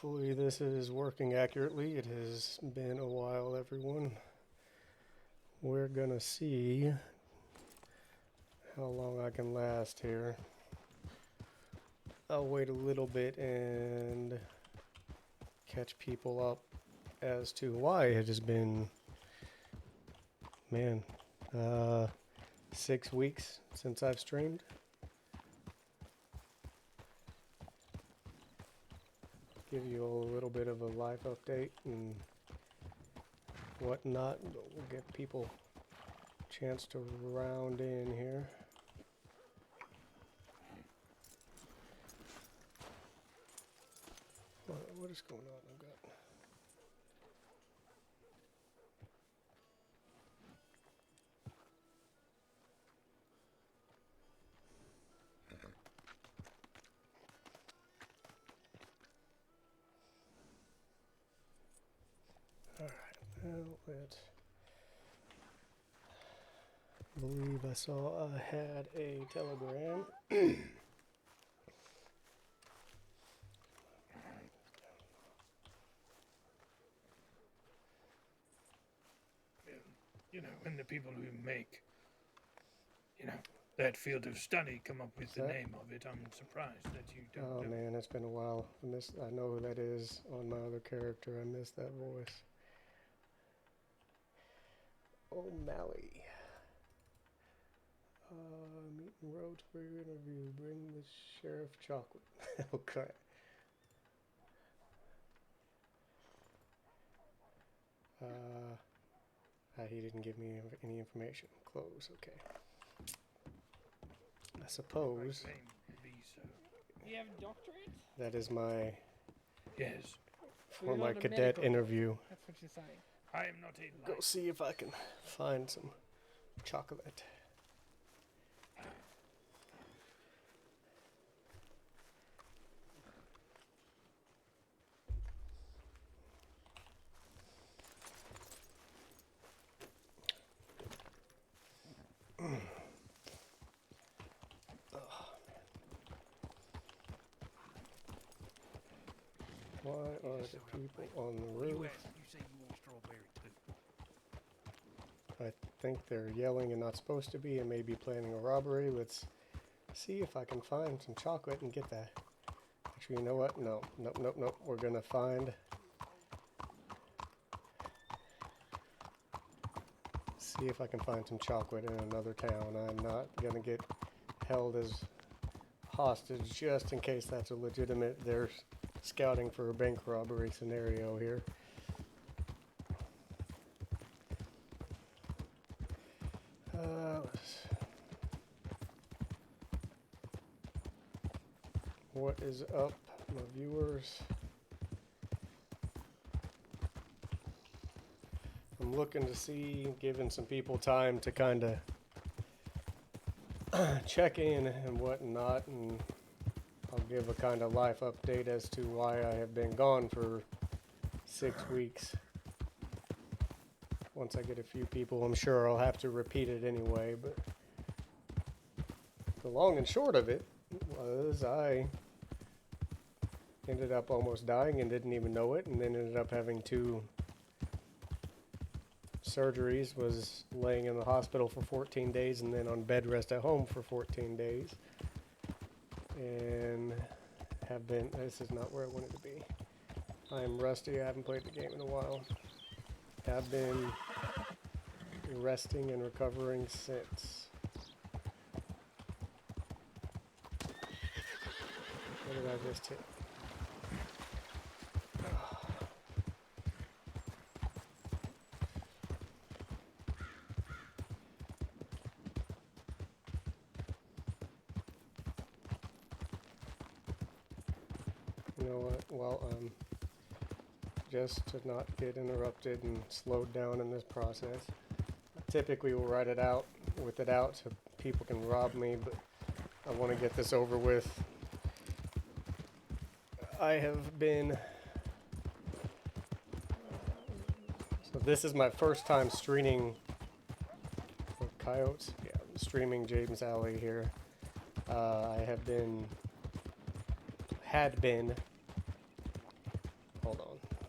Hopefully this is working accurately. It has been a while, everyone. We're gonna see how long I can last here. I'll wait a little bit and catch people up as to why it has been, man, 6 weeks since I've streamed. Give you a little bit of a life update and whatnot. We'll give people a chance to round in here. What is going on? I've got outlet. I believe I saw I had a telegram. You know, when the people who make, that field of study come up with the name of it, I'm surprised that you don't know. Oh man, it's been a while. I know who that is on my other character. I missed that voice. O'Malley. Meeting roads for your interview. Bring the sheriff chocolate. Okay. He didn't give me any information. Close. Okay. I suppose. You have a doctorate? That is my. Yes. For my cadet interview. That's what you're saying. I am not a. Go see if I can find some chocolate. Why are the people on the roof? You say you want strawberry too. I think they're yelling and not supposed to be and maybe planning a robbery. Let's see if I can find some chocolate and get that. Actually, you know what? No. Nope. We're gonna find. See if I can find some chocolate in another town. I'm not gonna get held as hostage just in case that's a legitimate. They're scouting for a bank robbery scenario here. What is up, my viewers? I'm looking to see, giving some people time to kind of check in and whatnot, and I'll give a kind of life update as to why I have been gone for 6 weeks. Once I get a few people, I'm sure I'll have to repeat it anyway, but the long and short of it was I ended up almost dying and didn't even know it, and then ended up having 2 surgeries, was laying in the hospital for 14 days and then on bed rest at home for 14 days. And have been, this is not where I wanted to be. I am rusty, I haven't played the game in a while. Have been resting and recovering since. What did I just hit? You know what, well, just to not get interrupted and slowed down in this process, I typically will write it out, with it out, so people can rob me, but I want to get this over with. I have been, so this is my first time streaming Coyotes, yeah, streaming James Alley here. I had been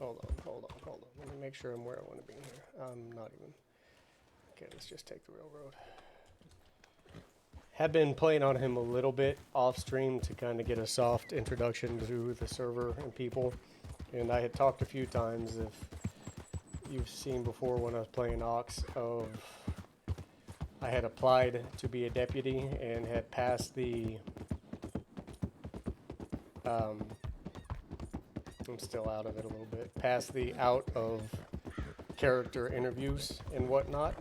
Hold on. Let me make sure I'm where I want to be here. I'm not even. Okay, let's just take the railroad. Have been playing on him a little bit off stream to kind of get a soft introduction to the server and people. And I had talked a few times, if you've seen before when I was playing Ox, of I had applied to be a deputy and had passed the I'm still out of it a little bit. Passed the out of character interviews and whatnot.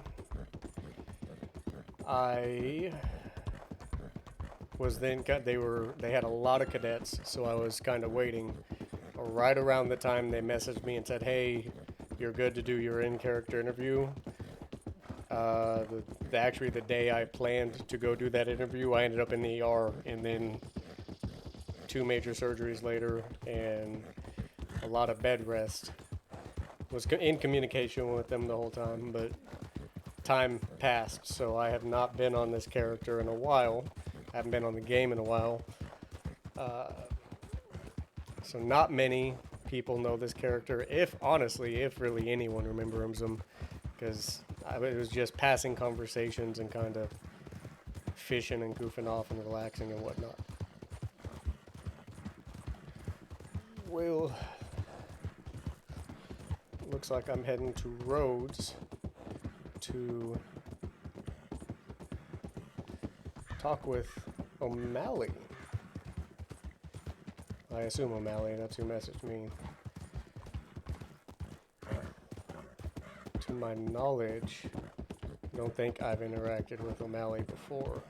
I was then they had a lot of cadets, so I was kind of waiting. Right around the time they messaged me and said, "Hey, you're good to do your in-character interview." Actually, the day I planned to go do that interview, I ended up in the ER, and then 2 major surgeries later, and a lot of bed rest. Was in communication with them the whole time, but time passed, so I have not been on this character in a while. I haven't been on the game in a while. So not many people know this character, if really anyone remembers him, because it was just passing conversations and kind of fishing and goofing off and relaxing and whatnot. Well, looks like I'm heading to Rhodes to talk with O'Malley. I assume O'Malley, that's who messaged me. To my knowledge, I don't think I've interacted with O'Malley before.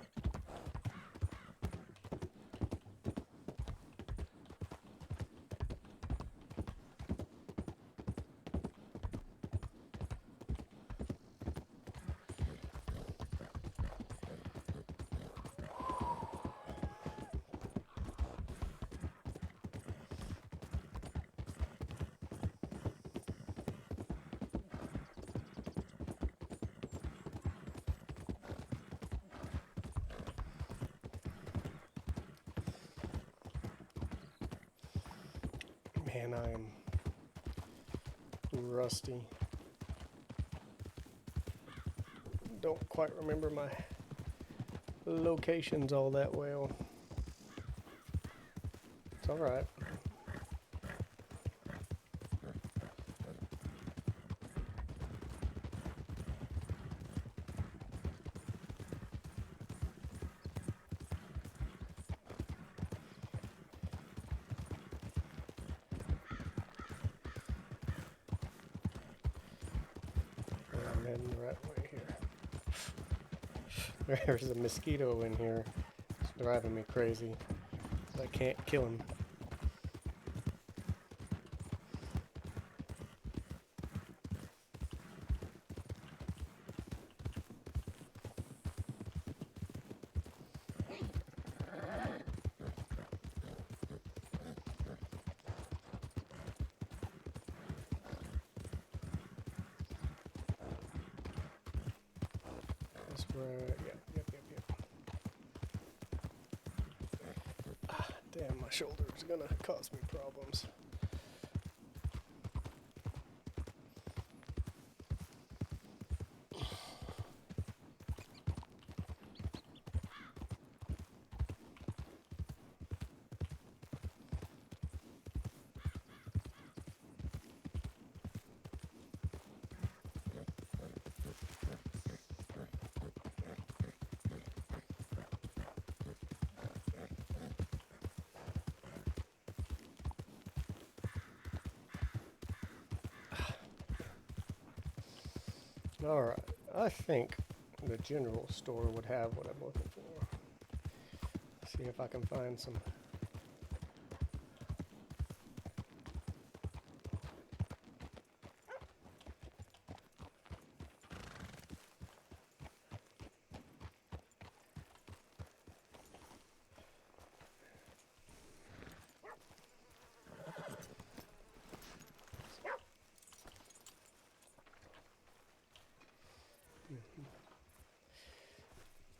Man, I am rusty. Don't quite remember my locations all that well. It's alright. I'm heading the right way here. There's a mosquito in here. It's driving me crazy. I can't kill him. That's right. Yep. Ah, damn, my shoulder is gonna cause me problems. Alright, I think the general store would have what I'm looking for. See if I can find some.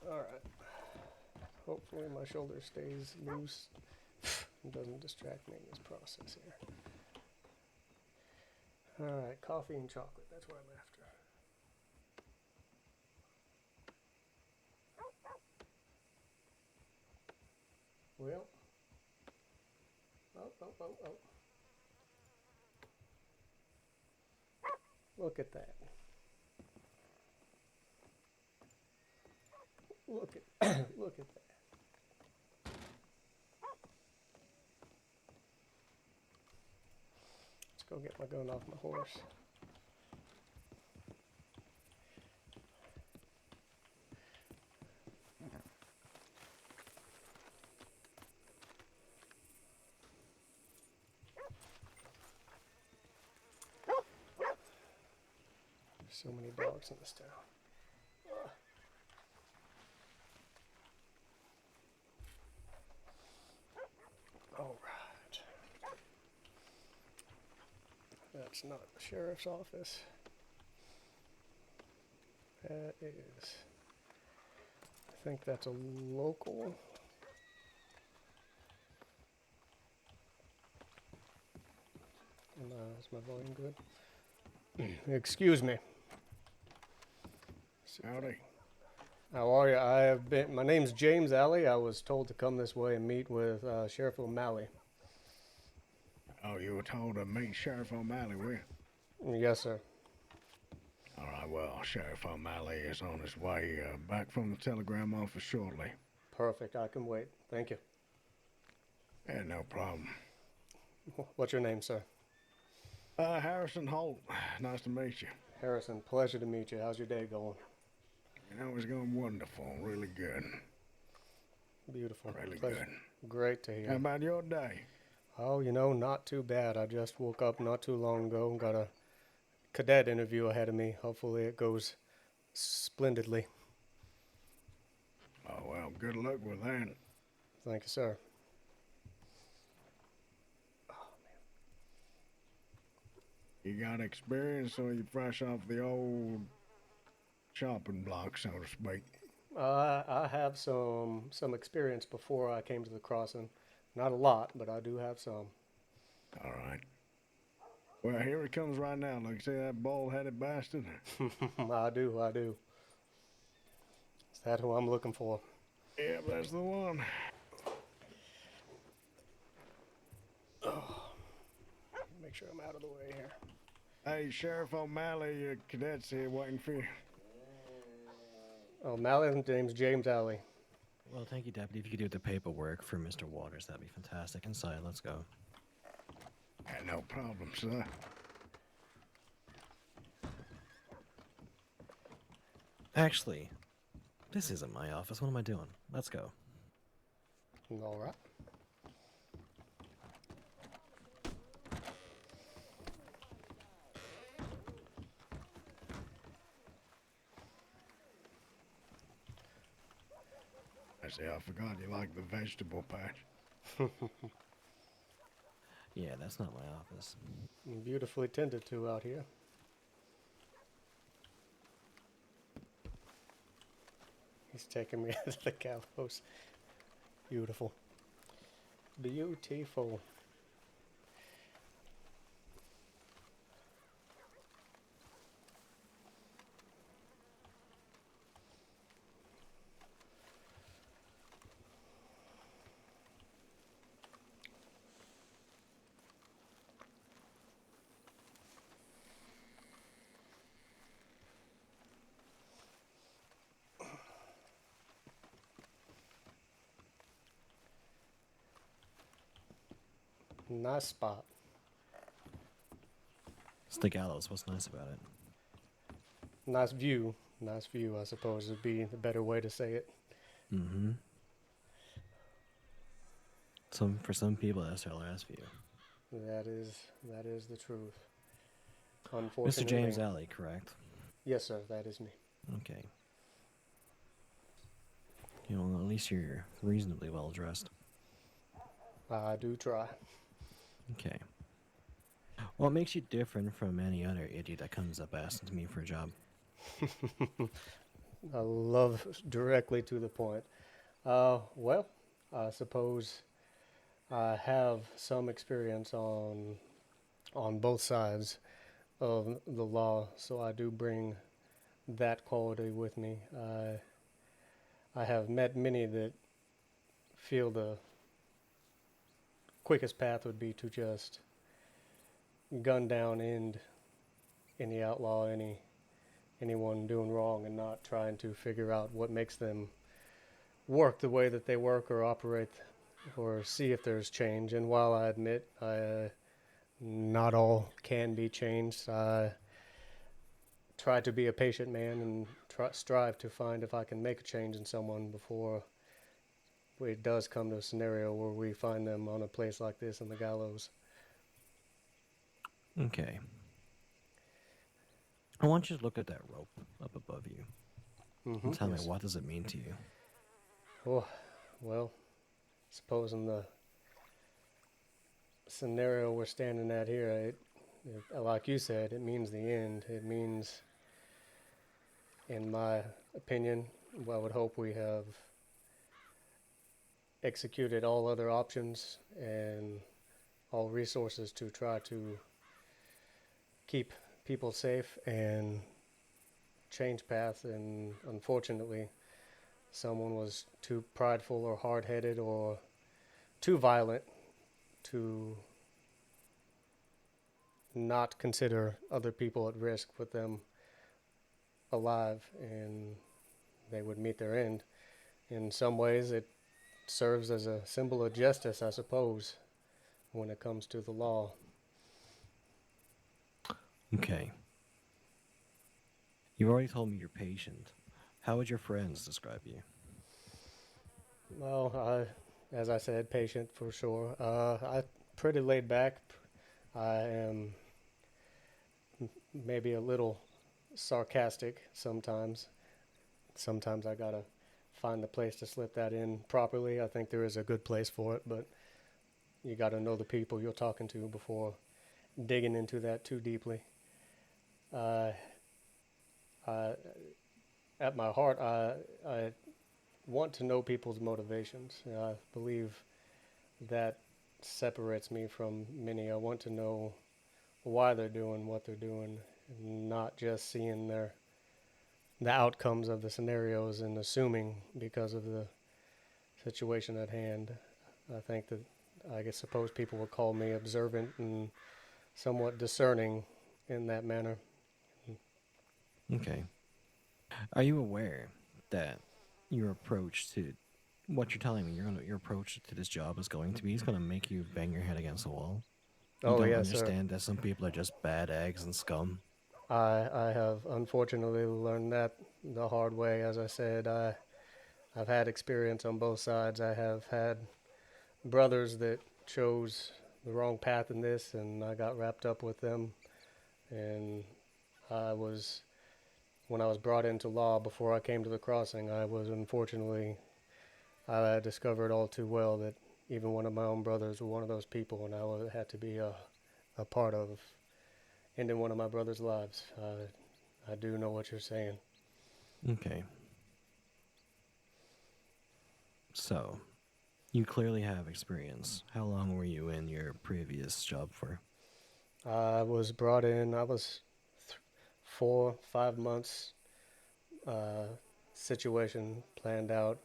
Alright. Hopefully my shoulder stays loose and doesn't distract me in this process here. Alright, coffee and chocolate. That's what I'm after. Well. Oh. Look at that. Look at look at that. Let's go get my gun off my horse. There's so many dogs in this town. All right. That's not the sheriff's office. That is. I think that's a local. Is my volume good? Excuse me. Howdy. How are you? I have been. My name's James Alley. I was told to come this way and meet with Sheriff O'Malley. Oh, you were told to meet Sheriff O'Malley, were you? Yes, sir. All right, well, Sheriff O'Malley is on his way back from the telegram office shortly. Perfect. I can wait. Thank you. Yeah, no problem. What's your name, sir? Harrison Holt. Nice to meet you. Harrison. Pleasure to meet you. How's your day going? You know, it's going wonderful. Really good. Beautiful. Really Pleasure. good. Great to hear. How about your day? Oh, you know, not too bad. I just woke up not too long ago. Got a cadet interview ahead of me. Hopefully it goes splendidly. Oh, well, good luck with that. Thank you, sir. You got experience, or you fresh off the old chopping block, so to speak? I have some experience before I came to the crossing. Not a lot, but I do have some. All right. Well, here he comes right now. Look, see that bald-headed bastard? I do. Is that who I'm looking for? Yeah, that's the one. Make sure I'm out of the way here. Hey, Sheriff O'Malley, your cadet's here waiting for you. Oh, O'Malley's name's James Alley. Well, thank you, Deputy. If you could do the paperwork for Mr. Waters, that'd be fantastic. Inside, let's go. Yeah, no problem, sir. Actually, this isn't my office. What am I doing? Let's go. All right. I say, I forgot you like the vegetable patch. Yeah, that's not my office. Beautifully tended to out here. He's taking me to the gallows. Beautiful. Beautiful. Nice spot. It's the gallows. What's nice about it? Nice view. Nice view, I suppose, would be the better way to say it. Mm-hmm. For some people, that's their last view. That is the truth. Mr. Unfortunately. James Alley, correct? Yes, sir, that is me. Okay. You know, at least you're reasonably well dressed. I do try. Okay. What makes you different from any other idiot that comes up asking me for a job? I love directly to the point. Well, I suppose I have some experience on both sides. of the law, so I do bring that quality with me. I have met many that feel the quickest path would be to just gun down any outlaw, anyone doing wrong, and not trying to figure out what makes them work the way that they work or operate or see if there's change. And while I admit not all can be changed, I try to be a patient man and strive to find if I can make a change in someone before it does come to a scenario where we find them on a place like this in the gallows. Okay. I want you to look at that rope up above you Mm-hmm. and tell me, Yes. what does it mean to you? Oh, well, supposing the scenario we're standing at here, like you said, it means the end. It means, in my opinion, I would hope we have executed all other options and all resources to try to keep people safe and change path. And unfortunately, someone was too prideful or hard-headed or too violent to not consider other people at risk with them alive, and they would meet their end. In some ways, it serves as a symbol of justice, I suppose, when it comes to the law. Okay. You've already told me you're patient. How would your friends describe you? Well, as I said, patient for sure. I'm pretty laid back. I am maybe a little sarcastic sometimes. Sometimes I gotta find the place to slip that in properly. I think there is a good place for it, but you gotta know the people you're talking to before digging into that too deeply. Uh, I, at my heart, I want to know people's motivations. I believe that separates me from many. I want to know why they're doing what they're doing, not just seeing the outcomes of the scenarios and assuming because of the situation at hand. I think that suppose people would call me observant and somewhat discerning in that manner. Okay. Are you aware that your approach to what you're telling me, your approach to this job is going to be, is going to make you bang your head against the wall? You Oh don't yes, sir. understand that some people are just bad eggs and scum? I have unfortunately learned that the hard way. As I said, I've had experience on both sides. I have had brothers that chose the wrong path in this, and I got wrapped up with them. And when I was brought into law before I came to the crossing, I discovered all too well that even one of my own brothers was one of those people, and had to be a part of ending one of my brother's lives. I do know what you're saying. Okay. So, you clearly have experience. How long were you in your previous job for? I was brought in, I was 4, 5 months situation planned out.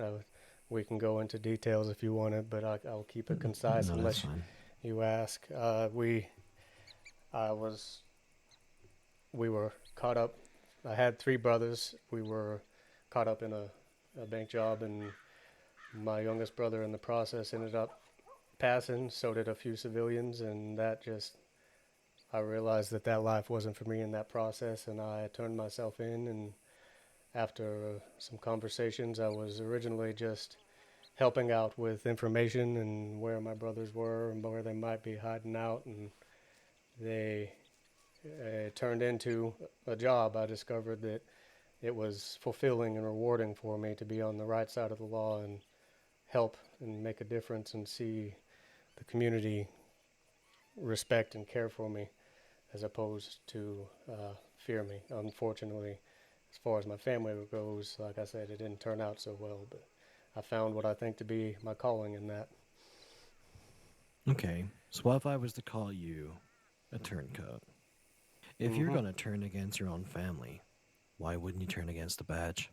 We can go into details if you want it, but I'll keep it concise No, that's unless fine. you ask. I was, we were caught up. I had 3 brothers. We were caught up in a bank job, and my youngest brother in the process ended up passing. So did a few civilians, and I realized that life wasn't for me in that process, and I turned myself in. And after some conversations, I was originally just helping out with information and where my brothers were and where they might be hiding out, and they turned into a job. I discovered that it was fulfilling and rewarding for me to be on the right side of the law and help and make a difference and see the community respect and care for me as opposed to fear me. Unfortunately, as far as my family goes, like I said, it didn't turn out so well, but I found what I think to be my calling in that. Okay. So what if I was to call you a turncoat? If you're going to turn against your own family, why wouldn't you turn against the badge?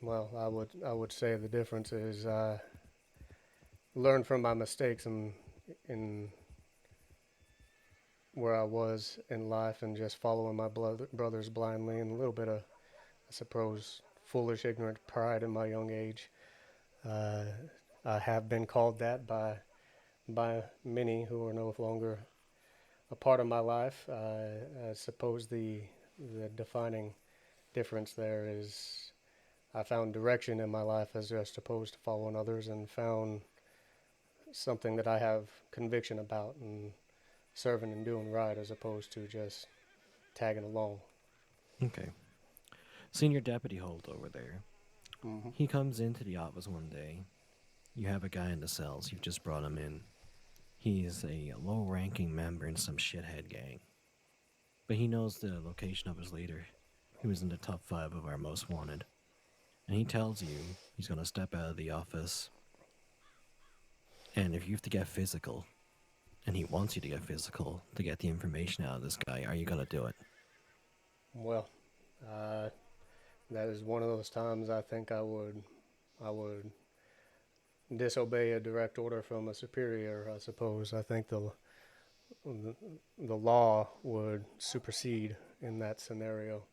Well, I would say the difference is learn from my mistakes in where I was in life and just following my brothers blindly, and a little bit of, I suppose, foolish, ignorant pride in my young age. Uh, I have been called that by many who are no longer a part of my life. I suppose the defining difference there is I found direction in my life as just opposed to following others, and found something that I have conviction about and serving and doing right as opposed to just tagging along. Okay. Senior Deputy Holt over there. Hmm. He comes into the office one day. You have a guy in the cells. You've just brought him in. He's a low-ranking member in some shithead gang. But he knows the location of his leader, who is in the top 5 of our most wanted. And he tells you he's going to step out of the office. And if you have to get physical, and he wants you to get physical to get the information out of this guy, are you going to do it? Well, uh, that is one of those times I think I would disobey a direct order from a superior. I suppose I think the law would supersede in that scenario.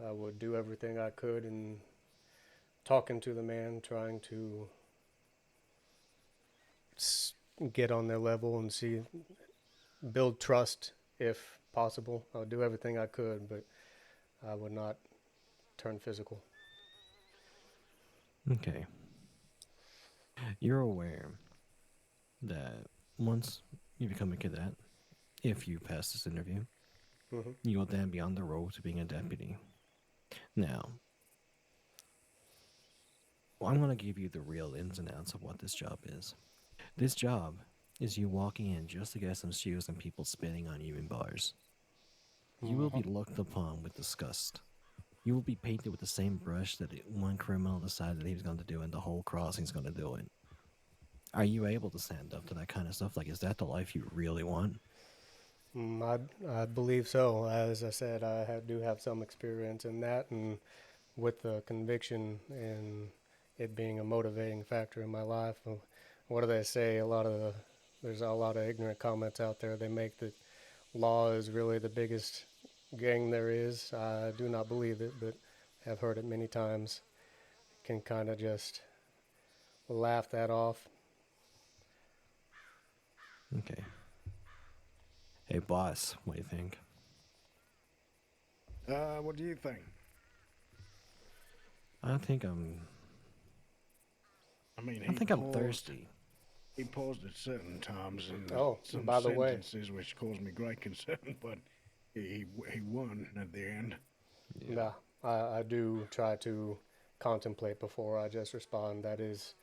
I would do everything I could in talking to the man, trying to get on their level and build trust if possible. I would do everything I could, but I would not turn physical. Okay. You're aware that once you become a cadet, if you pass this interview, Hmm. you will then be on the road to being a deputy. Now, I'm going to give you the real ins and outs of what this job is. This job is you walking in just to get some shoes and people spitting on you in bars. You will be looked upon with disgust. You will be painted with the same brush that one criminal decided he was going to do, and the whole crossing's going to do it. Are you able to stand up to that kind of stuff? Like, is that the life you really want? I believe so. As I said, do have some experience in that, and with the conviction and it being a motivating factor in my life. What do they say? There's a lot of ignorant comments out there. They make that law is really the biggest gang there is. I do not believe it, but have heard it many times. Can kind of just laugh that off. Okay. Hey, boss, what do you think? What do you think? I think I'm I mean, I'm thirsty. He paused at certain times in Oh, some by the way. sentences, which caused me great concern. But he won at the end. Yeah, I do try to contemplate before I just respond. That is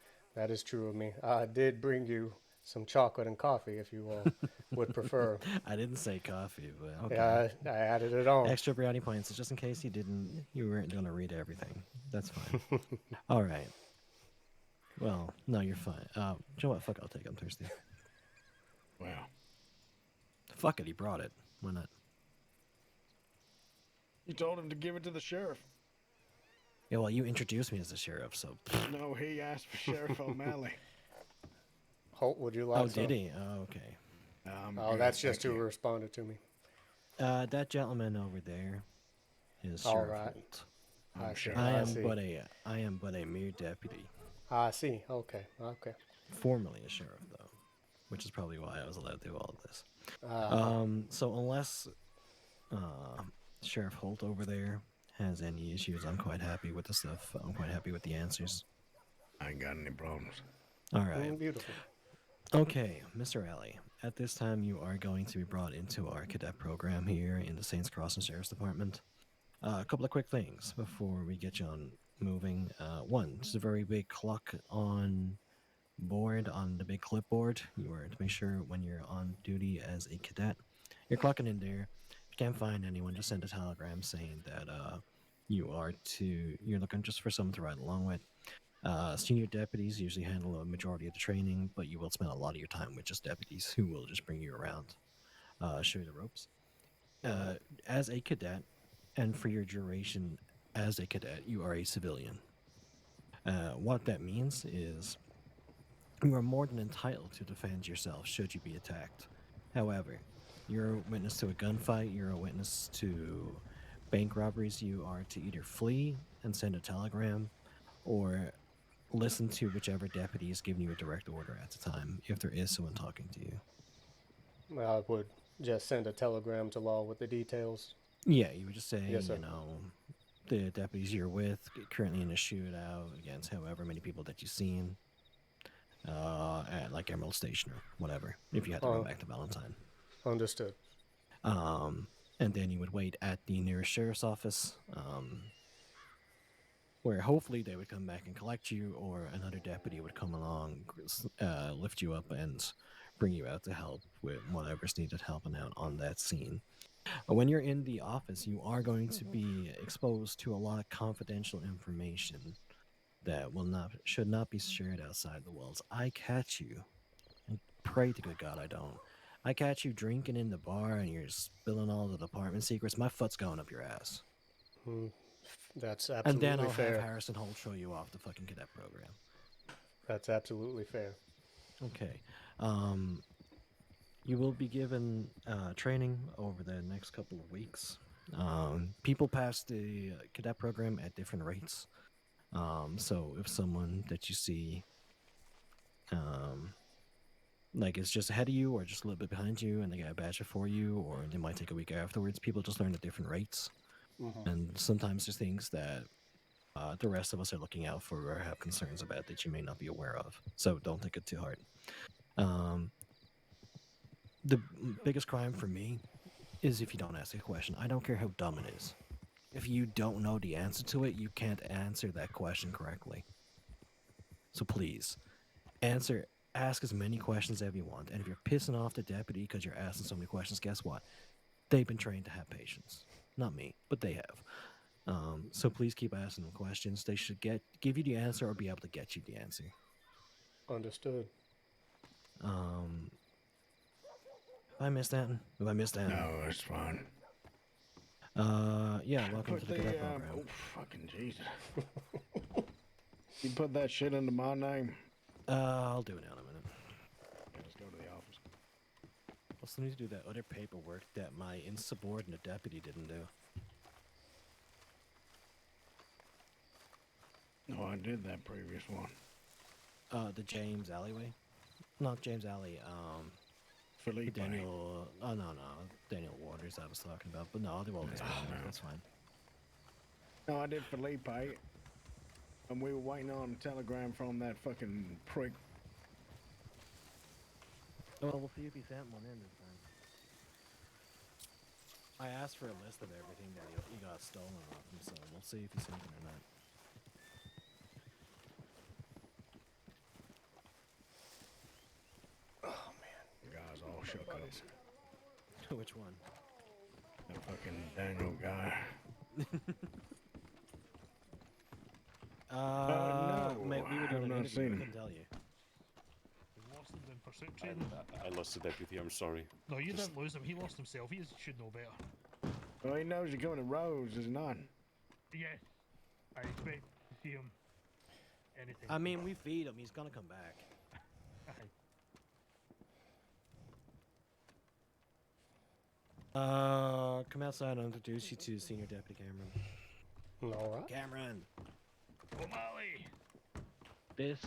true of me. I did bring you some chocolate and coffee if you all would prefer. I didn't say coffee, but okay. Yeah, I added it on. Extra brownie points, just in case you weren't going to read everything. That's fine. All right. Well, no, you're fine. You know what? Fuck, I'll take it. I'm thirsty. Wow. Fuck it, he brought it. Why not? You told him to give it to the sheriff. Yeah, well, you introduced me as the sheriff, so. No, he asked for Sheriff O'Malley. Holt, would you like Oh, some? did he? Oh, okay. Oh, Good, that's just thank who you. responded to me. That gentleman over there is All Sheriff right. Holt. I see. I see. am but a mere deputy. I see. Okay. Formerly a sheriff, though, which is probably why I was allowed to do all of this. Uh, So unless Sheriff Holt over there has any issues, I'm quite happy with the stuff. I'm quite happy with the answers. I ain't got any problems. All right. Beautiful. Okay, Mr. Alley. At this time, you are going to be brought into our cadet program here in the Saints Crossing Sheriff's Department. A couple of quick things before we get you on moving. One, there's a very big clock on board on the big clipboard. You are to make sure when you're on duty as a cadet, you're clocking in there. If you can't find anyone, just send a telegram saying that you're looking just for someone to ride along with. Senior deputies usually handle a majority of the training, but you will spend a lot of your time with just deputies who will just bring you around, show you the ropes. As a cadet, and for your duration as a cadet, you are a civilian. What that means is you are more than entitled to defend yourself should you be attacked. However, you're a witness to a gunfight, you're a witness to bank robberies, you are to either flee and send a telegram or listen to whichever deputy is giving you a direct order at the time, if there is someone talking to you. I would just send a telegram to law with the details. Yeah, you would just say, Yes, sir. you know, the deputies you're with currently in a shootout against however many people that you've seen at like Emerald Station or whatever, if you had to run back to Valentine. Understood. And then you would wait at the nearest sheriff's office, where hopefully they would come back and collect you, or another deputy would come along, lift you up, and bring you out to help with whatever's needed helping out on that scene. When you're in the office, you are going to be exposed to a lot of confidential information that should not be shared outside the walls. I catch you, and pray to good God I don't. I catch you drinking in the bar and you're spilling all the department secrets. My foot's going up your ass. That's And absolutely then I'll fair. have Harrison Holt show you off the fucking cadet program. That's absolutely fair. Okay. You will be given training over the next couple of weeks. People pass the cadet program at different rates. So if someone that you see, like is just ahead of you or just a little bit behind you, and they got a badge before you, or they might take a week afterwards, people just learn at different rates. And sometimes there's things that the rest of us are looking out for or have concerns about that you may not be aware of. So don't take it too hard. The biggest crime for me is if you don't ask a question. I don't care how dumb it is. If you don't know the answer to it, you can't answer that question correctly. So please, ask as many questions as you want. And if you're pissing off the deputy because you're asking so many questions, guess what? They've been trained to have patience. Not me, but they have. So please keep asking them questions. They should give you the answer or be able to get you the answer. Understood. Have I missed that? Have I missed that? No, it's fine. Yeah, welcome Put to the the, cadet program. oh, fucking Jesus. You put that shit into my name. I'll do it now in a minute. Okay, let's go to the office. I still need to do that other paperwork that my insubordinate deputy didn't do. No, I did that previous one. The James Alleyway? Not James Alley, Felipe. Daniel, Daniel Waters I was talking about, but no, they've always been there, that's fine. No, I did Felipe. And we were waiting on a telegram from that fucking prick. Well, we'll see if he sent one in this time. I asked for a list of everything that he got stolen off him, so we'll see if he sent it or not. The guy's all shook up. Which one? That fucking Daniel guy. No, mate, we were I have doing an not interview, seen I him. couldn't tell you. We lost him in pursuit training. I lost the deputy, I'm sorry. No, you didn't lose him. He lost himself. He should know better. Well, he knows you're coming to Rose, is he not? Yeah, I expect to see him. Anything. I mean, we feed him, he's gonna come back. Come outside, I'll introduce you to Senior Deputy Cameron. All right. Cameron! O'Malley! This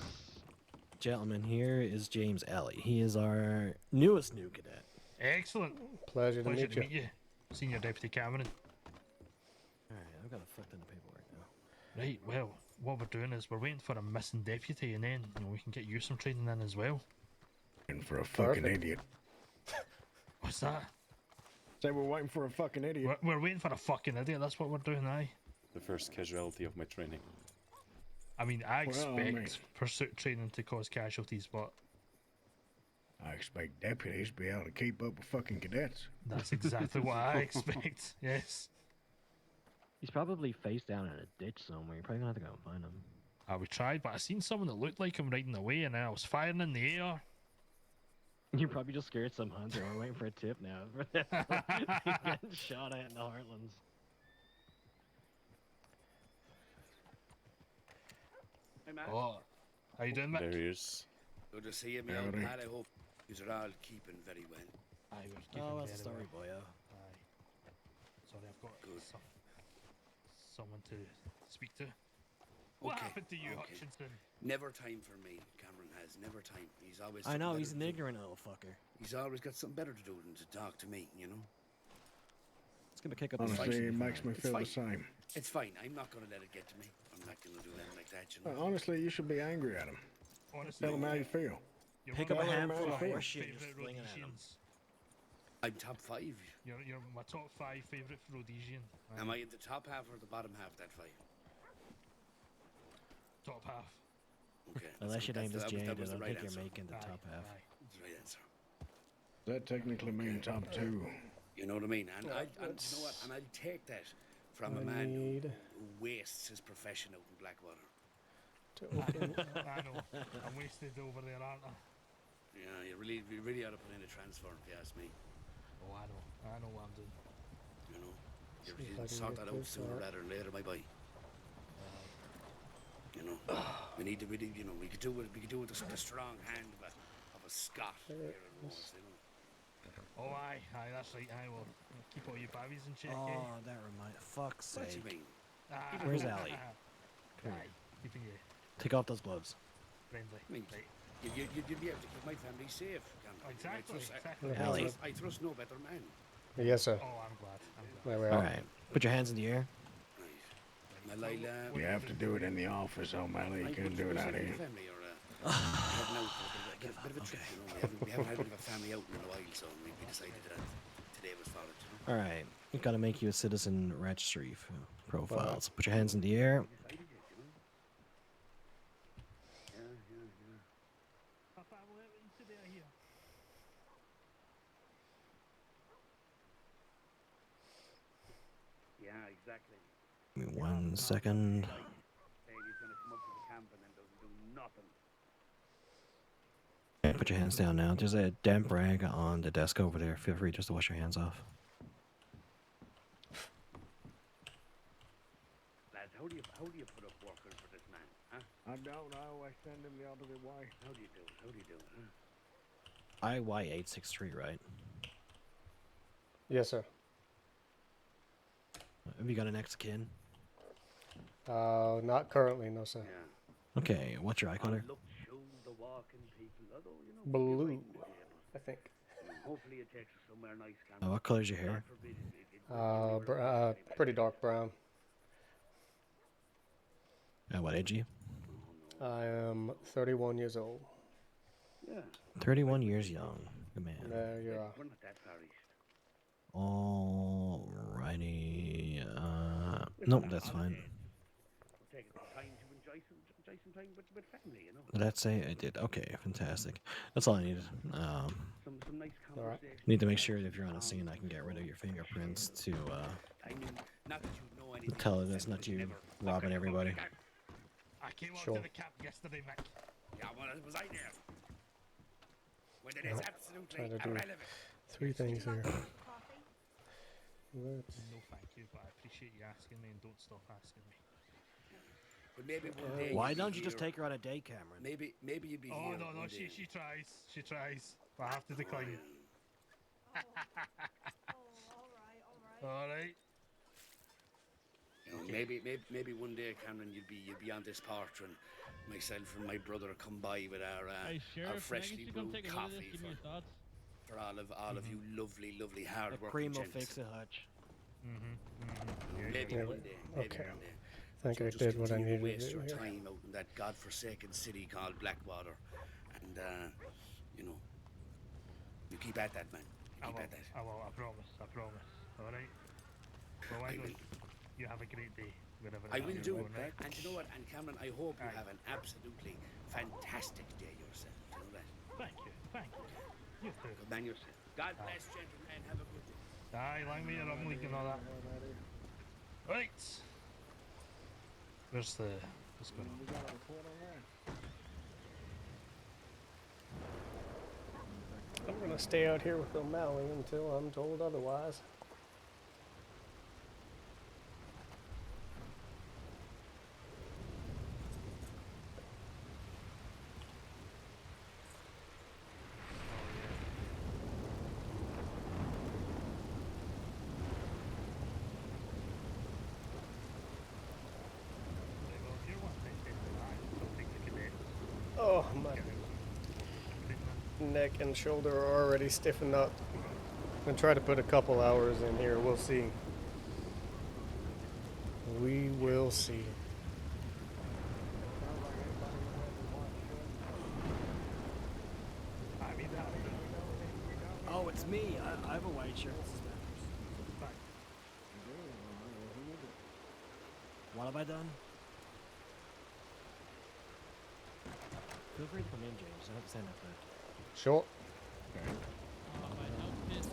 gentleman here is James Alley. He is our newest new cadet. Excellent. Pleasure to Pleasure meet to you. meet you, Senior Deputy Cameron. Alright, I've got to fuck in the paperwork now. Right, well, what we're doing is we're waiting for a missing deputy, and then we can get you some training in as well. And for a fucking Perfect. idiot. What's that? Say we're waiting for a fucking idiot. We're waiting for a fucking idiot. That's what we're doing, aye. The first casualty of my training. I mean, I Well, expect mate. pursuit training to cause casualties, but I expect deputies to be able to keep up with fucking cadets. that's exactly what I expect. Yes. He's probably face down in a ditch somewhere. You're probably gonna have to go and find him. We tried, but I seen someone that looked like him riding away, and then I was firing in the air. You probably just scared some hunter. We're waiting for a tip now. Getting shot at in the Heartlands. Hey, Matt. Oh, how you doing, There Mick? he is. Good to see you, me old lad. I hope you're all keeping very well. Aye, we're keeping Oh, what's the very story, well. boyo? Aye. Sorry, I've got Good. someone to speak to. What Okay, happened to you, okay. Hutchinson? Never time for me. Cameron has never time. He's always. I know, something he's better an to do. ignorant little fucker. He's always got something better to do than to talk to me. You know. It's gonna kick up his Honestly, it fight. makes me It's feel the fine. same. It's fine. I'm not gonna let it get to me. I'm not gonna do anything like that. You know. Honestly, you should be angry at him. Honestly, Tell him how you feel. you're Pick one up a of my handful of five horse shit you're favourite slinging at 'em. Rhodesians. I'm top 5. You're my top 5 favourite Rhodesian. Am I in the top half or the bottom half of that 5? Top half. Okay. Unless your name is Jade, I that was the don't right think answer. you're making the Aye, top half. aye. That's the right answer. That technically means top 2. You know what I mean? And Yeah, I, and you know what? And I'll take that from a I man need who wastes his profession out in Blackwater. to open. I know. I'm wasted over there, aren't I? Yeah, you really ought to put in a transfer, if you ask me. Oh, I know. I know what I'm doing. You know, See you if I can sort get that out this sooner out. rather than later, my boy. You know, we need to really, you know, we could do it with the strong hand of a Scot here at once, you know. Oh, aye. That's right. I will keep all your babies in check, Oh, that reminds. Fuck's What do you sake. mean? eh? Where's Ali? Aye. Keeping you Take off those gloves. friendly. I mean, Right. you'd be able to keep my family safe. Cameron. Exactly. I trust, Exactly. Ali. I trust no better man. Yes, sir. Oh, I'm glad. There we All are. right, put your hands in the air. Right. My Lila, You have to do it in the office, O'Malley. You can't do it out here. Family or heading out for a bit of a trip, you know. We haven't had a bit of a family out in a while, so we decided that today was for it, you know. All right, we gotta make you a citizen registry profiles. Put your hands in the air. Decided it, you know. Yeah. Papa, what happened today here? Yeah, exactly. Give me 1 second. Saying he's gonna come up to the camp and then doesn't do nothing. Put your hands down now. There's a damp rag on the desk over there. Feel free just to wash your hands off. Lads, how do you put up workers for this man, huh? I don't. I always send him the opposite way. How do you do it? How do you do it? Huh? IY863, right? Yes, sir. Have you got an ex kin? Not currently, no, sir. Yeah. Okay, what's your eye color? Look, show the walking people, although you know. we'll be Blue, right in the table. I think. Hopefully it takes us somewhere nice, Cameron. What color's your hair? God forbid it Br pretty dark brown. What age are you? I am 31 years old. Yeah. 31 years young. Good man. There you are. We're not that far east. Alrighty. Nope, that's fine. We're taking some time to enjoy some time with family, you know. Did that say I did? Okay, fantastic. That's all I needed. Some nice All right. conversation. Need to make sure that if you're on a scene, I can get rid of your fingerprints to I mean, not that you know anything. tell about it it's not them, you never- robbing everybody. I came up Sure. to the camp yesterday, Mick. Yeah, well, was I there? When it is Right. absolutely Trying to do irrelevant. 3 things here. Let's No, thank you, but I appreciate you asking me, and don't stop asking me. But maybe one day. Why you'd be don't you just here. take her on a date, Cameron? Maybe you'd be Oh here. no, one she day. tries. She tries. But I have to decline. All right. You know, maybe one day, Cameron, you'd be on this porch and myself and my brother come by with our freshly brewed coffee for all of you lovely The hard-working cream will gents. fix it, Hutch. Maybe Yeah. one day. Maybe Okay. one day. I think You I just did what I continue to needed to waste do your here. time out in that godforsaken city called Blackwater, and you know, you keep at that, man. You I keep will. at that. I will. I promise. All right. Well, why I don't will. you have a great day wherever it I is will you're do going, it. right? And you know what? And Cameron, I hope you Aye. have an absolutely fantastic day yourself. You know that? Thank you. Thank you. You too. Good man yourself. God bless, gentlemen. Have a good day. Aye, lang me your league and all that. Right. What's going on? We got a report on that. I'm gonna stay out here with O'Malley until I'm told otherwise. Right, well, if you're wanting to take the ride, I'll take the cadet. Oh, my Get treatment. neck and shoulder are already stiffened up. I'm gonna try to put a couple hours in here. We'll see. We will see. I mean, that Oh, it's me. I have a white shirt. What have I done? Feel free to come in, James. I don't stand up there. Sure. My outfit of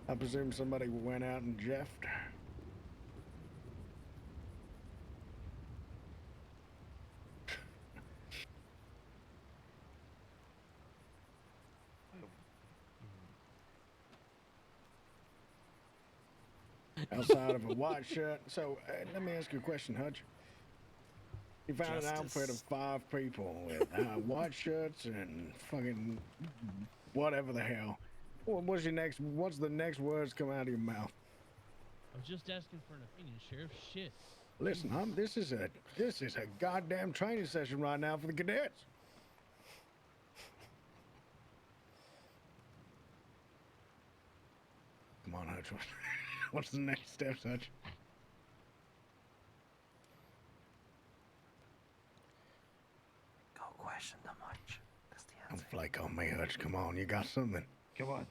I presume somebody went out and jeffed. Outside of a white shirt. So let me ask you a question, Hutch. You found an outfit of Justice. 5 people with white shirts and fucking whatever the hell. What's the next words come out of your mouth? I was just asking for an opinion, Sheriff. Shit. Listen, this is a goddamn training session right now for the cadets. Come on, Hutch. What's the next step, Hutch? Go question them much. That's the Don't answer. flake on me, Hutch. Come on, you got something. Come on.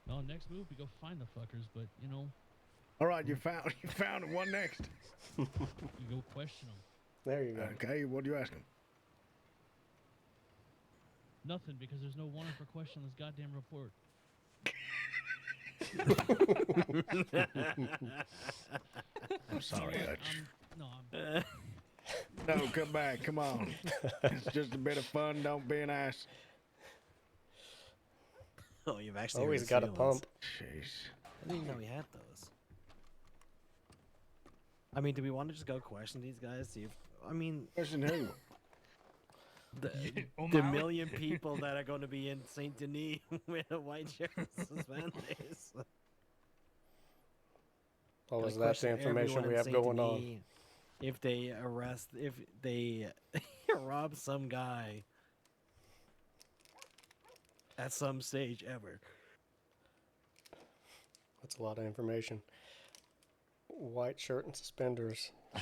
Well, next move, we go find the fuckers, but, you know, All right, you found one next. you go question them. There you go. Okay, what do you ask him? Nothing, because there's no warrant for question on this goddamn report. I'm sorry, Hutch. I'm No, come back. Come on. It's just a bit of fun. Don't be an ass. Oh, you've actually Always hurt got a his feelings. pump. Jeez. I didn't even know he had those. I mean, do we want to just go question these guys? See if I mean Question who? the, Yeah, the O'Malley. million people that are going to be in Saint Denis with a white shirt and suspenders. What was Gotta that the question information everyone we in have Saint going on? Denis if they rob some guy at some stage ever. That's a lot of information. White shirt and suspenders. Aye,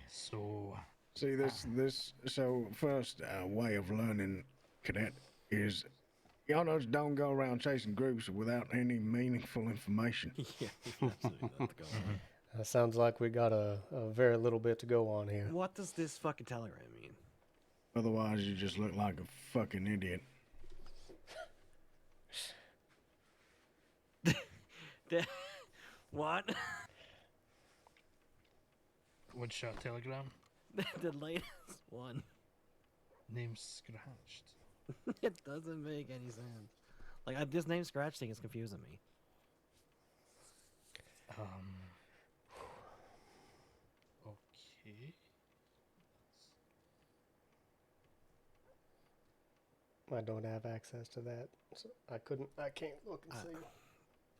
so See, so first way of learning cadet is y'all just don't go around chasing groups without any meaningful information. Yeah, absolutely not to go on. Sounds like we got a very little bit to go on here. What does this fucking telegram mean? Otherwise, you just look like a fucking idiot. What? one shot telegram. The latest one. Name scratched. It doesn't make any sense. Like, this name scratch thing is confusing me. Okay. I don't have access to that, so I can't look and see.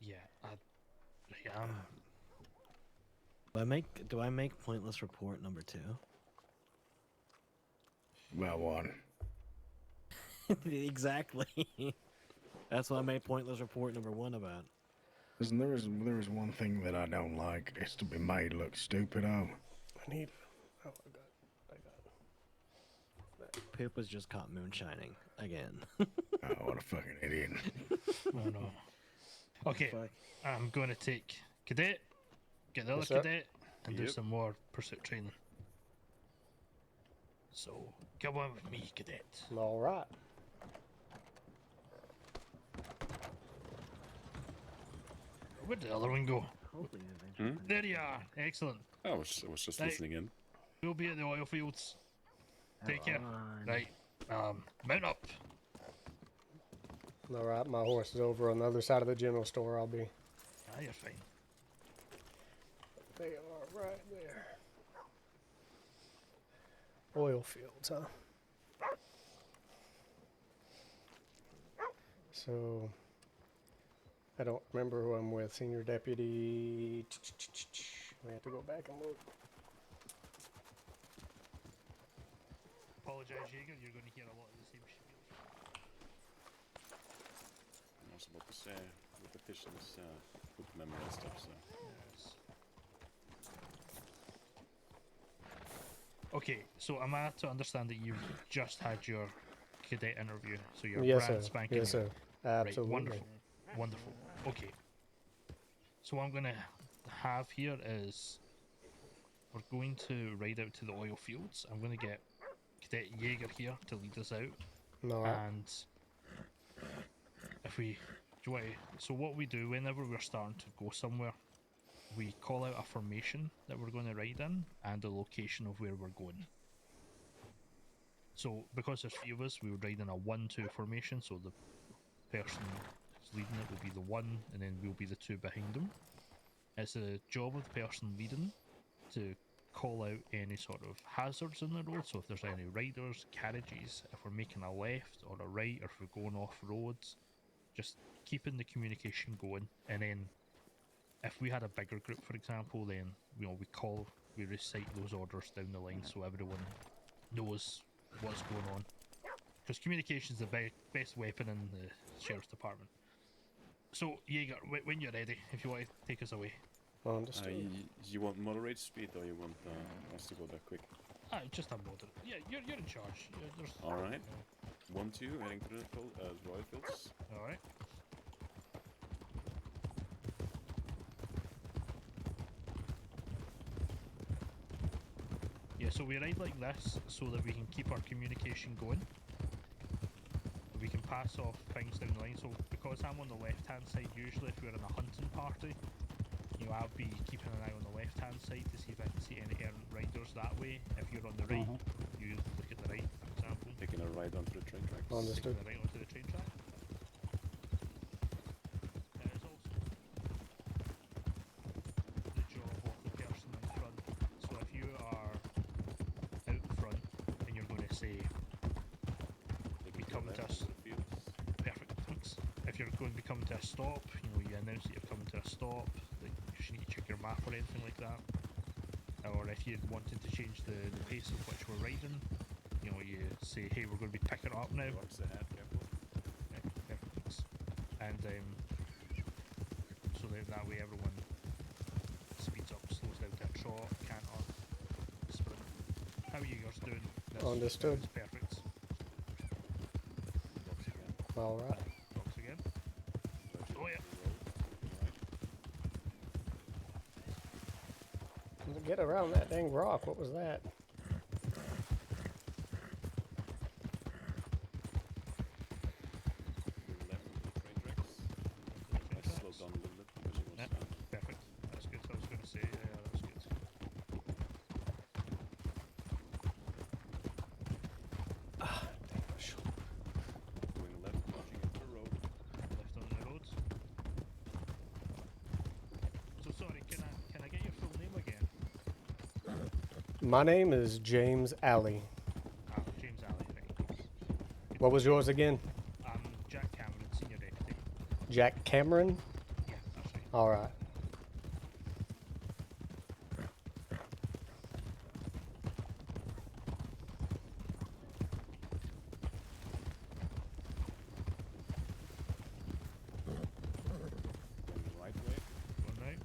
Yeah, right, Do I make pointless report number 2? Well, one. Exactly. That's what I made pointless report number 1 about. Listen, there is one thing that I don't like. It's to be made look stupid. Oh, I need. Oh, I got. Pip was just caught moonshining again. oh, what a fucking idiot. oh no. Okay, Fuck. I'm going to take cadet, get the other Yes, sir. cadet, and do Yep. some more pursuit training. So, come on with me, cadet. All right. Where'd the other one go? Hopefully, eventually. Hmm? There you are. Excellent. I was just Right. listening in. We'll be at the oil fields. Take care. On. Right. Mount up. All right, my horse is over on the other side of the general store. I'll be. Ah, you're fine. They are right there. Oil fields, huh? So, I don't remember who I'm with. Senior Deputy. We have to go back and look. Apologize, Jaeger. You're going to hear a lot of the same shit. I was about to say, repetition is good memory and stuff, so. Yes. Okay, so am I to understand that you've just had your cadet interview? So you're Yes, brand sir. spanking Yes, new. sir. Absolutely. Right, wonderful. Wonderful. Okay. So what I'm going to have here is we're going to ride out to the oil fields. I'm going to get Cadet Jaeger here to lead us out. All right. And if we... Do you want to, so what we do whenever we're starting to go somewhere, we call out a formation that we're going to ride in and the location of where we're going. So because there's 3 of us, we would ride in a 1-2 formation, so the person who's leading it will be the 1 and then we'll be the 2 behind them. It's the job of the person leading to call out any sort of hazards in the road, so if there's any riders, carriages, if we're making a left or a right, or if we're going off roads, just keeping the communication going. And then if we had a bigger group, for example, then we recite those orders down the line so everyone knows what's going on. Because communication is the best weapon in the sheriff's department. So, Jaeger, when you're ready, if you want to take us away. Understood. You want moderate speed or you want us to go that quick? Just a moderate. Yeah, you're in charge. Alright. 1-2, heading to the oil fields. Alright. Yeah, so we ride like this so that we can keep our communication going. We can pass off things down the line. So because I'm on the left hand side, usually if we're in a hunting party, I'll be keeping an eye on the left hand side to see if I can see any errant riders that way. If you're on the right, you look at the right, for example. Taking a ride onto the train tracks. Understood. Taking the right onto the train track. It is also the job of the person in front. So if you are out front and you're going to say, Taking come to us. Perfect, thanks. If you're going to be coming to a stop, you announce that you're coming to a stop, that you should need to check your map or anything like that. Or if you wanted to change the pace at which we're riding, you say, hey, we're going to be picking up now. Rocks ahead, careful. Yeah, perfect, thanks. And so that way everyone speeds up, slows down to a trot, canter, sprint. How are you guys doing? Understood. That's perfect. Rocks again. All right. Rocks again. Oh yeah. Get around that dang rock. What was that? Left of the train tracks. I slowed down a little bit because it was. Yeah, perfect. That's good. I was going to say, yeah, that's good. Going left, pushing into the road. Left on the road. So sorry, can I get your full name again? My name is James Alley. James Alley, right. What was yours again? I'm Jack Cameron, Senior Deputy. Jack Cameron? Yeah, that's right. All right. Going the right way. One right.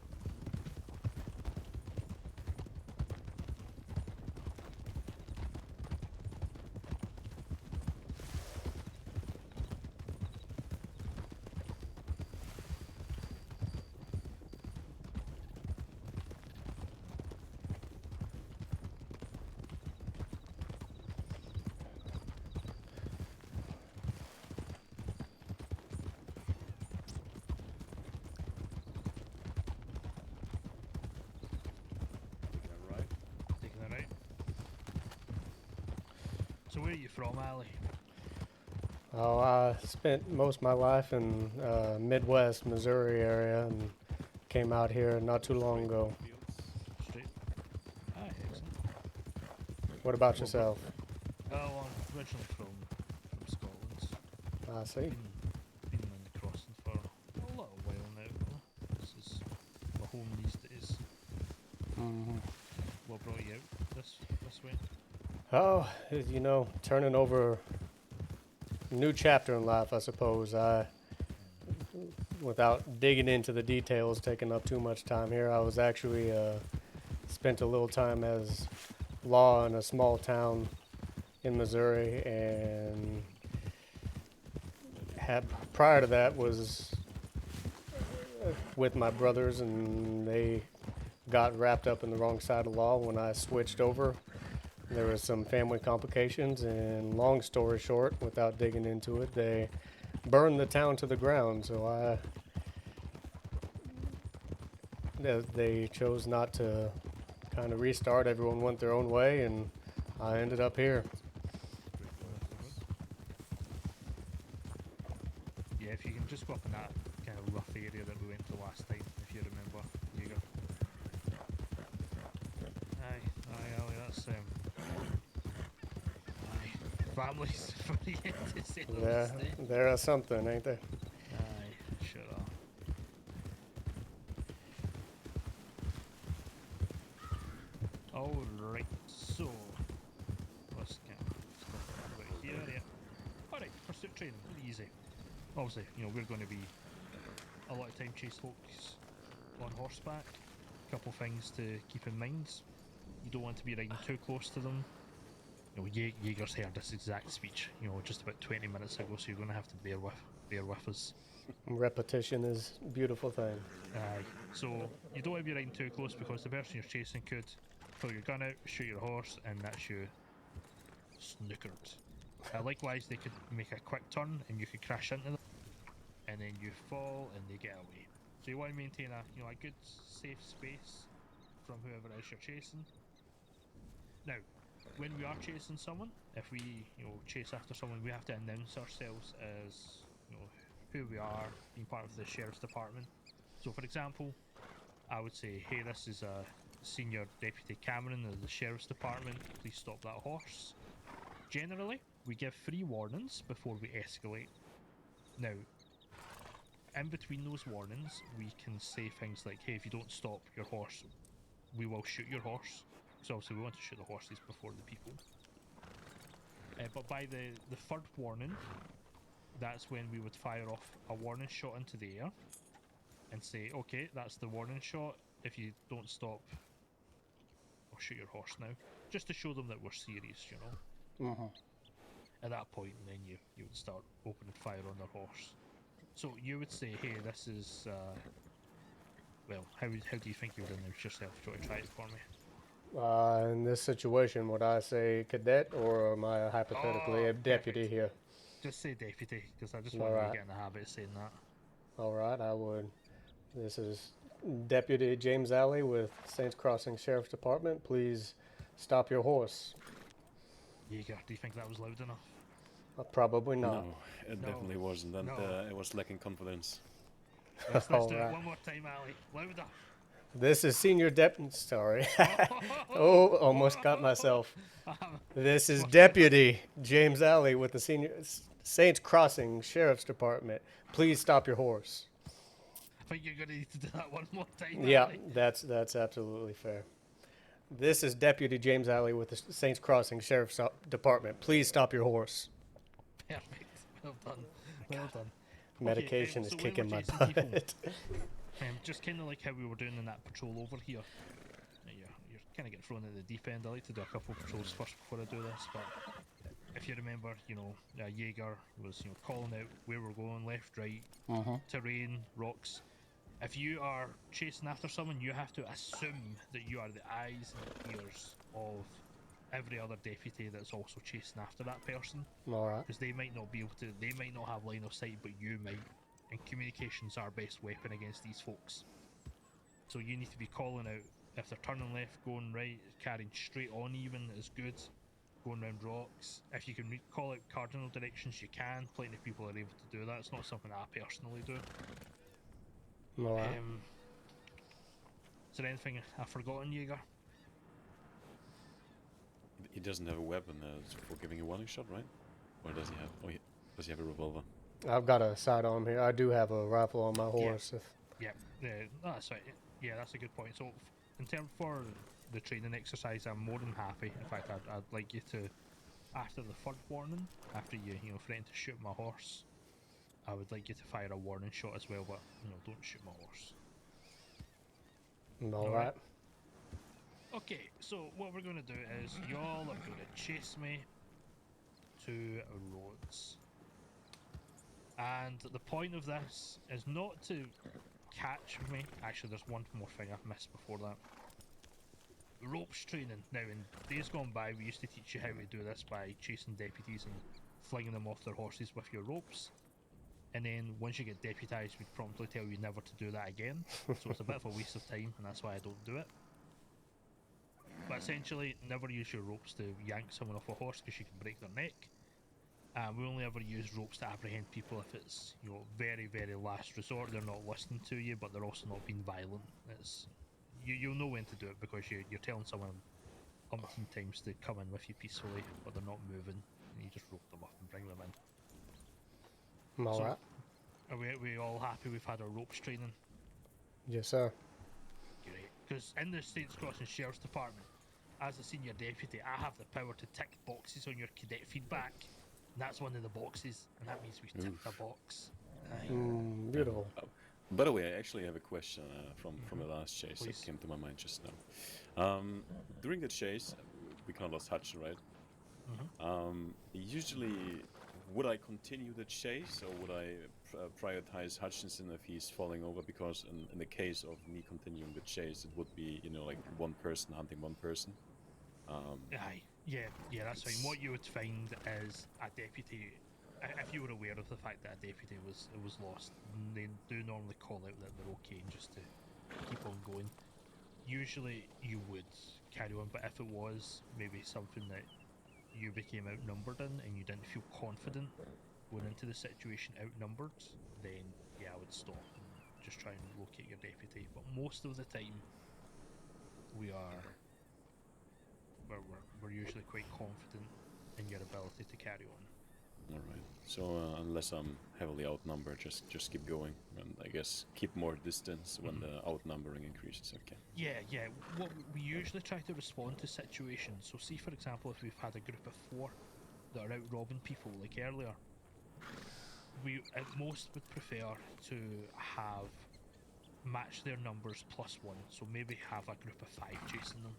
So where are you from, Ali? Oh, I spent most of my life in Midwest Missouri area and came out here not too long ago. Straight. Aye, excellent. What about yourself? Oh, I'm originally from Scotland. I see. Been in the crossing for a little while now. Though. This is my home these days. Mm-hmm. What brought you out this way? Oh, you know, turning over a new chapter in life, I suppose. Without digging into the details, taking up too much time here, I was actually spent a little time as law in a small town in Missouri, and had prior to that was with my brothers, and they got wrapped up in the wrong side of law when I switched over. There was some family complications, and long story short, without digging into it, they burned the town to the ground. So they chose not to kind of restart. Everyone went their own way, and I ended up here. Yeah, if you can just go up in that kind of rough area that we went to last time, if you remember, Jaeger. Aye, Ali, that's families for the end to say the Yeah, least, eh? there are something, ain't there? Aye, sure are. Alright, so let's get stuff about here, yeah. Alright, pursuit training, really easy. Obviously, you know, we're going to be a lot of time chase folks on horseback. Couple things to keep in mind. You don't want to be riding too close to them. You know, Jaeger's heard this exact speech, you know, just about 20 minutes ago, so you're going to have to bear with us. Repetition is a beautiful thing. Aye. So you don't want to be riding too close because the person you're chasing could pull your gun out, shoot your horse, and that's you snookered. Likewise, they could make a quick turn and you could crash into them, and then you fall and they get away. So you want to maintain a good safe space from whoever it is you're chasing. Now, when we are chasing someone, if we chase after someone, we have to announce ourselves as who we are, being part of the sheriff's department. So, for example, I would say, "Hey, this is Senior Deputy Cameron of the sheriff's department. Please stop that horse." Generally, we give 3 warnings before we escalate. Now, in between those warnings, we can say things like, "Hey, if you don't stop your horse, we will shoot your horse." So obviously we want to shoot the horses before the people. But by the third warning, that's when we would fire off a warning shot into the air and say, "Okay, that's the warning shot. If you don't stop, I'll shoot your horse now." Just to show them that we're serious, you know. Mm-hmm. At that point, then you would start opening fire on their horse. So you would say, "Hey, this is well, how do you think you would announce yourself? Do you want to try it for me?" In this situation, would I say cadet, or am I hypothetically a deputy perfect. here? Just say deputy, because I just want you to get in the habit of saying that. Alright, I would. This is Deputy James Alley with Saints Crossing Sheriff's Department. Please stop your horse. Jaeger, do you think that was loud enough? Probably not. No, it definitely wasn't, and No. it was lacking confidence. Let's do it Alright. one more time, Ali. Louder. This is Senior Sorry. Oh, almost got myself. This is Deputy James Alley with the Saints Crossing Sheriff's Department. Please stop your horse. I think you're going to need to do that one more time, Yeah, Ali. that's absolutely fair. This is Deputy James Alley with the Saints Crossing Sheriff's Department. Please stop your horse. Perfect. Well done. Well done. Medication Okay, is so when kicking we're my chasing people, butt. just kind of like how we were doing in that patrol over here. You're kind of getting thrown at the deep end. I like to do a couple of patrols first before I do this, but if you remember, Jaeger was calling out where we're going, left, right, terrain, rocks. If you are chasing after someone, you have to assume that you are the eyes and ears of every other deputy that's also chasing after that person. Alright. Because they might not be able to, they might not have line of sight, but you might. And communication's our best weapon against these folks. So you need to be calling out if they're turning left, going right, carrying straight on even is good. going around rocks. If you can call out cardinal directions, you can. Plenty of people are able to do that. It's not something I personally do. Alright. Is there anything I've forgotten, Jaeger? He doesn't have a weapon for giving a warning shot, right? Or does he have? Oh, does he have a revolver? I've got a sidearm here. I do have a rifle on my horse. Yeah, that's right. Yeah, that's a good point. So, in terms for the training exercise, I'm more than happy. In fact, I'd like you to, after the third warning, after you threaten to shoot my horse, I would like you to fire a warning shot as well. But don't shoot my horse. Alright. Okay, so what we're going to do is y'all are going to chase me to roads. And the point of this is not to catch me. Actually, there's one more thing I've missed before that. Ropes training. Now, in days gone by, we used to teach you how to do this by chasing deputies and flinging them off their horses with your ropes. And then once you get deputised, we'd promptly tell you never to do that again. So it's a bit of a waste of time, and that's why I don't do it. But essentially, never use your ropes to yank someone off a horse because you can break their neck. We only ever use ropes to apprehend people if it's very, very last resort. They're not listening to you, but they're also not being violent. It's you'll know when to do it because you're telling someone umpteen times to come in with you peacefully, but they're not moving, and you just rope them up and bring them in. Alright. So, are we all happy we've had our ropes training? Yes, sir. Great. Because in the Saints Crossing Sheriff's Department, as a senior deputy, I have the power to tick boxes on your cadet feedback. And that's one of the boxes, and that means we've ticked a box. Beautiful. By the way, I actually have a question from the last chase Please. that came to my mind just now. During the chase, we kind of lost Hutch, right? Usually, would I continue the chase, or would I prioritize Hutchinson if he's falling over? Because in the case of me continuing the chase, it would be like one person hunting one person. Aye, yeah, that's fine. What you would find is a deputy, if you were aware of the fact that a deputy was lost, they do normally call out that they're okay just to keep on going. Usually you would carry on, but if it was maybe something that you became outnumbered in and you didn't feel confident going into the situation outnumbered, then yeah, I would stop and just try and locate your deputy. But most of the time we're usually quite confident in your ability to carry on. Alright, so unless I'm heavily outnumbered, just keep going, and I guess keep more distance when the outnumbering increases, okay? Yeah, what we usually try to respond to situations, so see for example if we've had a group of 4 that are out robbing people like earlier, we at most would prefer to have match their numbers +1, so maybe have a group of 5 chasing them.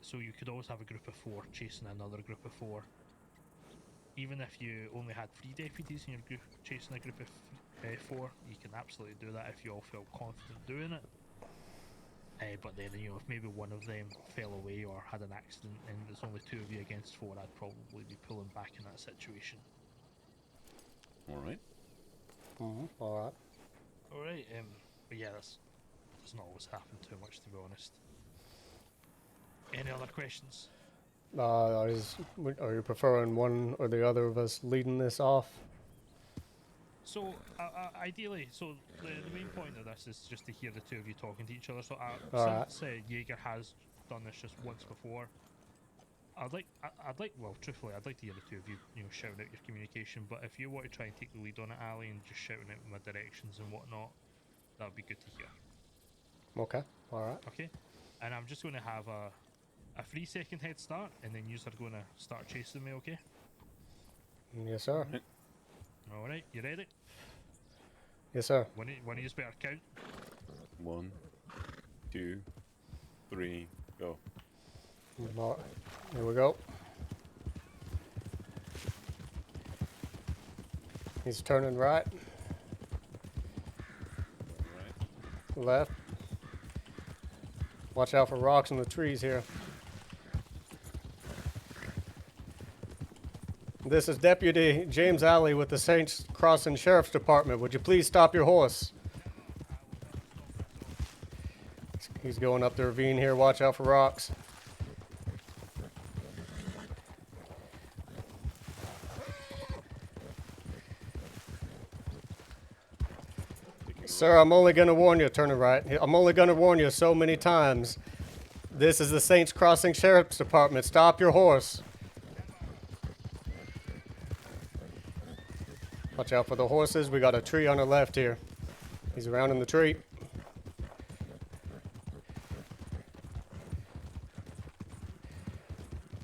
So you could always have a group of 4 chasing another group of 4. Even if you only had 3 deputies in your group chasing a group of 4, you can absolutely do that if you all felt confident doing it. But then, if maybe one of them fell away or had an accident and there's only 2 of you against 4, I'd probably be pulling back in that situation. Alright. Alright. Alright, but yeah, that doesn't always happen too much, to be honest. Any other questions? Are you preferring one or the other of us leading this off? So, ideally, the main point of this is just to hear the 2 of you talking to each other. So, Alright. since Jaeger has done this just once before, I'd like, well, truthfully, I'd like to hear the 2 of you, shouting out your communication. But if you want to try and take the lead on it, Ali, and just shouting out my directions and whatnot, that would be good to hear. Okay. Alright. Okay, and I'm just going to have a 3-second head start, and then you are going to start chasing me. Okay? Yes, sir. All right, you ready? Yes, sir. One of you better count. 1, 2, 3, go. Here we go. He's turning right, Alright. left. Watch out for rocks in the trees here. This is Deputy James Alley with the Saints Crossing Sheriff's Department. Would you please stop your horse? He's going up the ravine here. Watch out for rocks. Sir, I'm only gonna warn you. Turn it right. I'm only gonna warn you so many times. This is the Saints Crossing Sheriff's Department. Stop your horse. Watch out for the horses. We got a tree on the left here. He's around in the tree.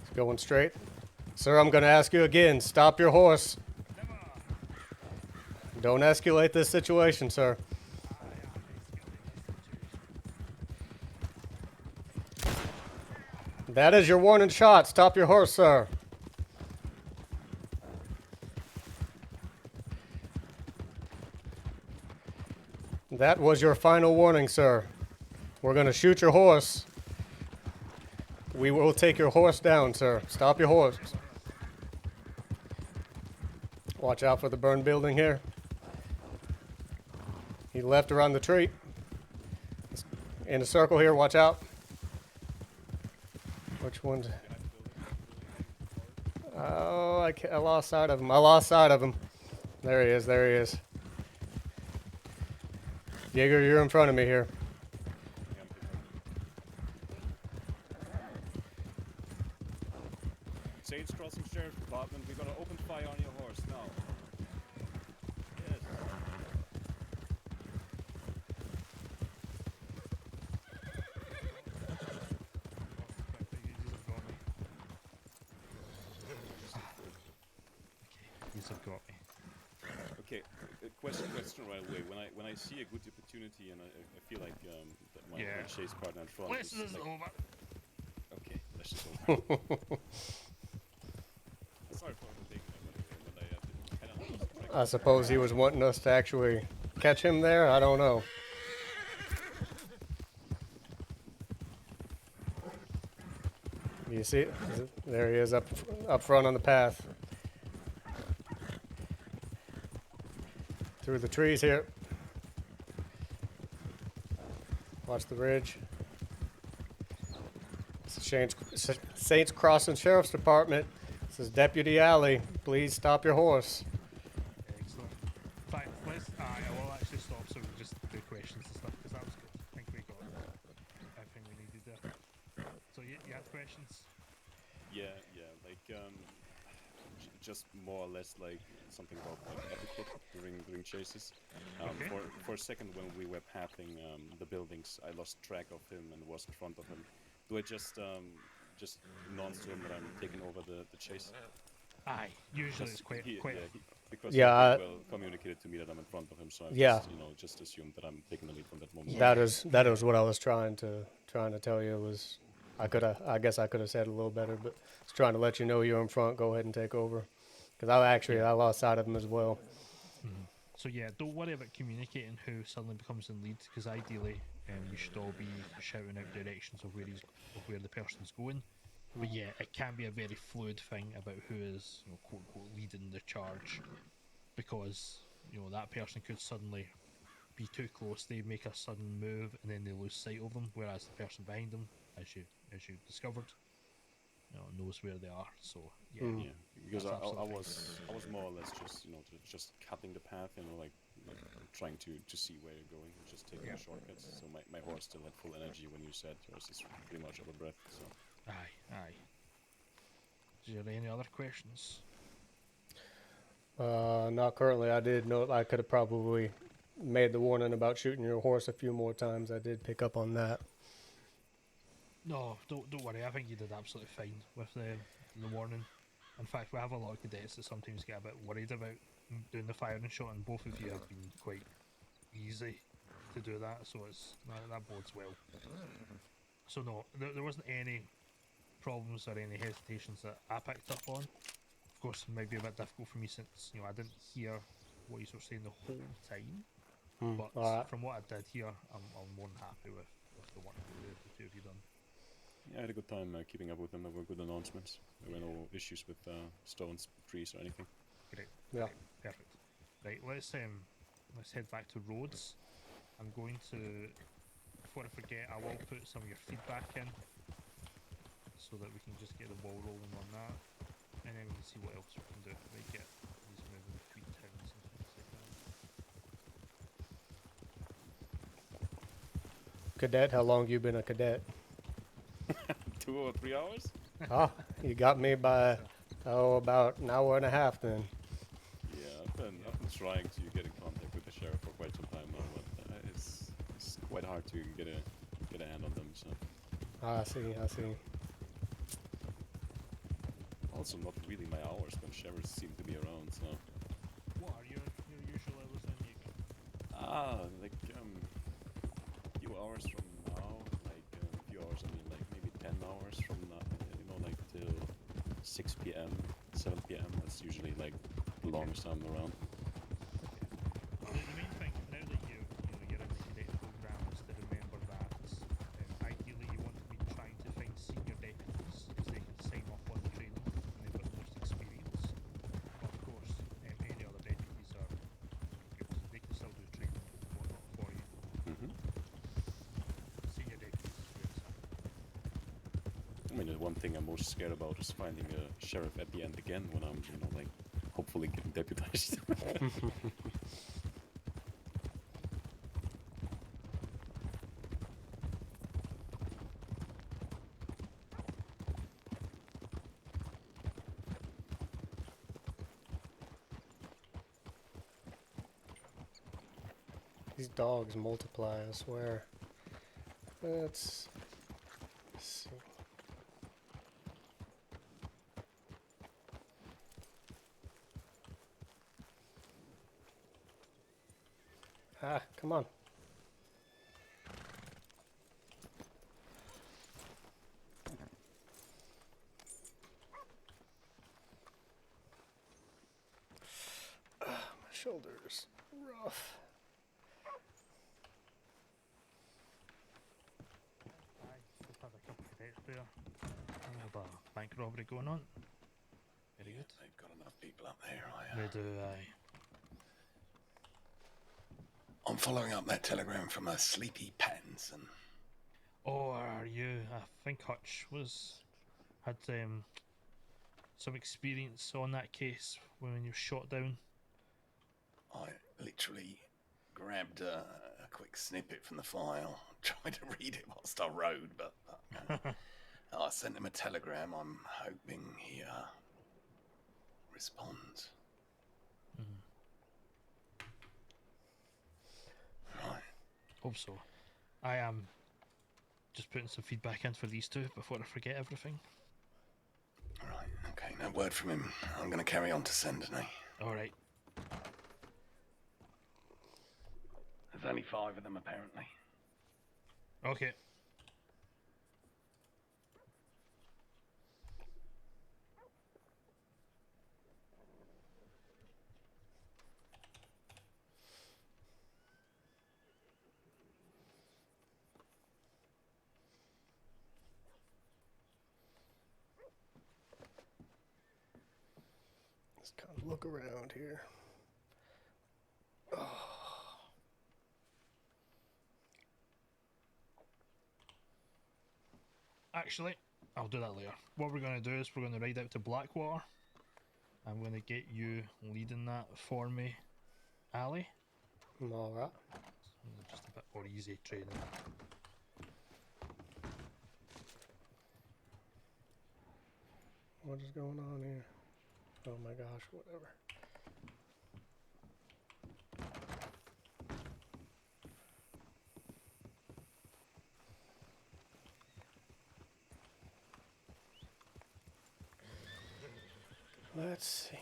He's going straight. Sir, I'm going to ask you again. Stop your horse. Don't escalate this situation, sir. That is your warning shot. Stop your horse, sir. That was your final warning, sir. We're going to shoot your horse. We will take your horse down, sir. Stop your horse. Watch out for the burned building here. He left around the tree. In a circle here, watch out. Which one's... Oh, I lost sight of him. I lost sight of him. There he is, there he is. Jaeger, you're in front of me here. Saints Crossing Sheriff's Department, we're gonna open fire on your horse now. Yes. These have got me. Okay, question right away. When I see a good opportunity and I feel like that my chase partner in front This is like, over. okay, that's just over. Sorry for overtaking him, but I don't know. I suppose he was wanting us to actually catch him there. I don't know. You see it? There he is up front on the path. Through the trees here. Watch the ridge. This is Saints Crossing Sheriff's Department. This is Deputy Alley. Please stop your horse. Excellent. In fact, I will actually stop so we can just do questions and stuff because that was good. I think we got everything we needed there. So you had questions? Yeah, like just more or less like something about etiquette during chases. Okay. For a second when we were pathing the buildings, I lost track of him and was in front of him. Do I just announce to him that I'm taking over the chase? Aye, usually it's quite. Because Yeah, he well communicated to me that I'm in front of him, so I yeah. just assumed that I'm taking the lead from that moment. That is what I was trying to tell you. Was I guess I could have said it a little better, but I was trying to let you know you're in front. Go ahead and take over, because I lost sight of him as well. Mm-hmm. So yeah, don't worry about communicating who suddenly becomes in lead, because ideally you should all be shouting out directions of where the person's going. But yeah, it can be a very fluid thing about who is, quote unquote, leading the charge, because that person could suddenly be too close. They make a sudden move and then they lose sight of them, whereas the person behind them, as you discovered, knows where they are. So yeah, because I was more or less just cutting the path, like trying to see where you're going, and just taking the shortcuts. So my horse still had full energy when you said yours is pretty much out of breath. So aye. Is there any other questions? Not currently. I did note I could have probably made the warning about shooting your horse a few more times. I did pick up on that. No, don't worry. I think you did absolutely fine with the warning. In fact, we have a lot of cadets that sometimes get a bit worried about doing the firing shot, and both of you have been quite easy to do that, so that bodes well. So no, there wasn't any problems or any hesitations that I picked up on. Of course, it might be a bit difficult for me since I didn't hear what you were saying the whole time. But from what I did hear, I'm more than happy with the work the two of you done. Yeah, I had a good time keeping up with them. There were good announcements. There were no issues with stones, trees, or anything. Great. Yeah. Perfect. Right, let's head back to roads. I'm going to, before I forget, I will put some of your feedback in, so that we can just get the ball rolling on that, and then we can see what else we can do. Right, get these moving between towns and things like that. Cadet, how long you been a cadet? 2 or 3 hours? Ah, you got me by, about an hour and a half then. Yeah, I've been trying to get in contact with the sheriff for quite some time now, but it's quite hard to get a hand on them. So I see. also not really my hours when sheriffs seem to be around. So What are your usual hours then, Jacob? like few hours from now, like a few hours. I mean, like maybe 10 hours from now. You know, like till 6 p.m., 7 p.m. That's usually like the longest I'm around. The main thing now that you're in the cadet program is to remember that ideally you want to be trying to find senior deputies because they can sign off on the training and they've got the most experience. Of course, any other deputies are good. They can still do training and whatnot for you. Mm-hmm. Senior deputies is where it's at. I mean, the one thing I'm most scared about is finding a sheriff at the end again when I'm, like, hopefully getting deputized. These dogs multiply, I swear. Let's see. Ah, come on. My shoulder's rough. Just have a couple of cadets there. We have a bank robbery going on. Very good. They've got enough people up there. They do, aye. I'm following up that telegram from a Sleepy Pattinson. Oh, are you? I think Hutch had some experience on that case when you were shot down. I literally grabbed a quick snippet from the file, tried to read it whilst I rode, but I sent him a telegram. I'm hoping he responds. Right. Hope so. I am just putting some feedback in for these two before I forget everything. Right, okay, no word from him. I'm going to carry on to Sendney. Alright. There's only 5 of them, apparently. Okay. Let's kind of look around here. Actually, I'll do that later. What we're going to do is we're going to ride out to Blackwater. I'm going to get you leading that for me, Ali. Alright. Just a bit more easy training. What is going on here? Oh my gosh, whatever. Let's see.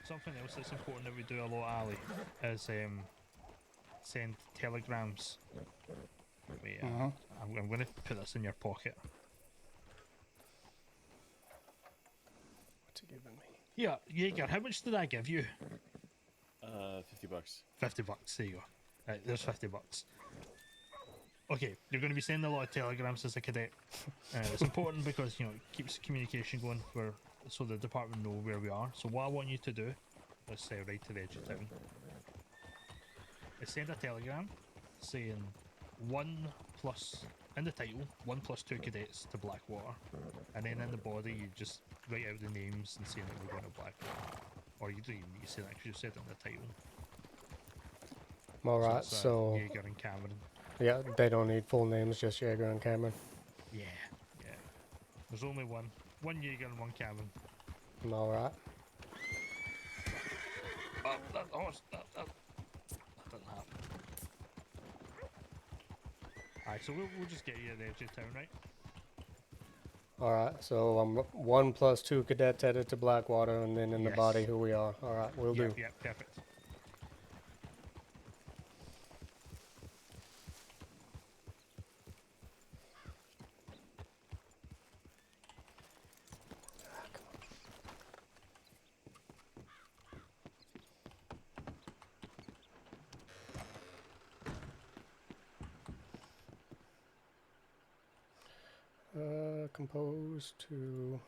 Something else that's important that we do a lot, Ali, is send telegrams. Wait, I'm going to put this in your pocket. What's he giving me? Yeah, Jaeger, how much did I give you? $50. 50 bucks, there you go. Right, there's 50 bucks. Okay, you're going to be sending a lot of telegrams as a cadet. It's important because, it keeps communication going so the department know where we are. So what I want you to do, let's say right to the edge of town, is send a telegram saying 1+, in the title, 1+2 cadets to Blackwater. And then in the body you just write out the names and saying that we're going to Blackwater. Or you don't even need to say that because you said it in the title. Alright, it's, so Jaeger and Cameron. yeah, they don't need full names, just Jaeger and Cameron. Yeah. There's only one. One Jaeger and one Cameron. Alright. Oh, that horse. That didn't happen. Alright, so we'll just get you at the edge of town, right? Alright, so I'm 1 plus 2 cadets headed to Blackwater, and then in the Yes. body who we are. Alright, we'll do. Yeah, perfect. Compose to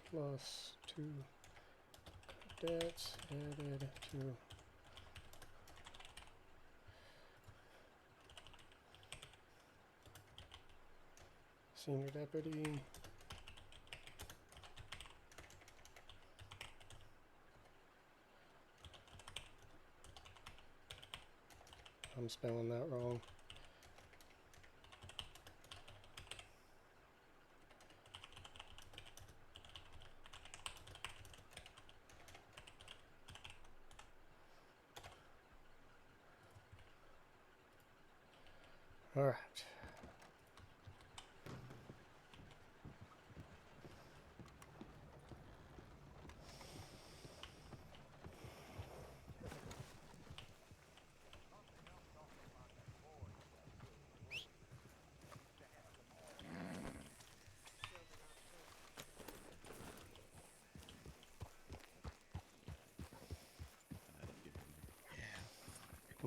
plus 2 cadets headed to senior deputy. I'm spelling that wrong. All right.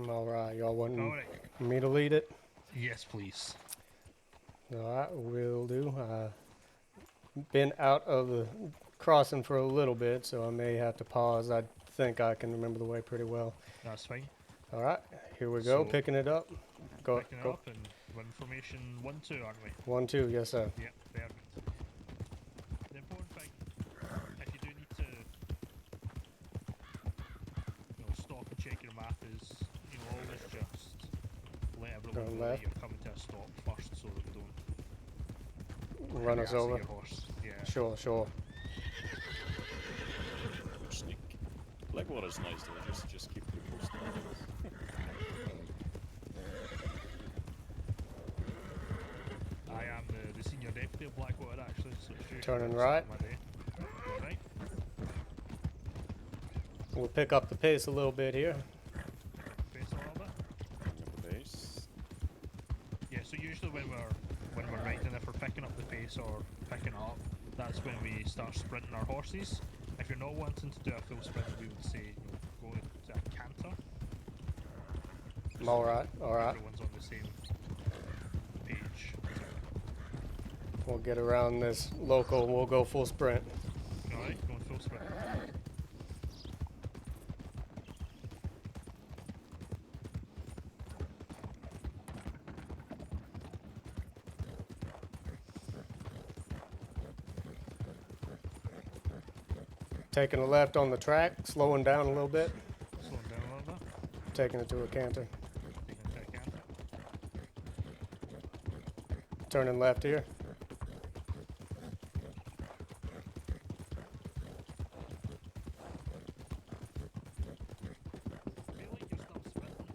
All right, y'all want Alright. me to lead it? Yes, please. Alright, will do. Been out of the crossing for a little bit, so I may have to pause. I think I can remember the way pretty well. That's fine. Alright, here we go, So- picking it up. Go, Picking it go. up and we're in formation 1-2, aren't we? 1, 2, yes sir. Yeah, perfect. The important thing, if you do need to, stop and check your map is, always just let everyone Turn know that left. you're coming to a stop first, so that we don't Run us harass over. your horse. Yeah. Sure, sure. Good sneak. Blackwater's nice though. Just keep the coast. I am the senior deputy of Blackwater actually, so it's usually Turning the right. start of my day. Right. We'll pick up the pace a little bit here. Pace a little bit. Bring up the base. Yeah, so usually when we're riding, if we're picking up the pace or picking up, that's when we start sprinting our horses. If you're not wanting to do a full sprint, we would say go to a canter. Alright, alright. Everyone's on the same page. We'll get around this local, we'll go full sprint. Alright, going full sprint. Taking a left on the track, slowing down a little bit, Slowing down a little bit. taking it to a canter. Taking it to a canter. Turning left here. I feel like you're still sprinting.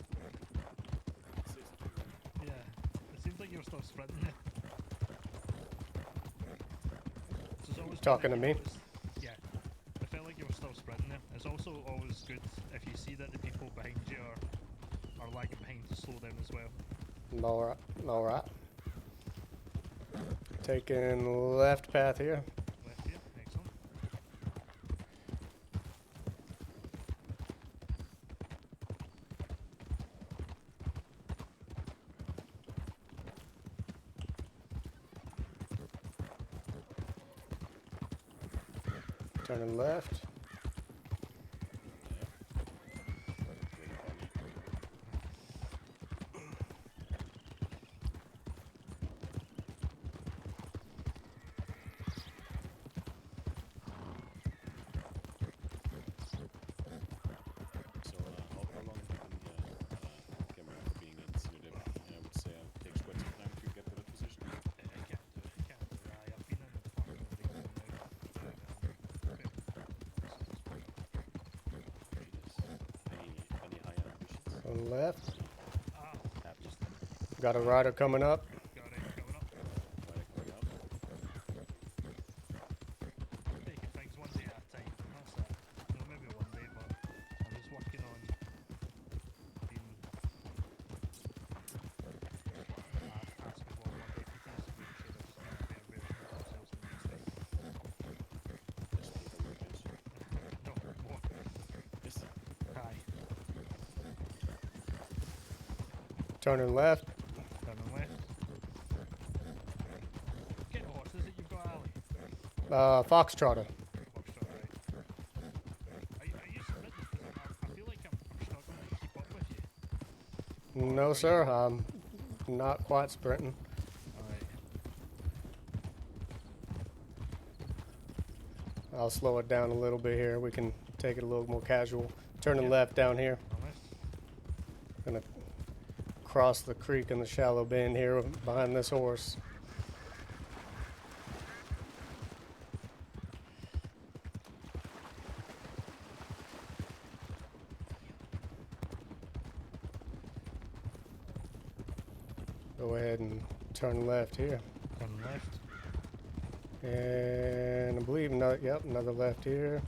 Yeah, it seems like you're still sprinting there. So it's always Talking good to if you me? notice- Yeah, I felt like you were still sprinting there. It's also always good if you see that the people behind you are lagging behind to slow down as well. Alright, alright. Taking left path here. Left here, excellent. Turning left. Turning left. Ah, just Got a rider coming up. got it coming up. Right, coming up. Taking things one day at a time. That's it. No, maybe one day, but I'm just working on being asking all my deputies to make sure there's a better version of themselves than next time. Just paperwork, yes. No, more. Yes. Aye. Turning left. Turning left. Get the horses that you've got, Ali. Foxtrotter. Foxtrot, right. Are you submitting? Because I feel like I'm struggling to keep up with you. No, sir. I'm not quite sprinting. Alright. I'll slow it down a little bit here. We can take it a little more casual. Turning Yeah. left down here. On left. Gonna cross the creek in the shallow bend here behind this horse. Go ahead and turn left here. Turn left. And I believe another left here.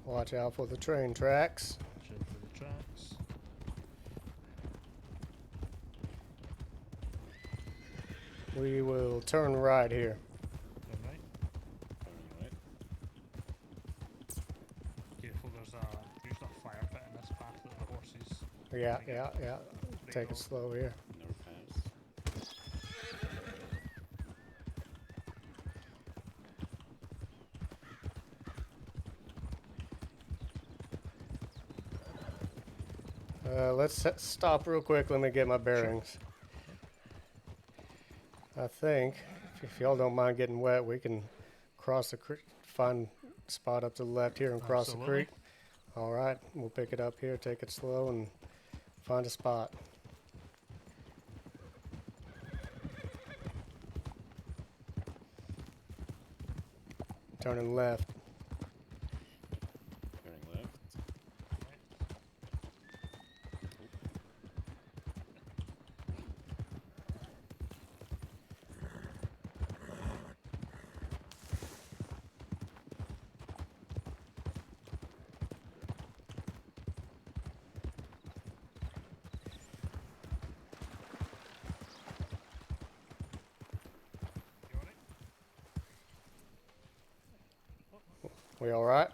Watch out for the train tracks. Check for the tracks. We will turn right here. Turn right. Turning right. Careful, there's a fire pit in this path that the horses Yeah, Take it. yeah, yeah. break Take it off. slow here. Never pass. Let's stop real quick. Let me get my bearings. I think, if y'all don't mind getting wet, we can cross the creek, find a spot up to the left here and cross the Absolutely. creek. All right, we'll pick it up here, take it slow, and find a spot. Turning left. Turning left. You alright? We all right?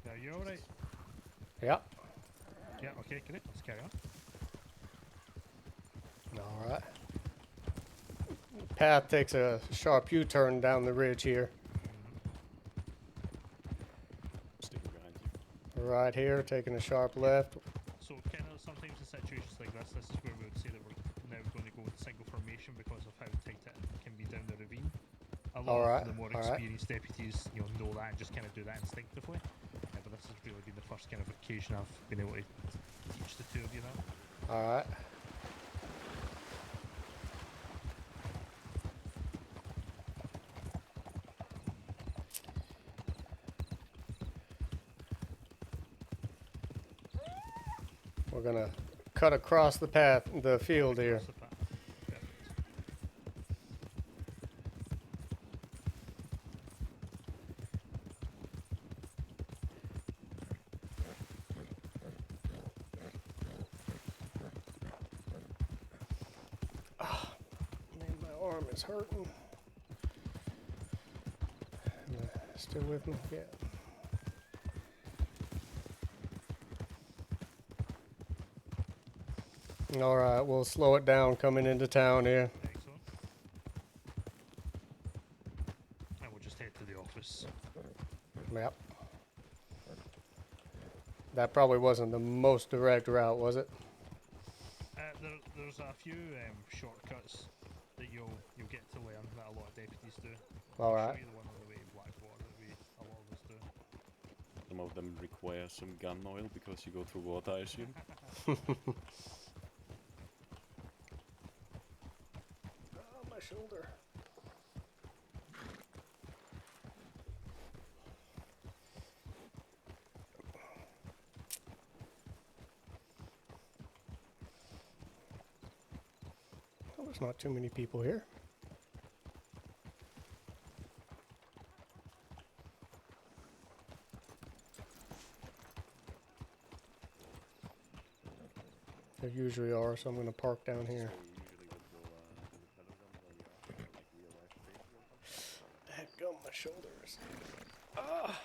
Yeah, you alright? Yeah. Yeah, okay, great. Let's carry on. All right. Path takes a sharp U-turn down the ridge here. Sticking behind you. Right here, taking a sharp left. So, kind of sometimes in situations like this is where we would say that we're now going to go with single formation because of how tight it can be down the ravine. A lot Alright, of the more alright. experienced deputies, know that and just kind of do that instinctively. But this has really been the first kind of occasion I've been able to teach the two of you that. All right. We're gonna cut across the path, the field here. Across the path. Perfect. Man, my arm is hurting. Still with me? Yeah. All right, we'll slow it down coming into town here. Excellent. And we'll just head to the office. Yep. That probably wasn't the most direct route, was it? There's a few shortcuts that you'll get to learn that a lot of deputies do. All I'll right. show you the one on the way to Blackwater that a lot of us do. Some of them require some gun oil because you go through water, I assume. Oh, my shoulder. Oh, there's not too many people here. There usually are, so I'm going to park down here. Dadgum, my shoulders. Ah!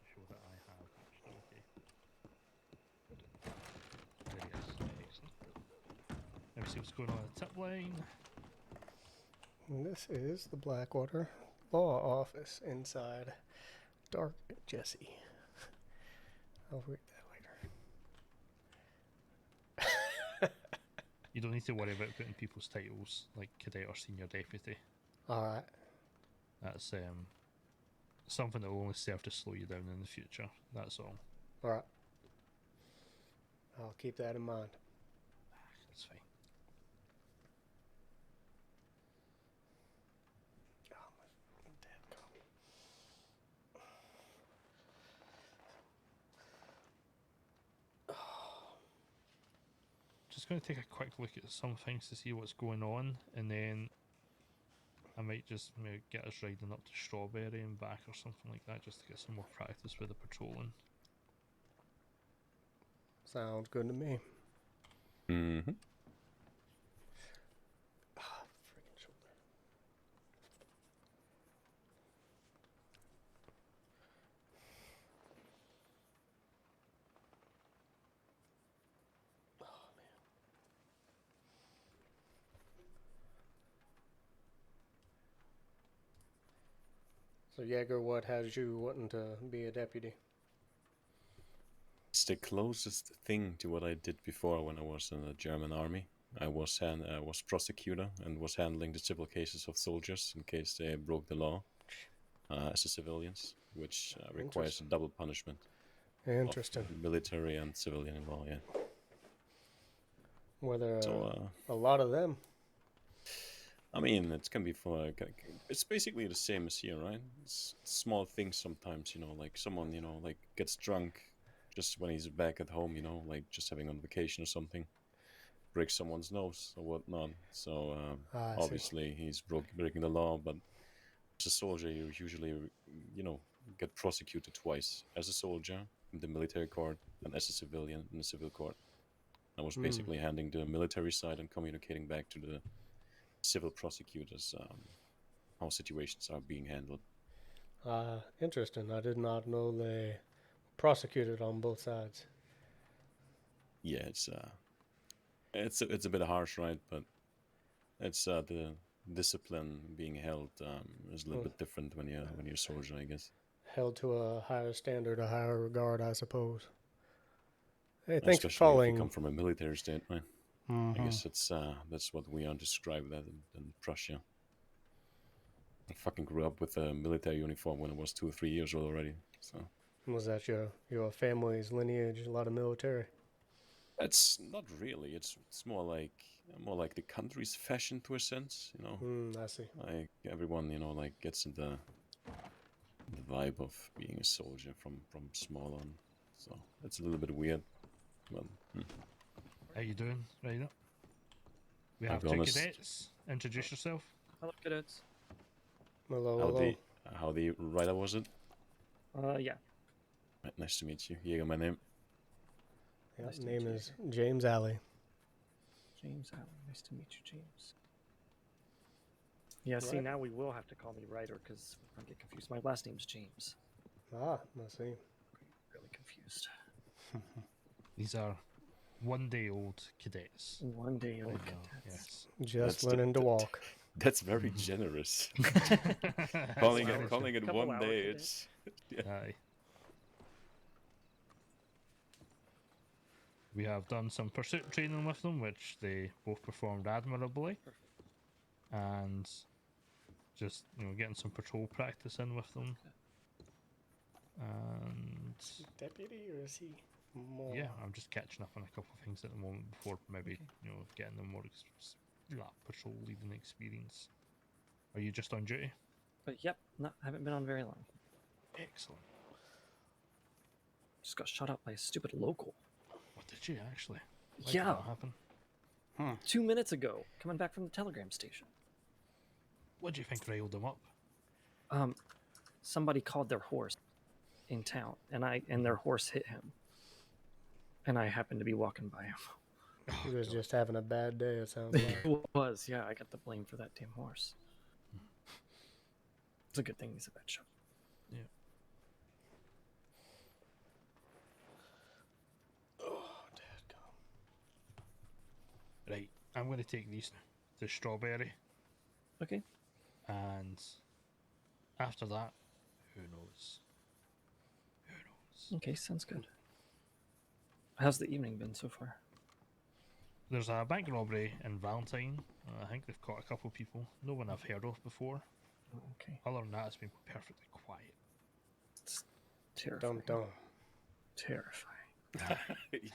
Show that I have actually. Okay. There he is. Excellent. Let me see what's going on the tip line. And this is the Blackwater Law Office inside Dark Jesse. I'll read that later. You don't need to worry about putting people's titles like cadet or senior deputy. Alright. That's something that will only serve to slow you down in the future. That's all. Alright. I'll keep that in mind. That's fine. Oh, my dadgum. Just going to take a quick look at some things to see what's going on, and then I might just maybe get us riding up to Strawberry and back or something like that, just to get some more practice with the patrolling. Sounds good to me. Mm-hmm. Ah, freaking shoulder. Oh, man. So, Jaeger, what has you wanting to be a deputy? It's the closest thing to what I did before when I was in the German army. I was prosecutor and was handling the civil cases of soldiers in case they broke the law as a civilians, which requires a double punishment. Interesting. Of military and civilian law, yeah. Were there So, a lot of them? I mean, it can be for. It's basically the same as here, right? It's small things sometimes, like someone, like gets drunk just when he's back at home, like just having on vacation or something, breaks someone's nose or whatnot. So I see. obviously he's breaking the law, but as a soldier, you usually, get prosecuted twice: as a soldier in the military court and as a civilian in the civil court. I was basically handling the military side and communicating back to the civil prosecutors how situations are being handled. Interesting. I did not know they prosecuted on both sides. Yeah, it's a bit harsh, right? But it's the discipline being held is a little bit different when you're a soldier, I guess. Held to a higher standard, a higher regard, I suppose. Hey, thanks for Especially following. if you come from a military state, right? Mm-hmm. I guess that's what we are described that in Prussia. I fucking grew up with a military uniform when I was 2 or 3 years old already. So Was that your family's lineage? A lot of military. it's not really. It's more like the country's fashion to a sense, I see. Like everyone, like gets in the vibe of being a soldier from small on. So it's a little bit weird. But How you doing, Ryder? We I'll have be two honest. cadets. Introduce yourself. Hello, cadets. Hello, hello. How the rider was it? Yeah. Right, nice to meet you. Jaeger, my name. Yeah, Nice to name meet you. is James Alley. James Allen. Nice to meet you, James. Yeah, see, Right. now we will have to call me Ryder because I get confused. My last name's James. I see. Really confused. These are 1 day old cadets. 1 day old Right now, cadets. yes. Just That's learning to walk. That's very generous. calling it Couple one hour day, cadet. it's yeah. Aye. We have done some pursuit training with them, which they both performed admirably, and just getting some patrol practice in with them. And Deputy, or is he more? yeah, I'm just catching up on a couple of things at the moment before maybe getting them more patrol leading experience. Are you just on duty? But yep, no, haven't been on very long. Excellent. Just got shot up by a stupid local. What did you actually? Why Yeah. did that happen? 2 minutes ago, coming back from the telegram station. What do you think riled them up? Somebody called their horse in town, and their horse hit him. And I happened to be walking by him. He was just having a bad day, it sounds like. It was, yeah. I got the blame for that damn horse. It's a good thing he's a bad shot. Yeah. Oh, dadgum. Right, I'm going to take these to Strawberry, Okay. and after that, who knows? Who knows? Okay, sounds good. How's the evening been so far? There's a bank robbery in Valentine. I think they've caught a couple of people. No one I've heard of before. Okay. Other than that, it's been perfectly quiet. It's terrifying. Don't. Terrifying. You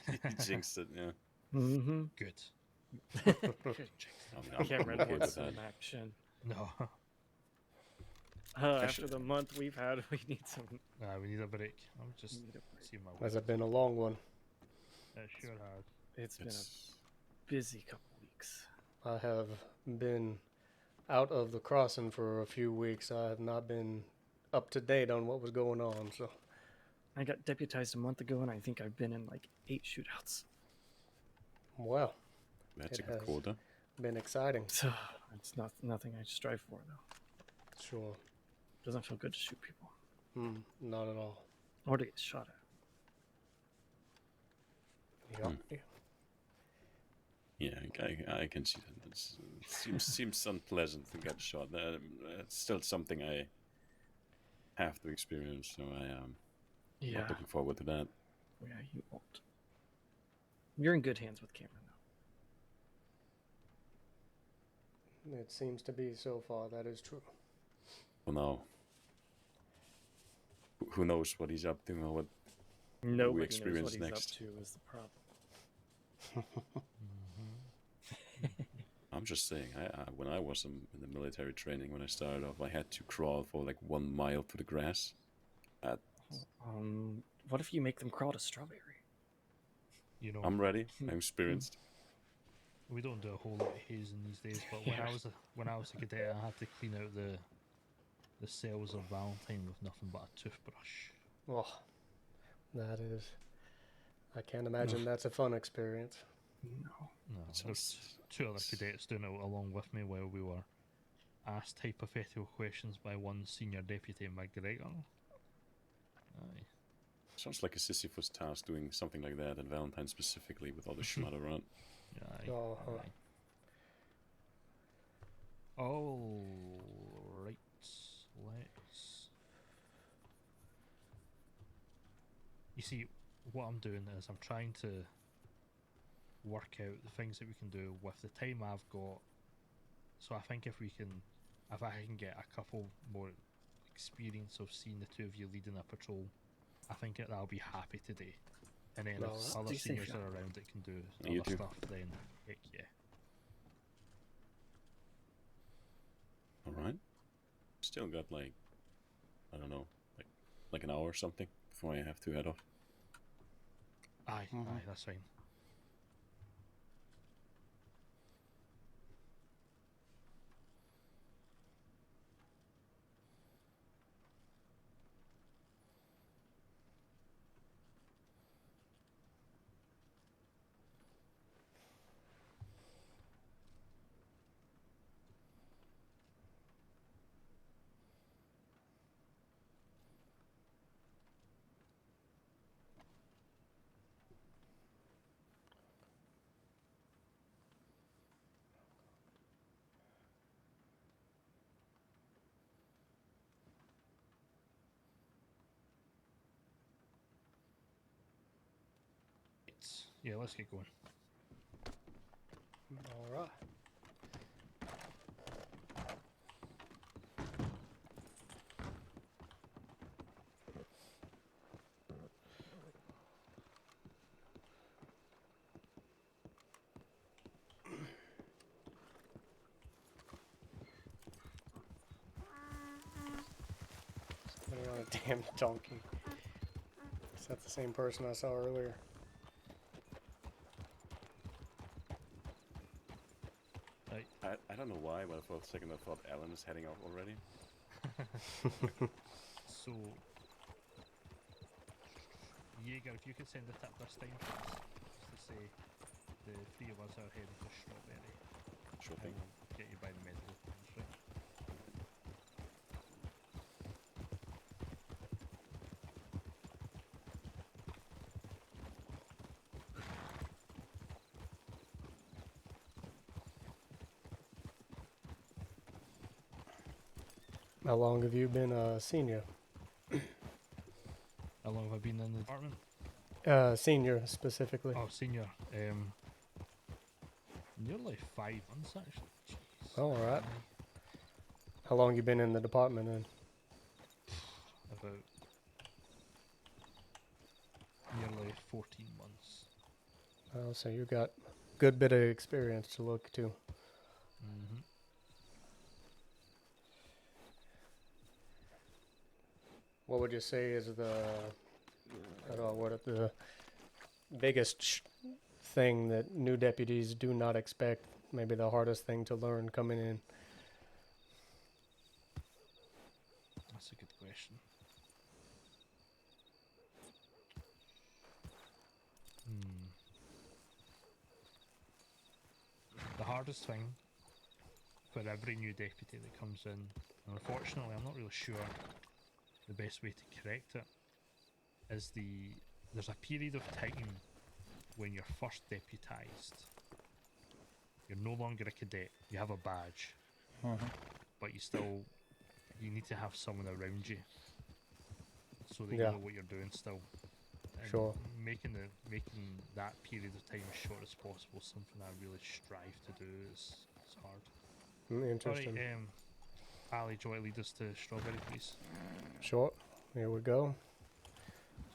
jinxed it, yeah. Mm-hmm. Good. I'm Cameron okay wants with that. some action. No. After the month we've had, we need some. We need a break. I'm just We need a break. seeing my Has it been a long one? It sure has. It's been It's, a busy couple weeks. I have been out of the crossing for a few weeks. I have not been up to date on what was going on, so. I got deputized a month ago, and I think I've been in like 8 shootouts. Well, that's a It good has. quota. been exciting. So it's nothing I strive for though. Sure. Doesn't feel good to shoot people Not at all. or to get shot at. Yeah. Yeah, I can see that. It seems unpleasant to get shot. It's still something I have to experience, so I am not looking forward to that. Yeah, you won't. You're in good hands with Cameron though. It seems to be so far. That is true. Well, now, who knows what he's up to or what Nobody knows experience what he's next. up to is the problem. I'm just saying, when I was in the military training, when I started off, I had to crawl for like 1 mile to the grass. What if you make them crawl to Strawberry? I'm ready. I'm experienced. We don't do a whole lot of hazing these days, but when I was a cadet, I had to clean out the cells of Valentine with nothing but a toothbrush. Oh, that is. I can't imagine that's a fun experience. No. No, there's 2 other cadets doing it along with me while we were asked hypothetical questions by one senior deputy McGregor. Aye. Sounds like a Sisyphus task doing something like that at Valentine specifically with all the schmut around. Aye. Uh-huh. Aye. All right, let's. You see, what I'm doing is I'm trying to work out the things that we can do with the time I've got. So I think if I can get a couple more experience of seeing the 2 of you leading a patrol, I think I'll be happy today. And then Well, if other decent seniors shot. are around that can do You other too. stuff, then heck yeah. All right. Still got like, I don't know, like an hour or something before I have to head off. Aye, that's fine. Yeah, let's get going. All right. Somebody on a damn donkey. Is that the same person I saw earlier? Right. I don't know why, but for a second I thought Alan is heading off already. So, Jaeger, if you could send a tip this time, please, just to say the three of us are heading to Strawberry. Sure I thing. will get you by the medical points, right? How long have you been a senior? How long have I been in the department? Senior specifically. Oh, senior. Nearly 5 months actually. Jeez. All right. How long you been in the department then? About nearly 14 months. Oh, so you got a good bit of experience to look to. Mm-hmm. What would you say is the, how do I word it, the biggest thing that new deputies do not expect? Maybe the hardest thing to learn coming in. That's a good question. The hardest thing for every new deputy that comes in, and unfortunately I'm not really sure the best way to correct it, is there's a period of time when you're first deputised. You're no longer a cadet, you have a badge, but you need to have someone around you so that you know what you're doing still. And Sure. Making that period of time as short as possible is something I really strive to do. It's hard. Interesting. Alright, Ali, do you want to lead us to Strawberry, please? Sure. Here we go.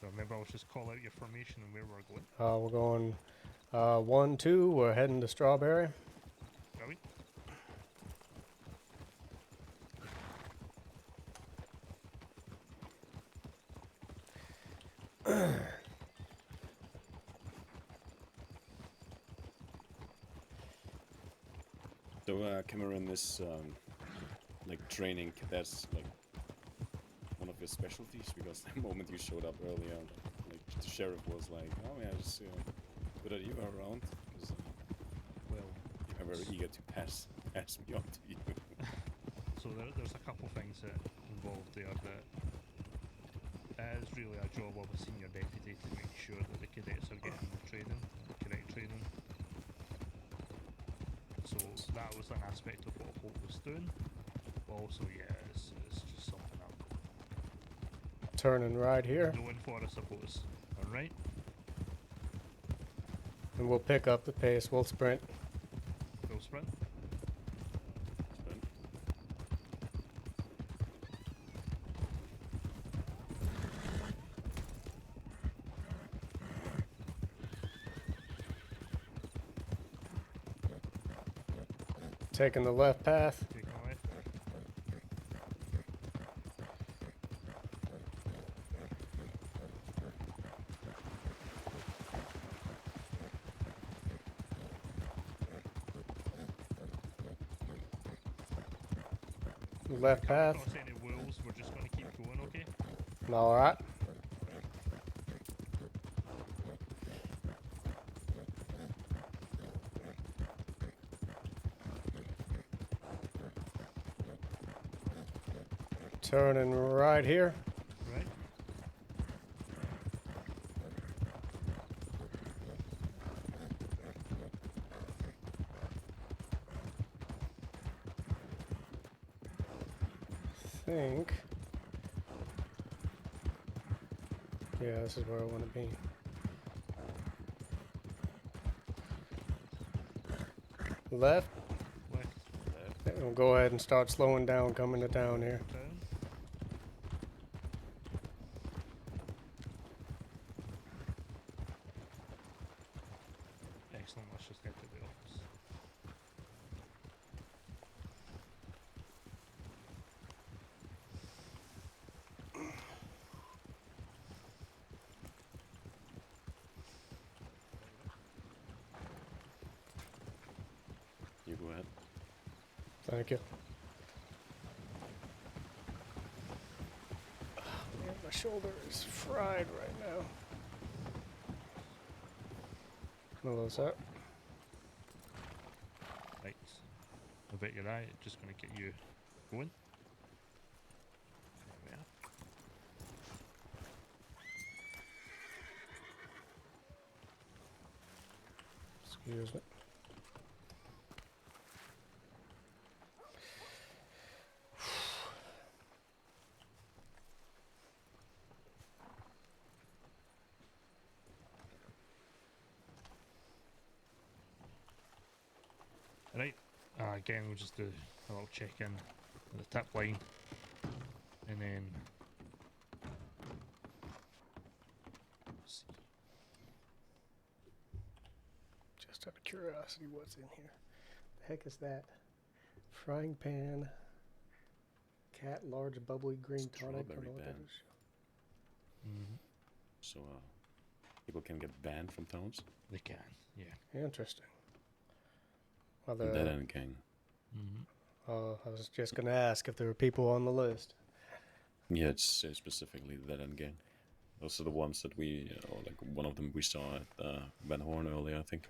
So remember, I'll just call out your formation and where we're going. We're going 1, 2. We're heading to Strawberry. Are we? So Cameron, is like training cadets like one of your specialties? Because the moment you showed up earlier, like the sheriff was like, "Oh yeah, just good that you are around." Because Well, I'm very eager to pass me on to you. so there's a couple things that involved there that it is really a job of a senior deputy to make sure that the cadets are getting the training, the correct training. So that was an aspect of what Hope was doing. But also, yeah, it's just something I'm Turning right here. known for, I suppose. Alright? And we'll pick up the pace. We'll sprint. Full sprint. Sprint. Taking the left path. Taking away. Left path. Not any wolves, we're just going to keep going, okay? All right. Turning right here. Right? Think. Yeah, this is where I want to be. Left. Left. We'll go ahead and start slowing down coming to town here. Down. Excellent, let's just get to the office. You go ahead. Thank you. Man, my shoulder is fried right now. Hello, sir. Right. I bet you're right, just gonna get you going. There we are. Excuse me. Right. Again, we'll just do a little check in at the tip line, and then see. Just out of curiosity, what's in here? The heck is that? Frying pan. Cat large bubbly green tonic. I don't Strawberry know what that ban. is. Mm-hmm. So people can get banned from towns. They can, yeah. Interesting. Well, Dead End Gang. Mm-hmm. I was just gonna ask if there were people on the list. Yeah, it's specifically the Dead End Gang. Those are the ones that we, or like one of them we saw at Van Horn earlier, I think.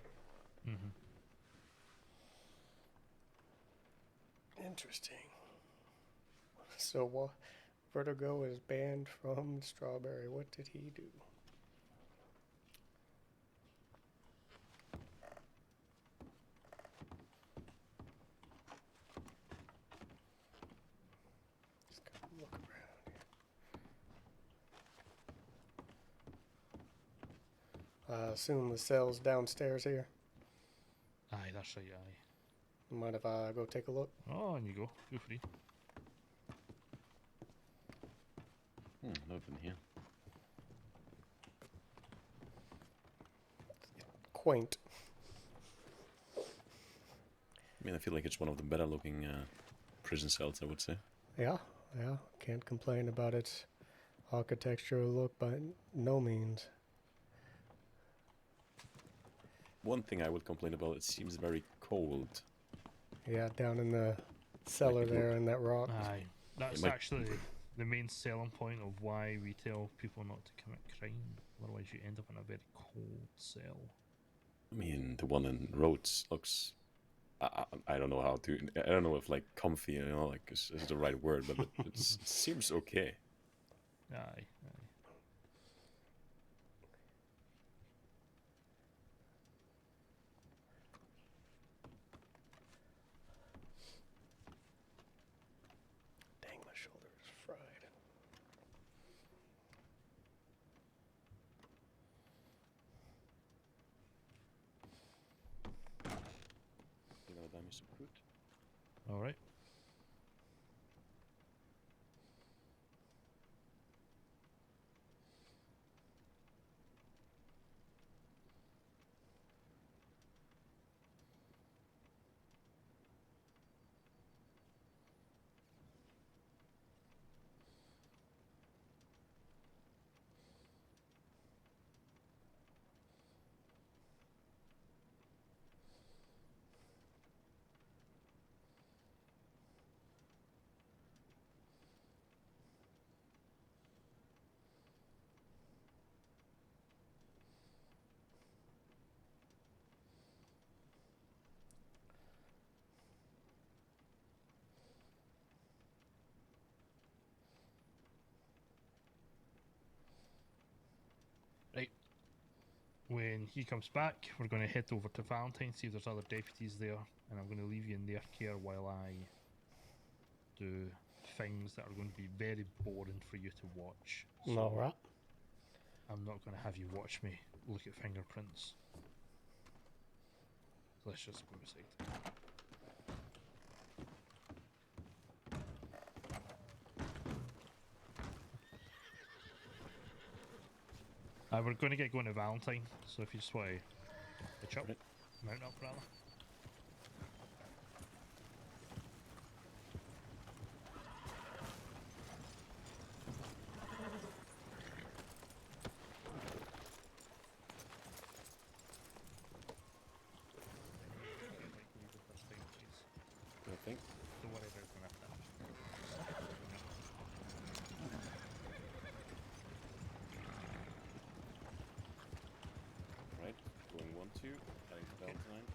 Mm-hmm. Interesting. So, Vertigo is banned from Strawberry. What did he do? Just gotta look around here. I assume the cell's downstairs here. Aye, that's right, aye. Mind if I go take a look? Oh, and you go. Feel free. Nothing here. Quaint. I mean, I feel like it's one of the better looking prison cells, I would say. Yeah. Can't complain about its architecture or look by no means. One thing I would complain about, it seems very cold. Yeah, down in the cellar it there in that rock. Aye. That's might- actually the main selling point of why we tell people not to commit crime. Otherwise, you end up in a very cold cell. I mean, the one in Rhodes looks. I don't know how to. I don't know if like comfy, like is the right word, but it seems okay. Aye. Dang, my shoulder is fried. You gotta buy me some fruit. All right. Right. When he comes back, we're going to head over to Valentine, see if there's other deputies there, and I'm going to leave you in their care while I do things that are going to be very boring for you to watch. So All right. I'm not going to have you watch me look at fingerprints. let's just go outside. We're going to get going to Valentine, so if you just want to hitch up, mount up rather. I think. Don't worry about going after that. Right, going 1-2, heading to Valentine.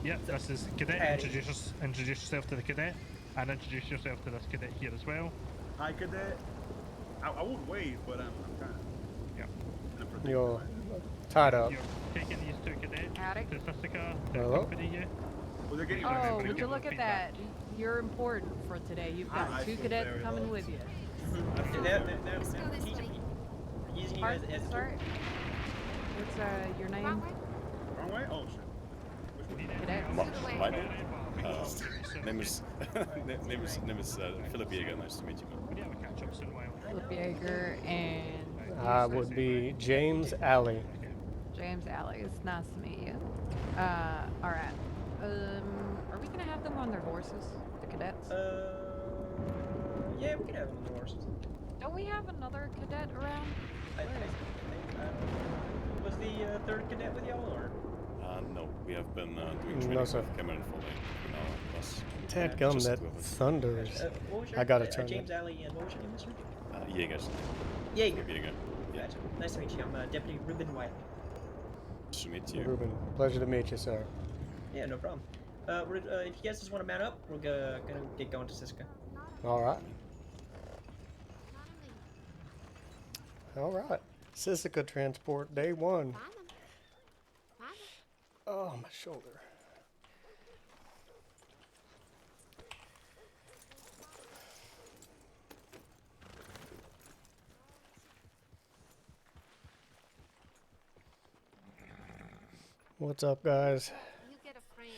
Yeah, this is cadet. Patty. Introduce yourself to the cadet, and introduce yourself to this cadet here as well. Hi, cadet. I would wave, but I'm kind of. Yeah. You're tied up. You're taking these two cadets Howdy. to Sisika to Hello? accompany you. Well, they're getting. Oh, Give would you them look at feedback. that? You're important for today. You've got I two feel cadets very coming loved. with you. They're teaching, using you Pardon? as a Sorry. What's your name? Wrong way? Oh shit. Cadet. My name? Name is Philip Yeager. Nice to meet you, man. We have a catch up soon, while. Philip Yeager and Would be James Alley. James Alley. It's nice to meet you. All right. Are we gonna have them on their horses, the cadets? Yeah, we can have them on the horses. Don't we have another cadet around? I think, was the third cadet with y'all, or? No, we have been doing No, training sir. with Cameron for like an hour plus. Dadgum, Just that two of us. thunders. What was your, I gotta turn James it. Alley, and what was your name, Mr.? Yeager. Yeager. Yeager. Yeah. Gotcha. Nice to meet you. I'm Deputy Ruben Wiley. Nice to meet you. Ruben, pleasure to meet you, sir. Yeah, no problem. If you guys just want to mount up, we're gonna get going to Siska. All right. All right. Sisika transport day 1. Oh, my shoulder. What's up, guys? You get a friend.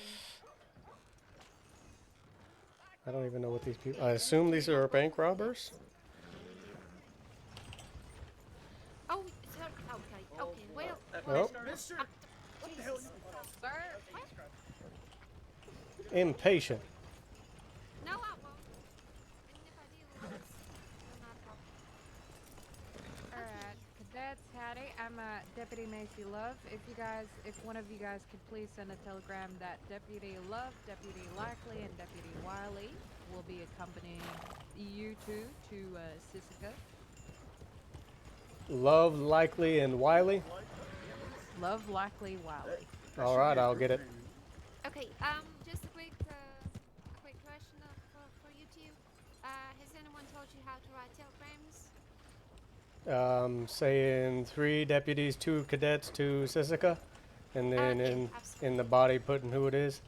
I don't even know what these people. I assume these are bank robbers. Oh, so, okay, okay. Well, Well, Mister. what the hell? Sir, what? impatient. No, I won't. And if I do, it's not a problem. Alright, cadets, howdy. I'm Deputy Macy Love. If one of you guys could please send a telegram that Deputy Love, Deputy Likely, and Deputy Wiley will be accompanying you two to Sisika. Love, Likely, and Wiley. Love, Likely, Wiley. All right, I'll get it. Okay, just a quick question for you two. Has anyone told you how to write telegrams? Saying 3 deputies, 2 cadets to Sisika, and then Yeah, in absolutely. the body putting who it is.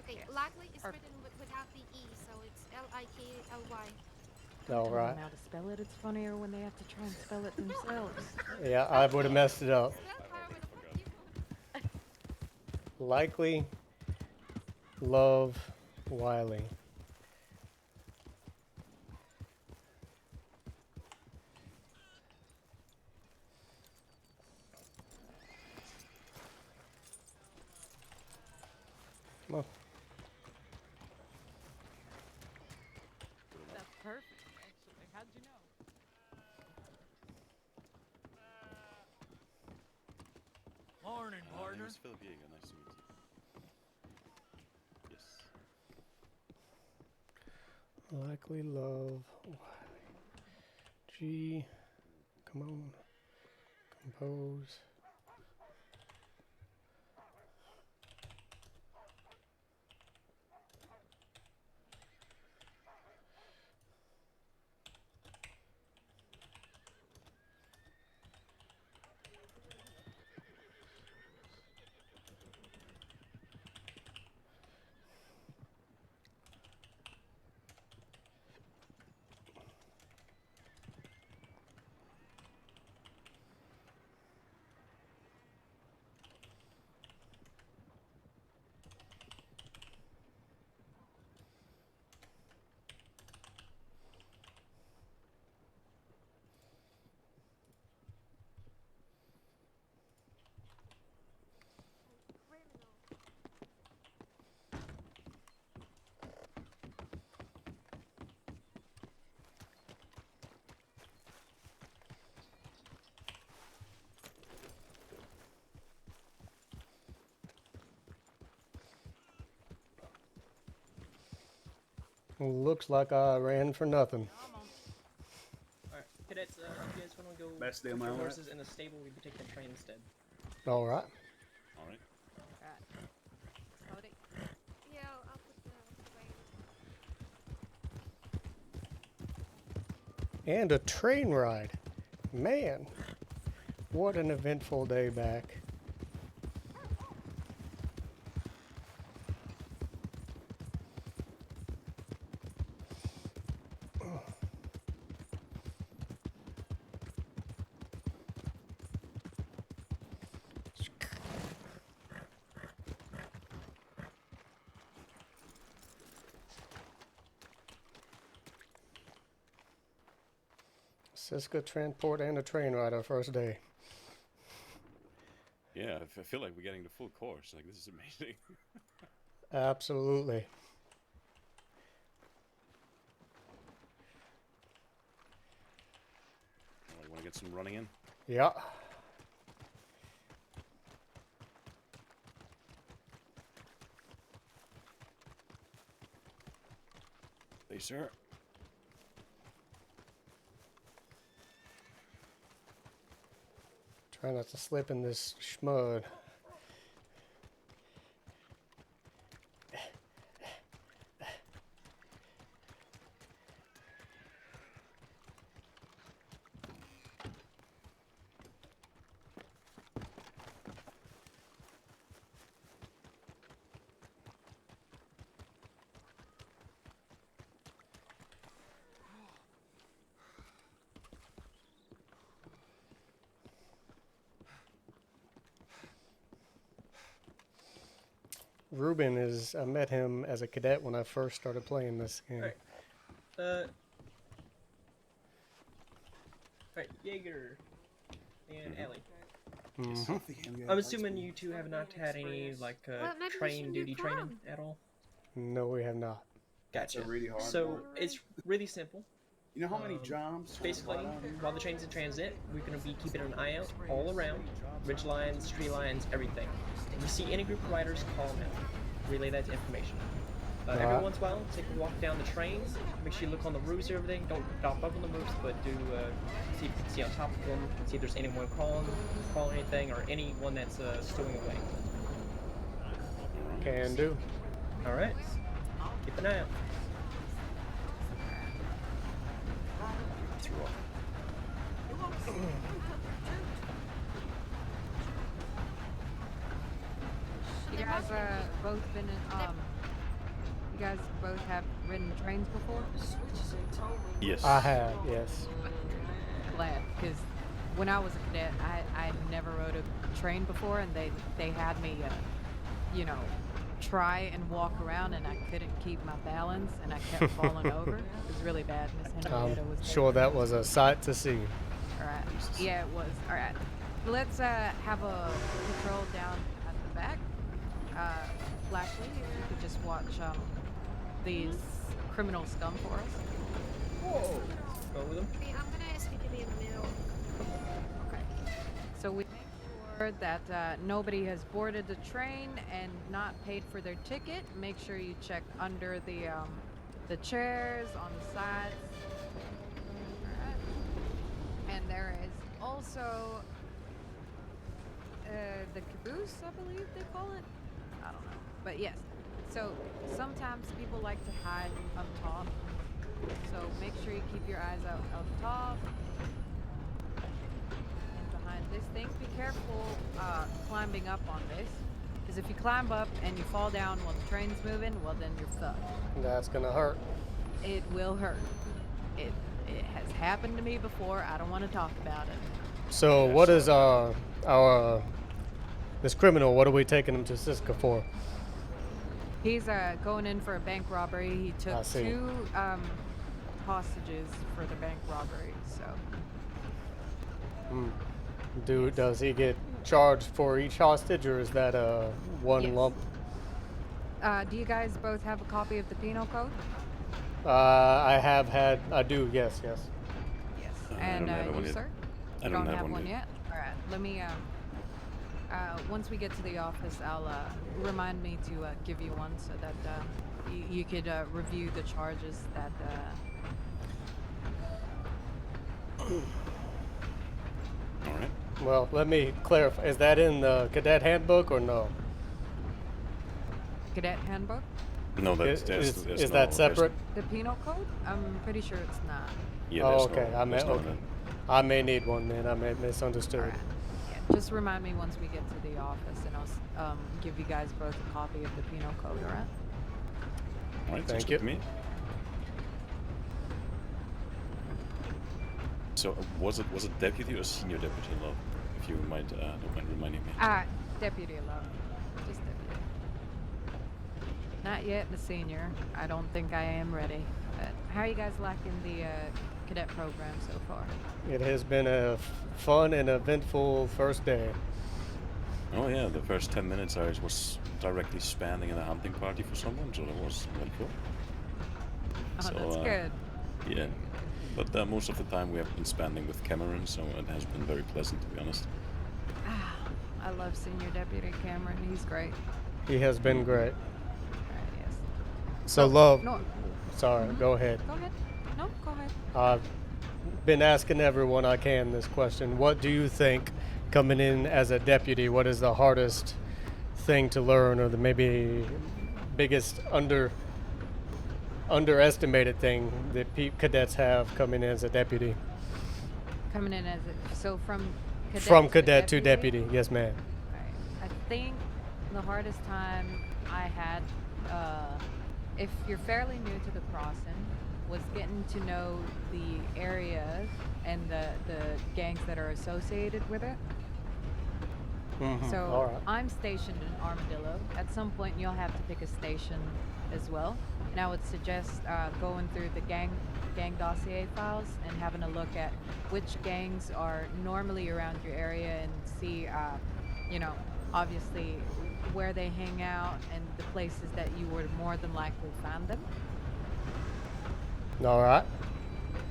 Okay, likely is written without the E, so it's Likly. All right. How to spell it? It's funnier when they have to try and spell it themselves. Yeah, I would have messed it up. Likely, Love, Wiley. Come on. That's perfect, actually. How'd you know? Morning, My name partner. is Philip Yeager. Nice to meet you. Yes. Likely, Love, Wiley. G. Come on. Compose. Looks like I ran for nothing. Alright, cadets, if you guys want to go Best day of put my your life. horses in a stable, we'd be taking the train instead. All right. All right. Howdy. And a train ride. Man, what an eventful day back. Cisco transport and a train ride our first day. Yeah, I feel like we're getting the full course. Like, this is amazing. Absolutely. You want to get some running in? Yeah. Hey, sir. Try not to slip in this schmud. Ruben is, I met him as a cadet when I first started playing this game. Alright, Jaeger and Ellie. Mm-hmm. I'm assuming you two have not had any, like, train duty training at all? No, we have not. Gotcha. It's a really hard So, one. it's really simple. You know how many jobs? Basically, while the train's in transit, we're going to be keeping an eye out all around. Ridge lines, tree lines, everything. If you see any group of riders, call them out. Relay that information. Every once in a while, take a walk down the train. Make sure you look on the roofs and everything. Don't stop up on the roofs, but do see if you can see on top of them. See if there's anyone crawling anything, or anyone that's stowing away. Can do. Alright. Keep an eye out. You guys both been in, you guys both have ridden trains before? Yes. I have, yes. Glad, because when I was a cadet, I never rode a train before, and they had me, you know, try and walk around, and I couldn't keep my balance, and I kept falling over. It was really bad. Miss Henrietta was Sure, that was a sight to see. All right. Yeah, it was. All right. Let's have a patrol down at the back. Lashley, if you could just watch these criminal scum for us. Whoa! Go with them. Okay, I'm gonna ask you to be in the middle. Okay. So we make sure that nobody has boarded the train and not paid for their ticket. Make sure you check under the chairs, on the sides. All right. And there is also the caboose, I believe they call it. I don't know. But yes. So sometimes people like to hide up top. So make sure you keep your eyes out up top. And behind this thing, be careful climbing up on this. Because if you climb up and you fall down while the train's moving, well then you're fucked. That's gonna hurt. It will hurt. It has happened to me before. I don't want to talk about it. So what is our this criminal, what are we taking him to Cisco for? He's going in for a bank robbery. He took 2 hostages for the bank robbery, so. Does he get charged for each hostage, or is that one lump? Do you guys both have a copy of the penal code? I do, yes. Yes. And you, sir? I don't have one yet? All right, let me, once we get to the office, I'll, remind me to give you one so that you could review the charges that, Alright. Well, let me clarify. Is that in the cadet handbook or no? cadet handbook? No, Is, there's is no, that there's- separate? The penal code? I'm pretty sure it's not. Yeah, Oh, there's okay. no, I may there's no okay. I may need one then. I may have misunderstood. Alright. Yeah, just remind me once we get to the office, and I'll give you guys both a copy of the penal code. All right? Alright, Thank sounds good you. to me. So was it deputy or senior deputy law? If you might don't mind reminding me. Deputy alone. Just deputy. Not yet the senior. I don't think I am ready. But how are you guys liking the cadet program so far? It has been a fun and eventful first day. Oh yeah, the first 10 minutes I was directly spanning in a hunting party for someone, so that was wonderful. Oh, So, that's good. Yeah, but most of the time we have been spending with Cameron, so it has been very pleasant, to be honest. I love Senior Deputy Cameron. He's great. He has been great. Alright, yes. So, love. No, Sorry, go ahead. go ahead. No, go ahead. I've been asking everyone I can this question. What do you think, coming in as a deputy, what is the hardest thing to learn, or the maybe biggest underestimated thing that cadets have coming in as a deputy? Coming in as from cadet From cadet to deputy, yes, ma'am. Right. I think the hardest time I had, if you're fairly new to the crossing, was getting to know the area and the gangs that are associated with it. Mm-hmm. So All right. I'm stationed in Armadillo. At some point, you'll have to pick a station as well. And I would suggest going through the gang dossier files and having a look at which gangs are normally around your area and see, obviously where they hang out and the places that you would more than likely find them. All right.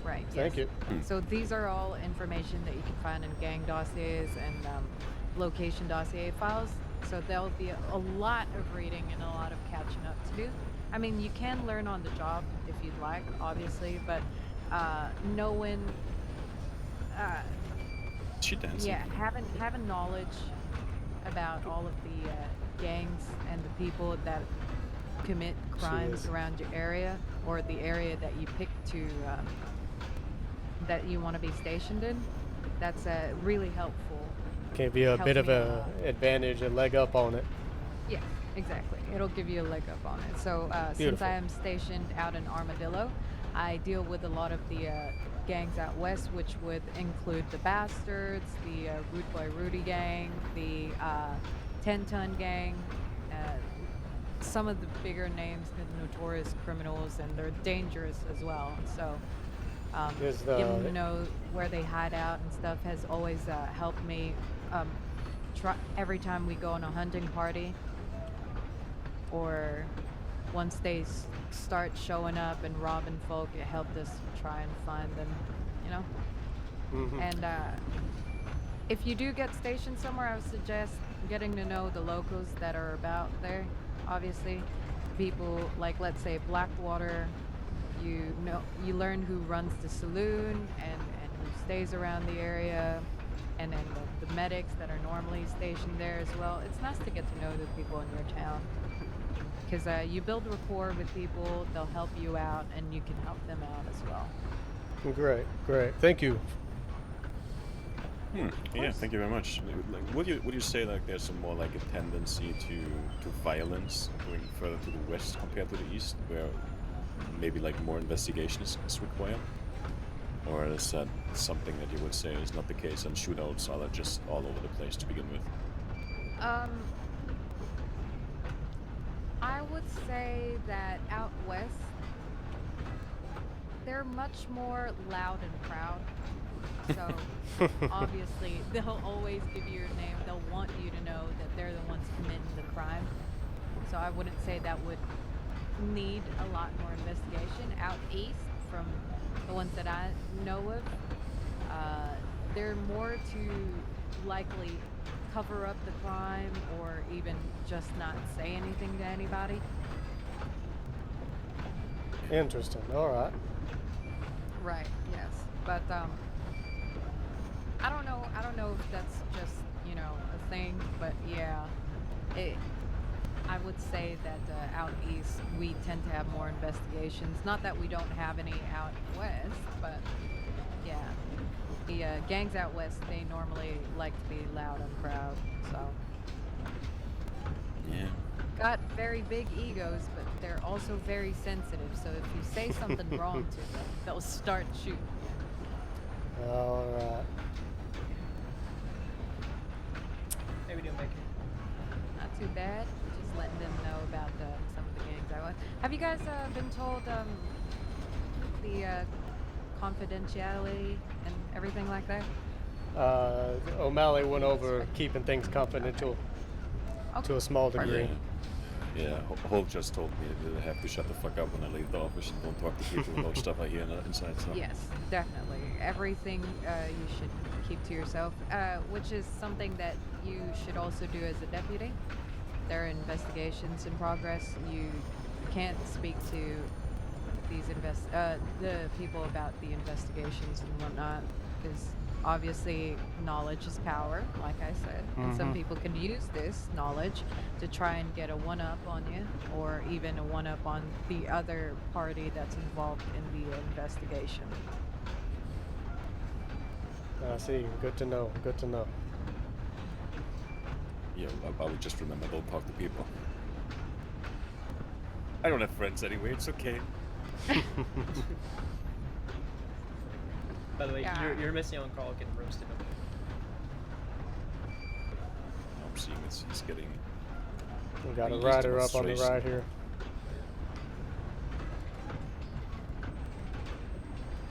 Right. Thank yes. you. So these are all information that you can find in gang dossiers and location dossier files. So there'll be a lot of reading and a lot of catching up to do. I mean, you can learn on the job if you'd like, obviously, but knowing, having knowledge about all of the gangs and the people that commit crimes around your area or the area that you pick to that you want to be stationed in, that's really helpful. Give you a bit of a advantage, a leg up on it. Yeah, exactly. It'll give you a leg up on it. So since I am stationed out in Armadillo, I deal with a lot of the gangs out west, which would include the Bastards, the Rude Boy Rudy gang, the 10-Ton gang, some of the bigger names, the notorious criminals, and they're dangerous as well. So getting to know where they hide out and stuff has always helped me. Every time we go on a hunting party, or once they start showing up and robbing folk, it helped us try and find them, Mm-hmm. And if you do get stationed somewhere, I would suggest getting to know the locals that are about there. Obviously, people like, let's say, Blackwater, you learn who runs the saloon and who stays around the area, and then the medics that are normally stationed there as well. It's nice to get to know the people in your town, because you build rapport with people, they'll help you out, and you can help them out as well. Great. Thank you. Yeah, thank you very much. Like, would you say like there's a more like a tendency to violence going further to the west compared to the east, where maybe like more investigation is required? Or is that something that you would say is not the case, and shootouts are just all over the place to begin with? I would say that out west, they're much more loud and proud. So obviously they'll always give you your name. They'll want you to know that they're the ones committing the crime. So I wouldn't say that would need a lot more investigation. Out east, from the ones that I know of, they're more to likely cover up the crime or even just not say anything to anybody. Interesting. All right. Right. Yes. But I don't know if that's just a thing. But yeah, I would say that out east we tend to have more investigations. Not that we don't have any out west, but yeah. The gangs out west, they normally like to be loud and proud, so. Yeah. Got very big egos, but they're also very sensitive, so if you say something wrong to them, they'll start shooting. Alright. How we doing, Becky? Not too bad. Just letting them know about some of the gangs I was. Have you guys been told the confidentiality and everything like that? O'Malley went over keeping things confidential to a small degree. Yeah, Holt just told me that I have to shut the fuck up when I leave the office and don't talk to people about stuff I hear inside. So. Yes, definitely. Everything you should keep to yourself, which is something that you should also do as a deputy. There are investigations in progress. You can't speak to these the people about the investigations and whatnot, because obviously knowledge is power, like I said, and some people can use this knowledge to try and get a one-up on you, or even a one-up on the other party that's involved in the investigation. I see. Good to know. Good to know. Yeah, I would just remember, don't talk to people. I don't have friends anyway, it's okay. By the way, you're missing on Carl getting roasted. I'm seeing he's getting... We got a rider up on the right here.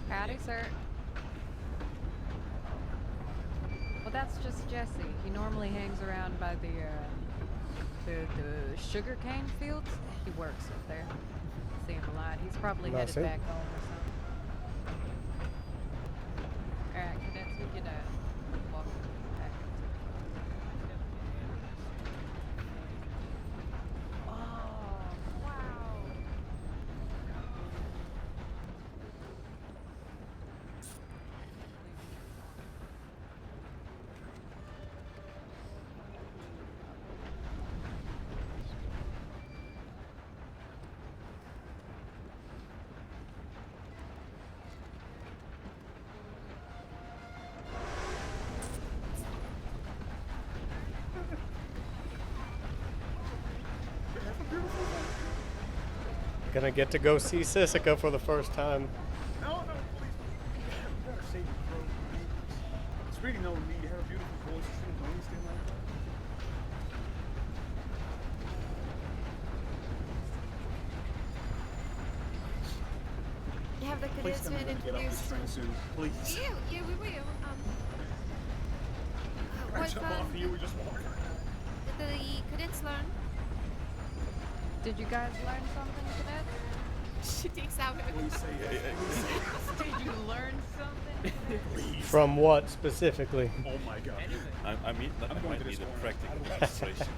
Howdy, sir. Well, that's just Jesse. He normally hangs around by the sugarcane fields. He works up there. See him a lot. He's probably headed back home or something. Alright, cadets, we can walk back. Oh, wow. Gonna get to go see Sisika for the first time. No, please. You gotta save your throat. It's really no need. You have a beautiful voice. You shouldn't do anything like that. You have the Please cadets tell me been we're gonna get off this train introduced? soon. Please. Yeah, we will. I What jump off of you, we just walk. did the cadets learn? Did you guys learn something, cadets? She takes out her. Please say it. Did you learn something? Please. From what specifically? Oh my god. I might need a practical demonstration.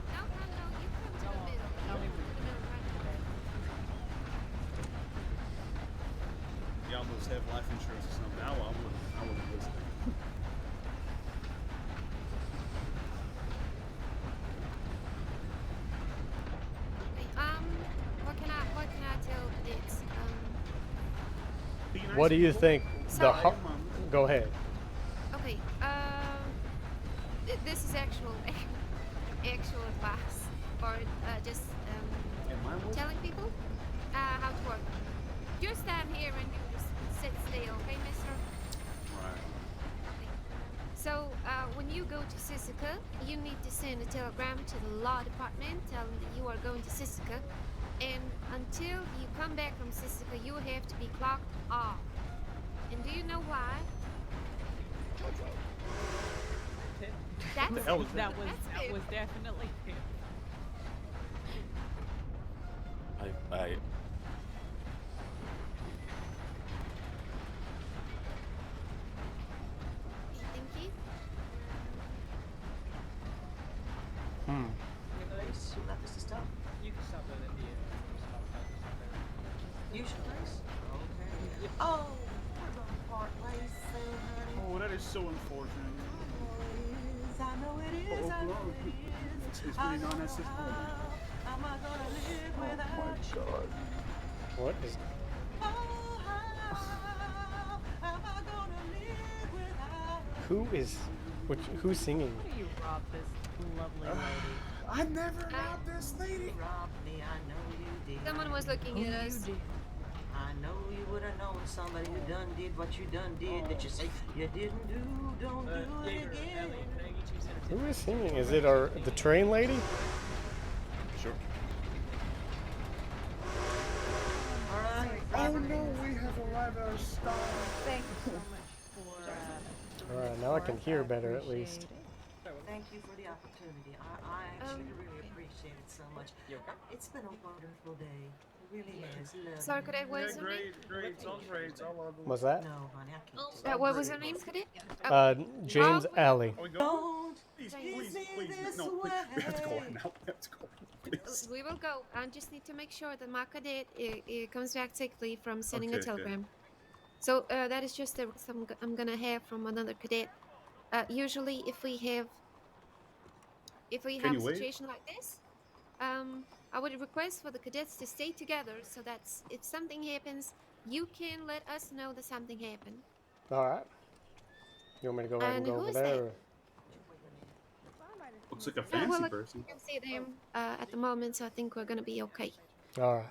No, you come to the middle. You come to the middle, right? You almost have life insurance or something. Now I wouldn't listen. What can I tell cadets? What do you think So- Go ahead. Okay, this is actual advice, or just telling people how to work. You stand here and you just sit still, okay, mister? Right. So, when you go to Sisika, you need to send a telegram to the law department telling that you are going to Sisika, and until you come back from Sisika, you have to be clocked off. And do you know why? That's The hell was that was definitely him. I Thank you. You can stop at the end. You should race. Okay. Oh, we're gonna part ways soon, honey. Oh, that is so unfortunate. is, I know it is, I know it is. It's really known as this moment. How am I gonna live without you? God. What is... Oh, how am I gonna live without Who is... who's singing? How do you rob this lovely lady? I never robbed this lady. robbed me? I know you did. Someone was looking at us. I know you would have known somebody who done did what you done did that you say you didn't do. Don't do it again. Who is singing? Is it the train lady? Sure. All right. Oh no, we have arrived at our stop. Thank you so much for. Alright, now I can hear better at least. Thank you for the opportunity. I actually really appreciate it so much. It's been a wonderful day. It really has. Sorry, Cadet, what is her name? Great. It's all great. It's all lovely. What's that? No, honey, I can't. What was her name, Cadet? James Alley. Are we going? Don't Please. this No, please. We have to go way. right now. We have to go. Please. We will go. I just need to make sure that my cadet comes back safely from sending a Okay, telegram. So that is just the I'm gonna have from another cadet. Usually, if we have a wait? situation like this, I would request for the cadets to stay together so that if something happens, you can let us know that something happened. Alright. You want me to go ahead and And go who over is there? that? Or? Looks like a Yeah, fancy well, I person. can't see them at the moment, so I think we're gonna be okay. Alright.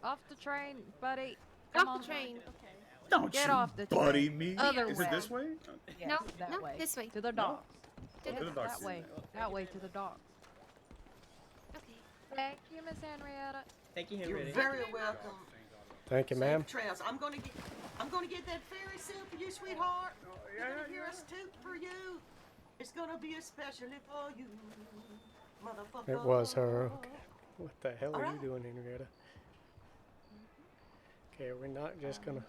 Off the train, buddy. Come Off on. the train. Don't Get you off the buddy train. me. Other Is way. it this way? Yes, No, that no, way. this way. To the docks. To Yes, the docks. that way. That way to the docks. Okay. Thank you, Miss Henrietta. Thank you, You're Henrietta. very welcome. Thank you, ma'am. Safe trails. I'm gonna get that ferry soon for you, sweetheart. You're gonna hear us toot for you. It's gonna be especially for you, motherfucker. It was her. Okay. What the hell are you Alright. doing, Henrietta? Okay, we're not just gonna...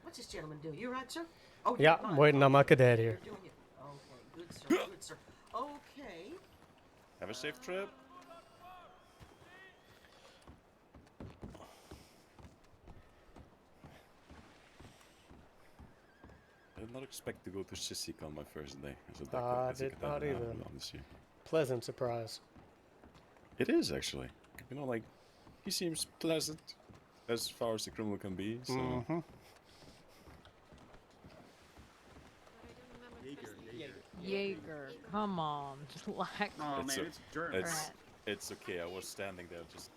What's this gentleman doing? You right, sir? Oh, Yeah, you're I'm fine. waiting on my cadet here. You're doing it. Okay, good sir, good sir. Okay. Have a safe trip. I did not expect to go to Sissik on my first day. I did not either. This year. Pleasant surprise. It is actually. You know, like he seems pleasant as far as the criminal can be. So Mm-hmm. Jaeger, come on. Like, Oh It's man, a- it's German. it's okay. I was standing there just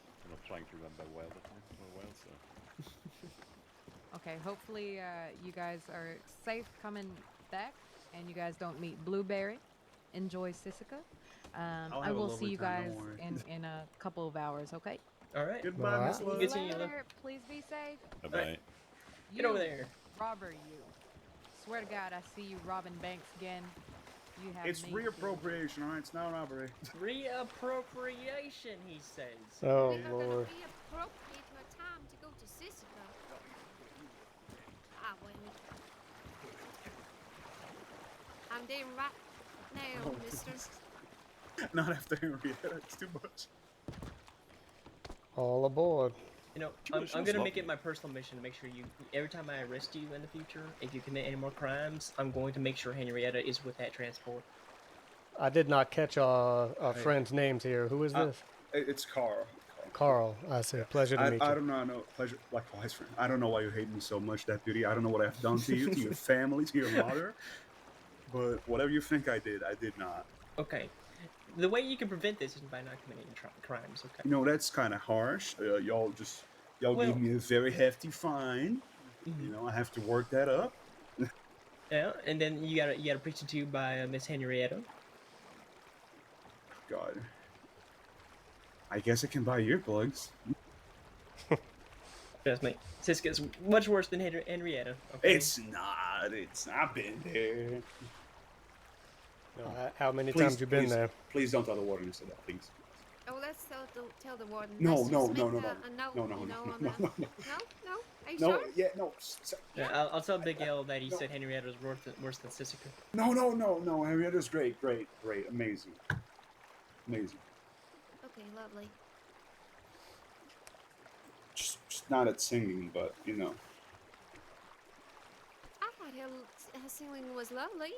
trying to remember Wild for a while. So okay, hopefully you guys are safe coming back and you guys don't meet Blueberry. Enjoy Sisica. I'll I have a will lovely see you time, guys don't worry. in a couple of hours, okay? All right. Goodbye, Miss Alright. Love. Good seeing you, love. Later. Please be safe. bye bye. Get over there. Robber, you. Swear to God, I see you robbing banks again. You have It's me reappropriation, alright? It's not robbery. Reappropriation, he says. Oh, It's not gonna Lord. be appropriate for a time to go to Sisica. Ah, well. I'm damn right now, mister. Not after Henrietta. It's too much. All aboard. You know, Too I'm much gonna was make it my personal mission to make sure you, every time I arrest you in the future, if you commit any more crimes, I'm going to make sure Henrietta is with that transport. I did not catch our friends' names here. Who is this? It's Carl. Carl. I see. Pleasure to meet I you. don't know. Pleasure. Likewise, friend. I don't know why you hate me so much, Deputy. I don't know what I've done to you, to your family, to your mother. But whatever you think I did not. Okay. The way you can prevent this is by not committing crimes, okay? You know, that's kind of harsh. Y'all Well- gave me a very hefty fine. You know, I have to work that up. Yeah, and then you gotta preach it to you by Miss Henrietta. God. I guess I can buy earplugs. Trust me, Siska's much worse than Henrietta. Okay? It's not. It's not been there. How many Please, times you been please, there? Please don't tell the warden you said that, please. Oh, let's tell the warden. No, Let's no, just no, make no, a no. note, No, no, you no, know, no, on no, the- no, no. No? Are you No, sure? yeah, no. Yeah, I'll tell Big L that he said Henrietta was worse than Sisica. No. Henrietta's great, amazing. Amazing. Okay, lovely. Just not at singing, but, you know. Alrighty sailing was lovely.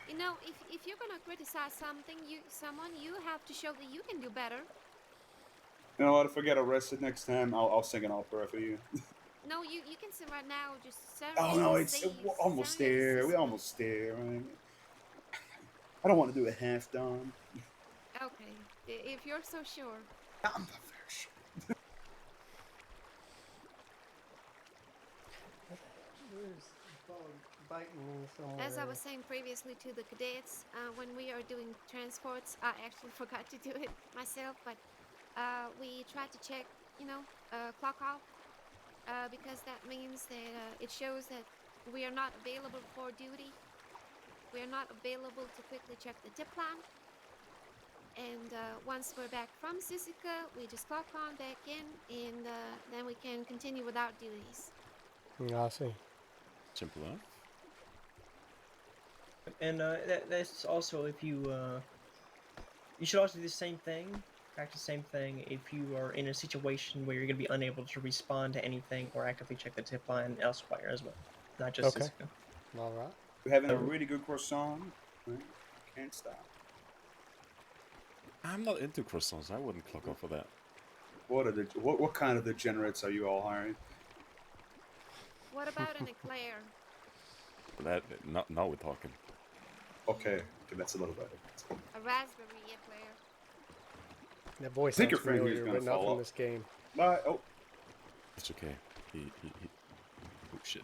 You know, if you're gonna criticize someone, you have to show that you can do better. You know what? If I get arrested next time, I'll sing an opera for you. No, you can sing right now. Just Oh no, we're almost there. We're almost there. Right? I don't want to do a half done. Okay, if you're so sure. I'm not very sure. There's a bug biting me somewhere. As I was saying previously to the cadets, when we are doing transports, I actually forgot to do it myself, but we try to check, clock off, because that means that it shows that we are not available for duty. We are not available to quickly check the tip line. And once we're back from Sisika, we just clock on back in, and then we can continue with our duties. I see. Simple enough. And that's also if you should also do the same thing, practice the same thing if you are in a situation where you're going to be unable to respond to anything or actively check the tip line elsewhere as well, not just Okay. Sisika. All right. We're having a really good croissant. Right? Can't stop. I'm not into croissants. I wouldn't clock off for that. What kind of degenerates are you all hiring? What about an eclair? Now we're talking. Okay, that's a little better. A raspberry eclair. That voice I think sounds your friend here's familiar, gonna but not fall from off. this game. Bye. Oh, It's okay. He. Oh shit.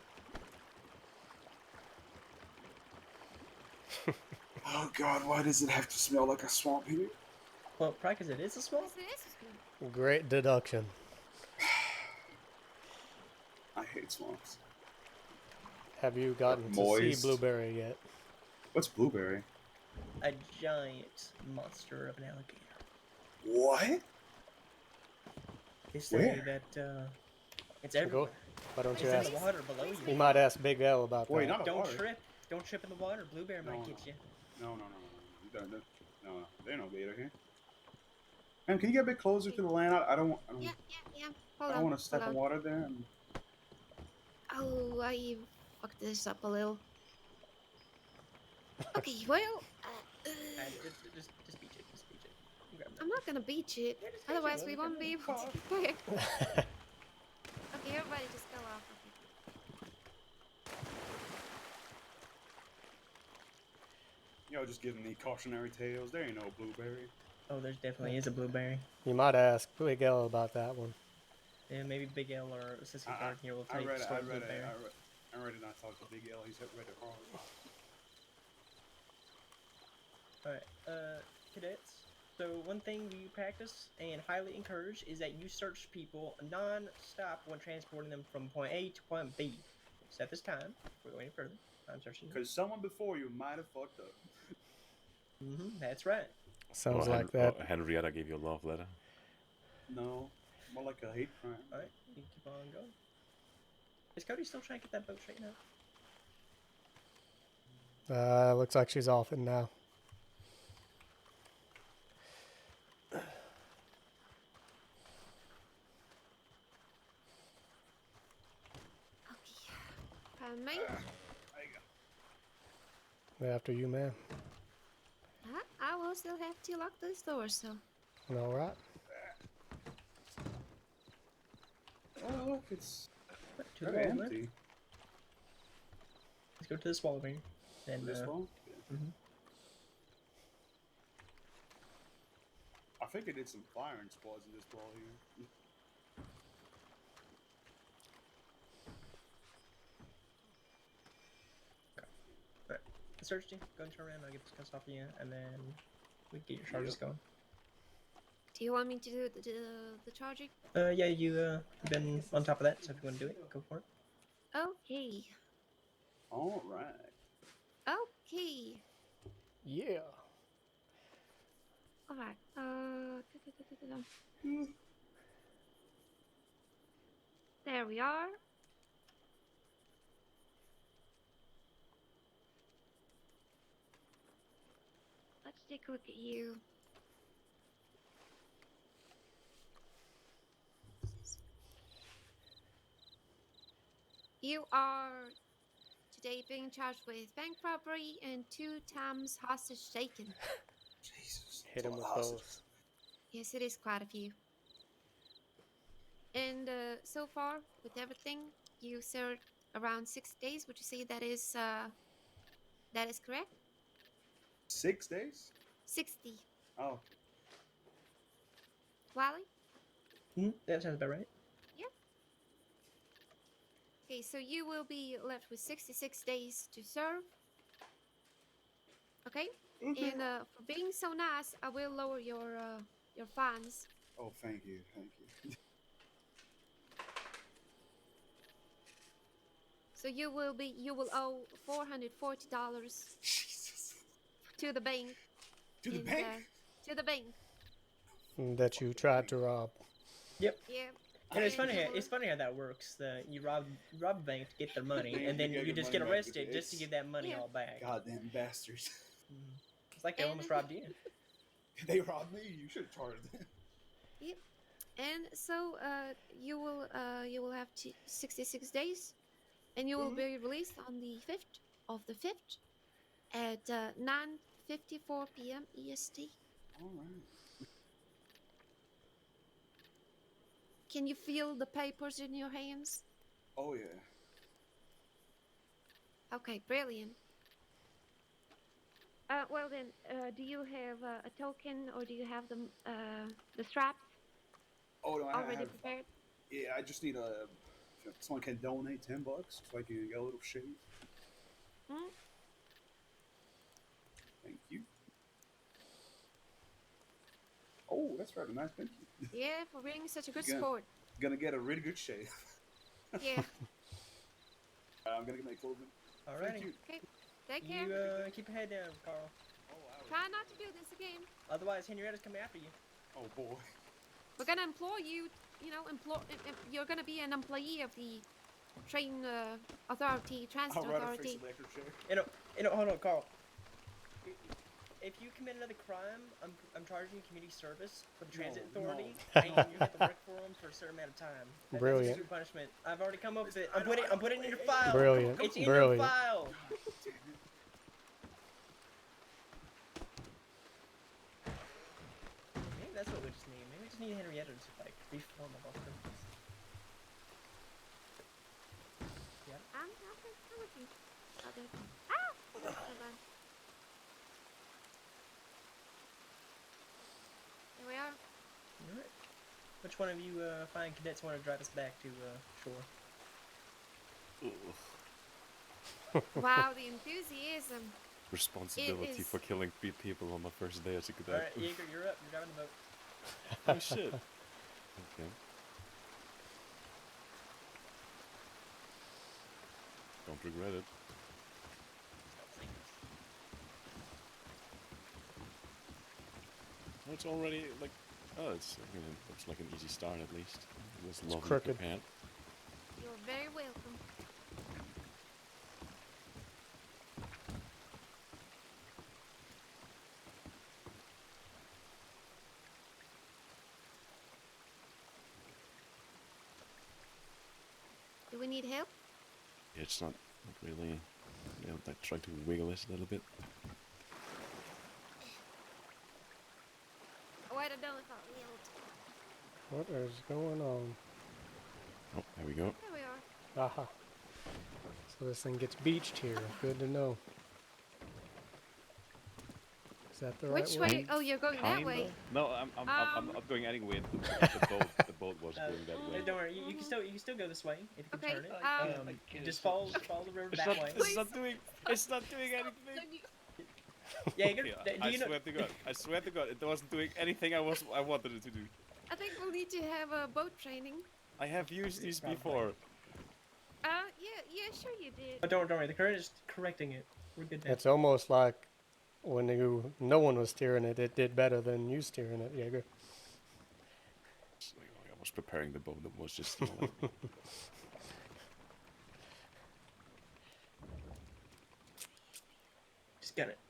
oh God! Why does it have to smell like a swamp here? Well, probably because it is a swamp. Great deduction. I hate swamps. Have you gotten to see Moist. Blueberry yet? What's blueberry? A giant monster of an alligator. What? They say Where? that it's everywhere. Why don't you It's ask? in the water below you. You might ask Big L about Wait, that. not Don't water. trip. Don't trip in the water. Blueberry might get you. No. You don't. No. There's no gator here. Man, can you get a bit closer to the land? I don't Yeah. I Hold don't on. want to step in hold on. water there. Oh, I fucked this up a little. Okay, well, Just beach it. Just beach it. Grab that. I'm not gonna beach it. Yeah, just beach Otherwise, it. we Look won't at be it. able to play. Okay, everybody just go off. Yo, just giving me cautionary tales. There ain't no blueberry. Oh, there definitely is a blueberry. You might ask Big L about that one. Yeah, maybe Big L or Sissy Card here will tell you the story of blueberry. I read it. Not talk to Big L. He's read it wrong. Alright, cadets. So one thing we practice and highly encourage is that you search people non-stop when transporting them from point A to point B. Except this time, we're going further. I'm searching. Because someone before you might have fucked up. That's right. Sounds like that. Henrietta gave you a love letter. No, more like a hate crime. Alright, you keep on going. Is Cody still trying to get that boat straightened out? Looks like she's off it now. Pardon me? After you, ma'am. I will still have to lock this door, so. All right. Oh, look, it's To the very wall, empty. Let's go to this wall over here. And, This wall? Yeah. I think I did some firing squads in this wall here. Search team, go and turn around, I'll get this cuss off of you, and then we can get your charges going. Do you want me to do the charging? Yeah, you've been on top of that, so if you want to do it, go for it. Okay. Alright. Okay. Yeah. Alright. There we are. Let's take a look at you. You are today being charged with bank robbery and 2 times hostage taken. Jesus. Hit him with both. Yes, it is quite a few. And so far, with everything, you served around 6 days. Would you say that is correct? 6 days? 60. Oh. Wally? That sounds about right. Yep. Okay, so you will be left with 66 days to serve. Okay? And for being so nice, I will lower your fines. Oh, thank you. So you will owe $440 Jesus. to the bank. To the And, bank? To the bank. That you tried to rob. Yep. Yeah. And it's funny how that works. You rob a bank to get their money, and then you just get arrested just to give that money all back. Goddamn bastards. It's like they almost robbed you. They robbed me. You should have charged them. Yep. And so you will have 66 days, and you will be released on the 5th of the 5th at 9:54 p.m. EST. All right. Can you feel the papers in your hands? Oh yeah. Okay, brilliant. Well then, do you have a token, or do you have the straps Oh no, I already have. prepared? Yeah, I just need if someone can donate $10 so I can get a little shave. Thank you. Oh, that's rather nice. Thank you. Yeah, for being such a good sport. Gonna get a really good shave. Yeah. I'm gonna get my clothing. Alrighty. Okay. Take care. You keep your head down, Carl. Try not to do this again. Otherwise, Henrietta's coming after you. Oh boy. We're gonna employ you. You're gonna be an employee of the train authority, transit I'll rather authority. fix electric chair. Hold on, Carl. If you commit another crime, I'm charging you community service for the transit authority, and you have to work for them for a certain amount of time. Brilliant. That's a punishment. I've already come up with it. I'm putting it in your file. Brilliant. It's in Brilliant. your file. Maybe that's what we just need. Maybe we just need Henrietta to reform of all principles. Yeah. I'm looking. Okay. Ah! Hold on. Here we are. Alright. Which one of you fine cadets want to drive us back to shore? Wow, the enthusiasm. Responsibility for killing 3 people on my first day as a cadet. Alright, Jaeger, you're up. You're driving the boat. Oh shit. Okay. Don't regret it. Oh, it's already like, it's looks like an easy start at least. It was lovely crooked. prepared. You're very welcome. Do we need help? Yeah, it's not really. I try to wiggle this a little bit. Oh, I don't know if I'll yield. What is going on? Oh, there we go. There we are. Aha. So this thing gets beached here. Good to know. Is that the right Which way? Oh, you're going that way. No, I'm not going anywhere. The boat was going that way. Don't worry, you can still go this way if you can Okay, turn it. Just follow the river that way. It's not doing anything. Yeah, I swear to God, it wasn't doing anything I wanted it to do. I think we'll need to have a boat training. I have used these before. Yeah, sure you did. But don't worry, the current is correcting it. We're good now. It's almost like when no one was steering it, it did better than you steering it, Jaeger. I was preparing the boat. That was just.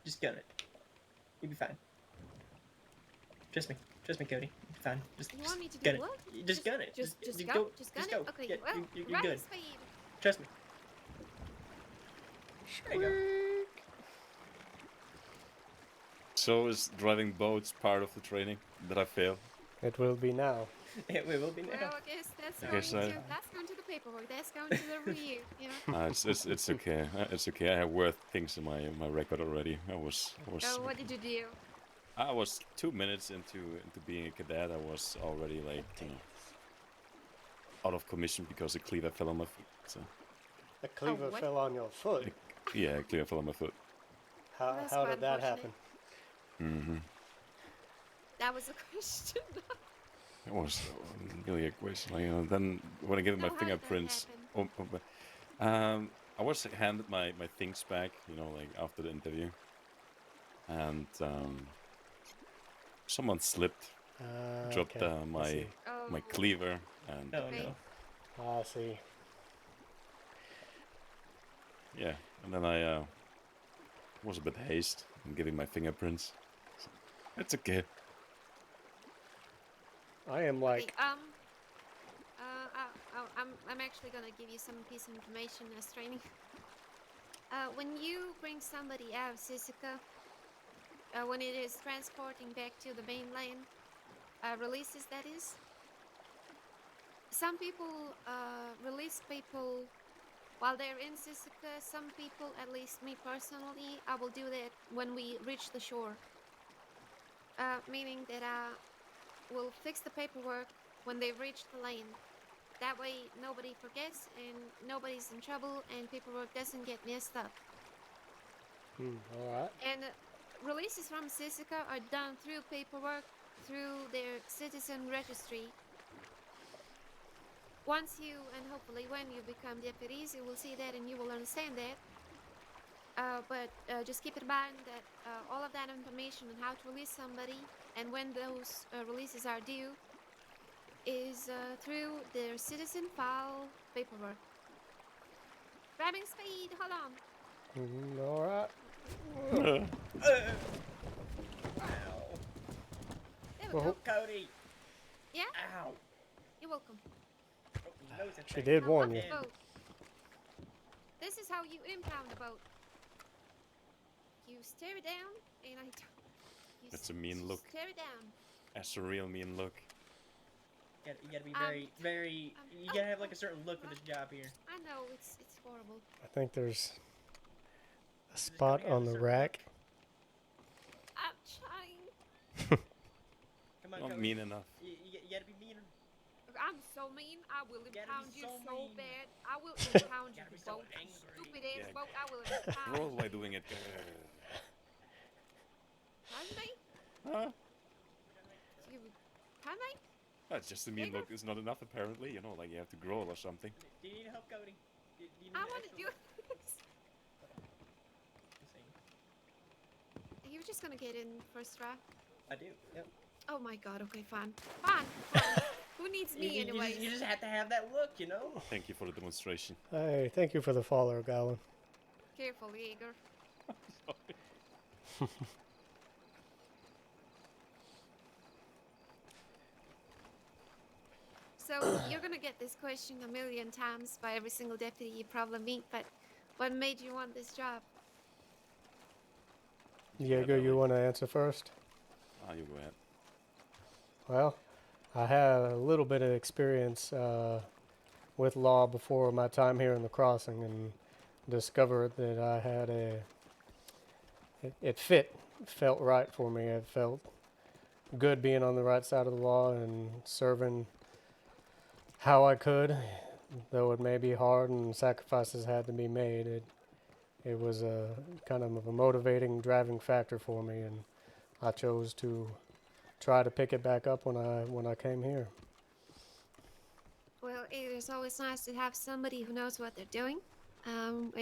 Just gun it. You'll be fine. Trust me, Cody. You'll be fine. You want me to gun do what? Just gun it. Just gun it? Go. Okay, Yeah, well, you're right good. speed. Trust me. There you go. So is driving boats part of the training that I failed? It will be now. It will be now. Well, I guess that's I going guess to that's going to the paperwork. That's going to the review. You know. It's okay. It's okay. I have worse things in my record already. Oh, what did you do? I was 2 minutes into being a cadet. I was already like out of commission because a cleaver fell on my foot. So. A cleaver what? fell on your foot. Yeah, a cleaver fell on my foot. How That's how quite did that unfortunate. happen? That was a question. It was really a question. Like, then when I gave my No, how did that fingerprints, I was handed my things back. Like after the interview, and someone slipped, dropped Okay, I my see. my cleaver, and Oh no. I see. yeah, and then I was a bit hasty in giving my fingerprints. So, it's okay. I am like, I'm actually gonna give you some piece of information as training. When you bring somebody out of Sisika, when it is transporting back to the mainland, releases that is. Some people release people while they're in Sisika. Some people, at least me personally, I will do that when we reach the shore. Meaning that we'll fix the paperwork when they reach the land. That way nobody forgets and nobody's in trouble and paperwork doesn't get messed up. alright. And releases from Sisika are done through paperwork, through their citizen registry. Once you, and hopefully when you become deputies, you will see that and you will understand that. But just keep in mind that all of that information on how to release somebody and when those releases are due is through their citizen file paperwork. Grabbing speed, hold on. Alright. Wow. There we go. Cody. Yeah? Ow. You're welcome. Oh, his nose is She big. did Now warn off you. the boat. This is how you impound a boat. You stare it down, and That's a mean look. Stare it down. That's a real mean look. You gotta be very. You gotta have like a certain look for this job here. I know it's horrible. I think there's a spot on the rack. I'm trying. Come on, Not Cody. mean enough. You gotta be meaner. I'm so mean. I will gotta be impound you so so mean. bad. I will impound you, Gotta be so boat. angry. Stupid ass Yeah. boat. I will impound Roll you. by doing it. Pardon me? Huh? You, pardon me? That's just a mean look. It's not enough, apparently. Like you have to growl or something. Do you need help, Cody? Do you need I want to extra do help? this. You're just gonna get in first try. I do. Yep. Oh my god. Okay, fine. Fine. Fine. Who needs me anyway? You just have to have that look, you know. Thank you for the demonstration. Hey, thank you for the follower, Gowan. Careful, Jaeger. So you're gonna get this question a million times by every single deputy you probably meet, but what made you want this job? Diego, you want to answer first? You go ahead. Well, I had a little bit of experience with law before my time here in the crossing and discovered that I had it felt right for me. It felt good being on the right side of the law and serving how I could, though it may be hard and sacrifices had to be made. It was a kind of a motivating driving factor for me, and I chose to try to pick it back up when I came here. Well, it is always nice to have somebody who knows what they're doing, and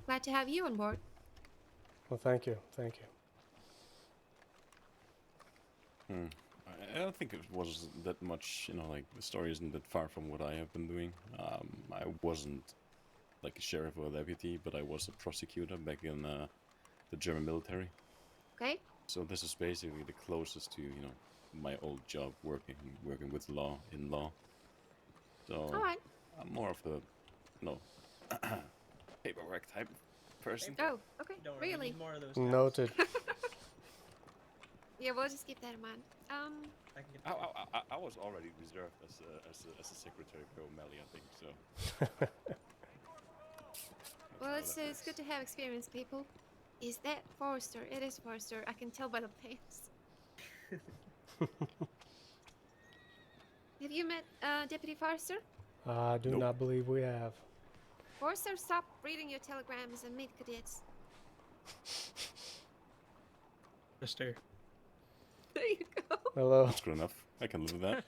glad to have you on board. Well, thank you. I don't think it was that much, like the story isn't that far from what I have been doing. I wasn't like a sheriff or a deputy, but I was a prosecutor back in the German military. Okay. So this is basically the closest to, my old job working with law, in law. So All right. I'm more of a, paperwork type person. Oh, okay. Don't worry, we Really? need more of those. Noted. Yeah, we'll just keep that in mind. I can get I was already reserved as a secretary for O'Malley, I think so. Well, it's good to have experienced people. Is that Forrester? It is Forrester. I can tell by the pants. Have you met Deputy Forrester? I do not believe we have. Forrester, stop reading your telegrams and meet cadets. Mister. There you go. Hello. That's good enough. I can live with that.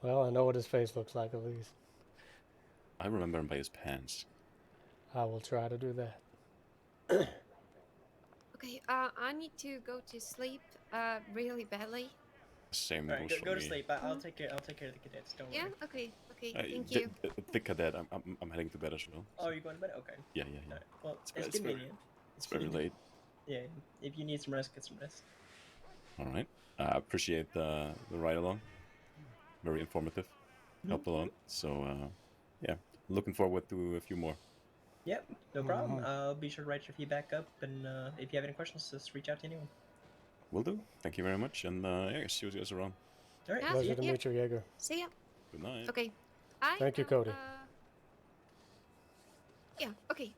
Well, I know what his face looks like at least. I remember him by his pants. I will try to do that. Okay, I need to go to sleep really badly. Same All right, goes go for to me. sleep. I'll take care. I'll take care of the cadets. Don't Yeah. worry. Okay. Okay. Thank you. The cadet, I'm heading to bed as well. Oh, you're going to bed? Okay. Yeah. All right. Well, it's very- convenient. It's very late. Yeah. If you need some rest, get some rest. All right. I appreciate the ride along. Very informative. Helped a lot. So yeah, looking forward to a few more. Yep, no problem. I'll be sure to write your feedback up, and if you have any questions, just reach out to anyone. Will do. Thank you very much, and yeah, see you guys around. All right. Pleasure to meet you, Jaeger. See ya. Good night. Okay. Thank you, Cody. Yeah. Okay.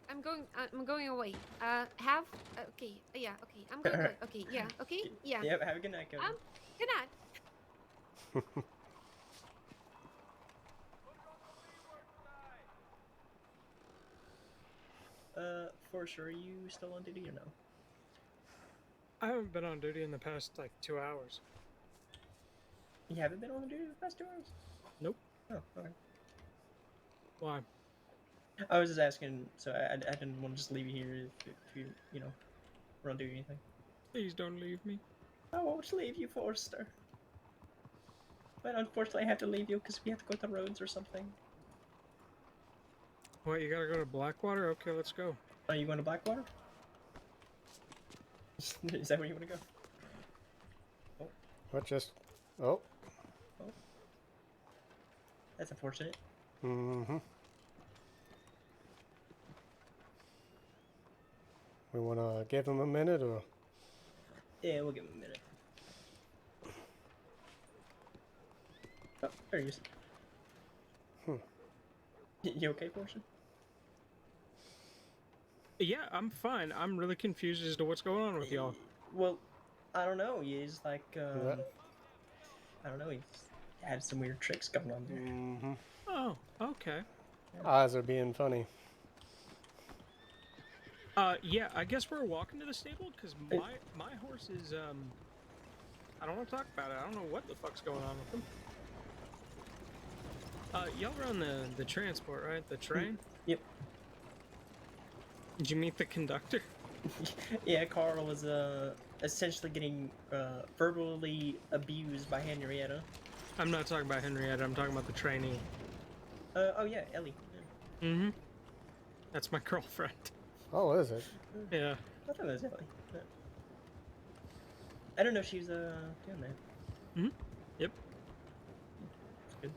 I'm going away. Okay. Yeah. Okay. I'm going. Alright. Okay. Yeah. Okay. Yeah. Yep. Have a good night, Cody. Good night. For sure, are you still on duty or no? I haven't been on duty in the past like 2 hours. You haven't been on duty the past 2 hours? Nope. Oh, okay. Why? I was just asking, so I didn't want to just leave you here if you know, were on duty or anything. Please don't leave me. I won't leave you, Forrester. But unfortunately, I have to leave you because we have to go to the roads or something. What, you gotta go to Blackwater? Okay, let's go. Are you going to Blackwater? Is that where you want to go? Oh. What just... Oh. Oh. That's unfortunate. Mm-hmm. We want to give him a minute, or... Yeah, we'll give him a minute. Oh, there he is. You okay, Fortune? Yeah, I'm fine. I'm really confused as to what's going on with y'all. Well, I don't know. He's like, I don't know. He's had some weird tricks going on there. Mm-hmm. Oh, okay. Eyes are being funny. Yeah, I guess we're walking to the stable because my horse is I don't want to talk about it. I don't know what the fuck's going on with him. Y'all were on the transport, right? The train? Yep. Did you meet the conductor? Yeah, Carl was essentially getting verbally abused by Henrietta. I'm not talking about Henrietta. I'm talking about the trainee. Oh yeah, Ellie. Yeah. Mm-hmm. That's my girlfriend. Oh, is it? Yeah. I thought it was Ellie. Yeah. I don't know if she was doing that. Mm-hmm. Yep. That's good.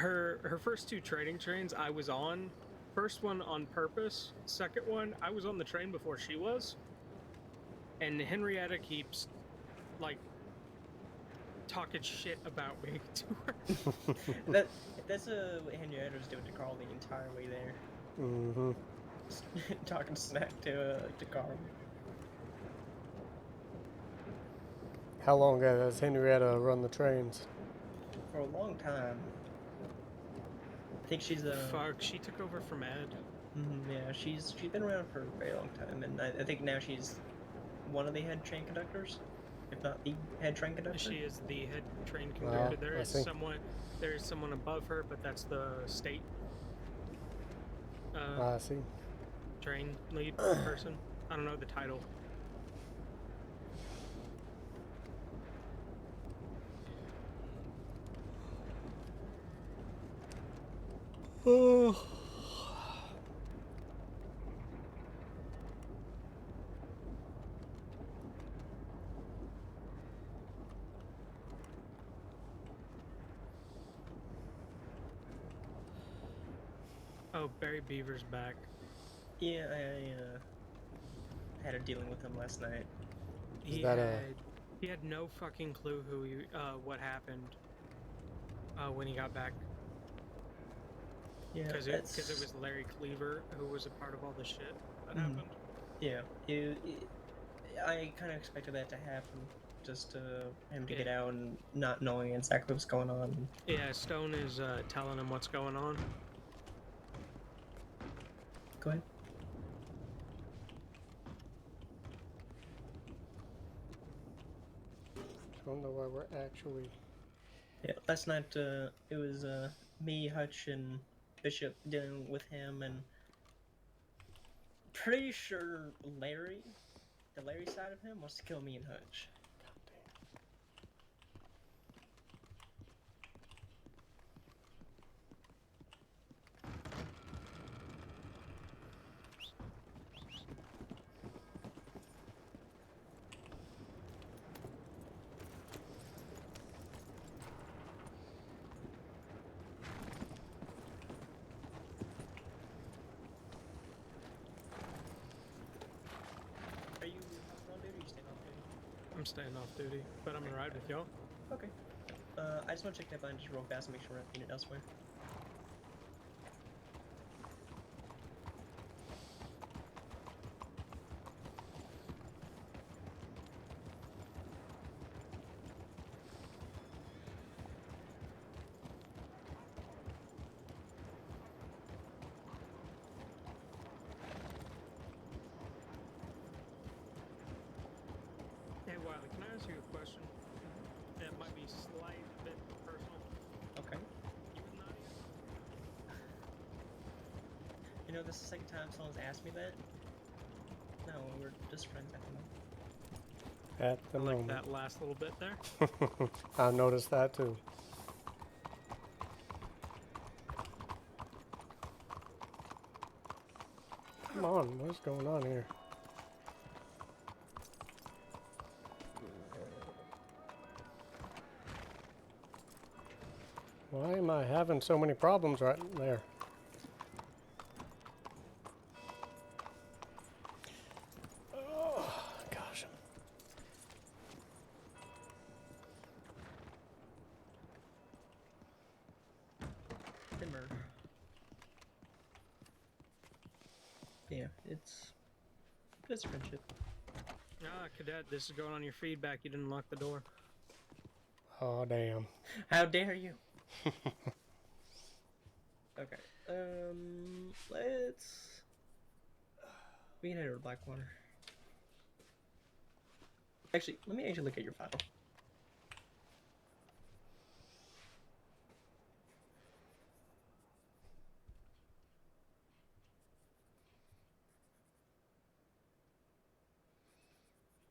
Her first two training trains I was on. First one on purpose. Second one, I was on the train before she was. And Henrietta keeps, like, talking shit about me to her. That's what Henrietta was doing to Carl the entire way there. Mm-hmm. Talking smack to Carl. How long has Henrietta run the trains? For a long time. I think she's a... Fuck, she took over from Ed. Yeah, she's been around for a very long time, and I think now she's one of the head train conductors, if not the head train conductor. She is the head train conductor. There I is see. someone above her, but that's the state I see. train lead person. I don't know the title. Oh. Oh, Barry Beaver's back. Yeah, I had a dealing with him last night. He had no fucking clue what happened when he got back. Yeah, because it was Larry Cleaver who was a part of all the shit that happened. Yeah, I kind of expected that to happen, just him to get out and not knowing exactly what's going on. Yeah, Stone is telling him what's going on. Go ahead. I don't know why we're actually. Yeah, last night it was me, Hutch, and Bishop dealing with him, and pretty sure Larry, the Larry side of him, wants to kill me and Hutch. I'm staying off duty, but I'm gonna ride with y'all. Okay. I just want to check that line just real fast and make sure we're not being it elsewhere. Hey Wiley, can I ask you a question? That might be slight bit personal. Okay. You with Nadia? You know, this is the second time someone's asked me that. No, we're just friends at the moment. At the I like moment. that last little bit there. I noticed that too. Come on, what's going on here? Why am I having so many problems right there? Oh, gosh. Timber. Yeah, it's friendship. Ah, Cadet, this is going on your feedback. You didn't lock the door. Oh, damn. How dare you? Okay. We can head over to Blackwater. Actually, let me actually look at your file.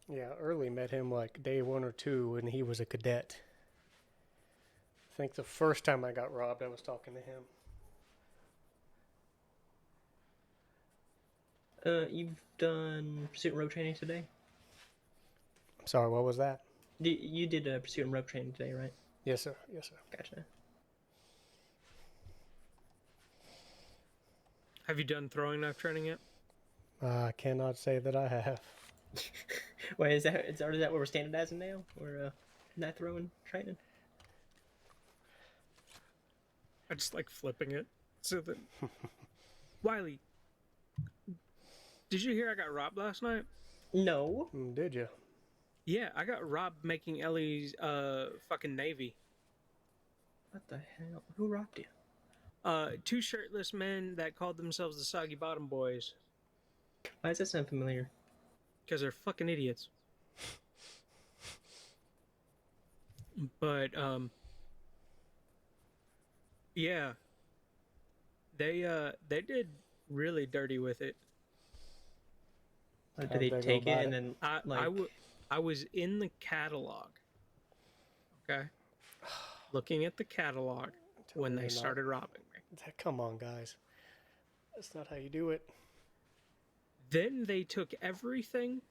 Yeah, Early met him like day 1 or 2 when he was a cadet. I think the first time I got robbed, I was talking to him. You've done pursuit and rope training today? I'm sorry, what was that? You did pursuit and rope training today, right? Yes, sir. Yes, sir. Gotcha. Have you done throwing knife training yet? I cannot say that I have. Wait, is that what we're standardizing now? We're knife throwing training? I just like flipping it. So that Wiley, did you hear I got robbed last night? No. Did you? Yeah, I got robbed making Ellie's fucking Navy. What the hell? Who robbed you? Two shirtless men that called themselves the Soggy Bottom Boys. Why does that sound familiar? Because they're fucking idiots. But yeah, they did really dirty with it. Did they take it and then I was in the catalog. Okay, looking at the catalog when they started robbing me. Come on, guys. That's not how you do it. Then they took everything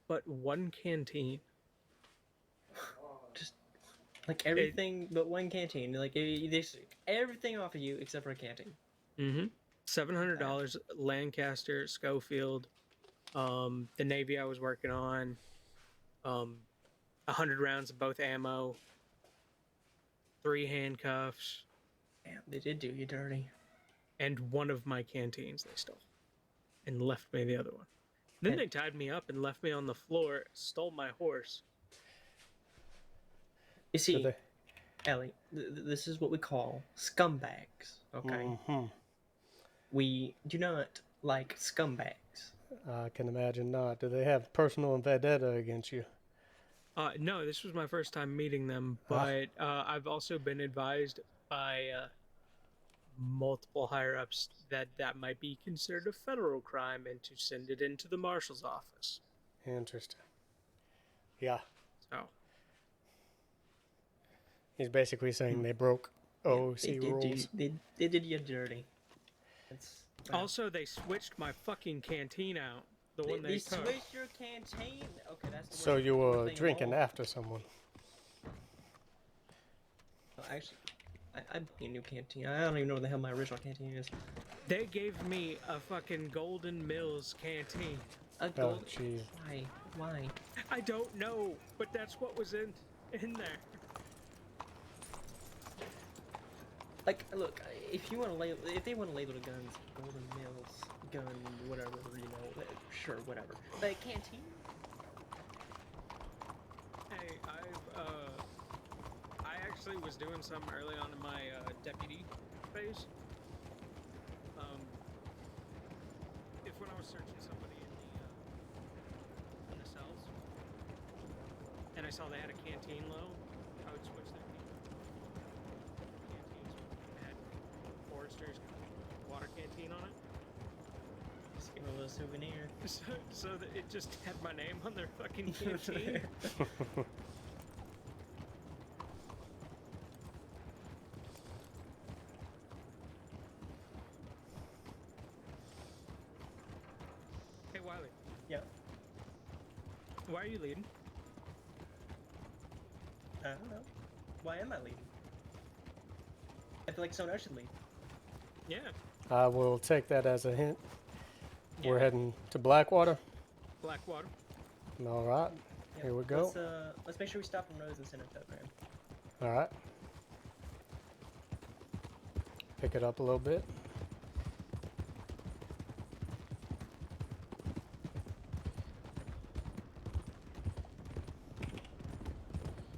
but one canteen. Just like everything but one canteen. Like they took everything off of you except for a canteen. Mm-hmm. $700, Lancaster, Schofield, the Navy I was working on, 100 rounds of both ammo, 3 handcuffs. Damn, they did do you dirty. And one of my canteens they stole and left me the other one. Then they tied me up and left me on the floor, stole my horse. You see, Ellie, this is what we call scumbags, okay? We do not like scumbags. I can imagine not. Do they have personal vendetta against you? No, this was my first time meeting them, but I've also been advised by multiple higher-ups that might be considered a federal crime and to send it into the marshal's office. Interesting. Yeah. So. He's basically saying they broke OC rules. They did you dirty. Also, they switched my fucking canteen out. The one they took. Switched your canteen? Okay, that's the So worst you were thing of drinking all. after someone. Oh, actually, I bought a new canteen. I don't even know what the hell my original canteen is. They gave me a fucking Golden Mills canteen. A gold? Jeez. Why? I don't know, but that's what was in there. Like, look, if you want to label, if they want to label the guns Golden Mills gun, whatever, you know, sure, whatever. But canteen. Hey, I actually was doing some early on in my deputy phase. If when I was searching somebody in the cells, and I saw they had a canteen low, I would switch their canteens. Had Forrester's water canteen on it. Just give them a little souvenir. So that it just had my name on their fucking canteen. Hey, Wiley. Yeah. Why are you leading? I don't know. Why am I leading? I feel like someone else should lead. Yeah. I will take that as a hint. Yeah. We're heading to Blackwater. Blackwater. All right. Yeah. Here we go. Let's make sure we stop on roads and send a telegram. All right. Pick it up a little bit.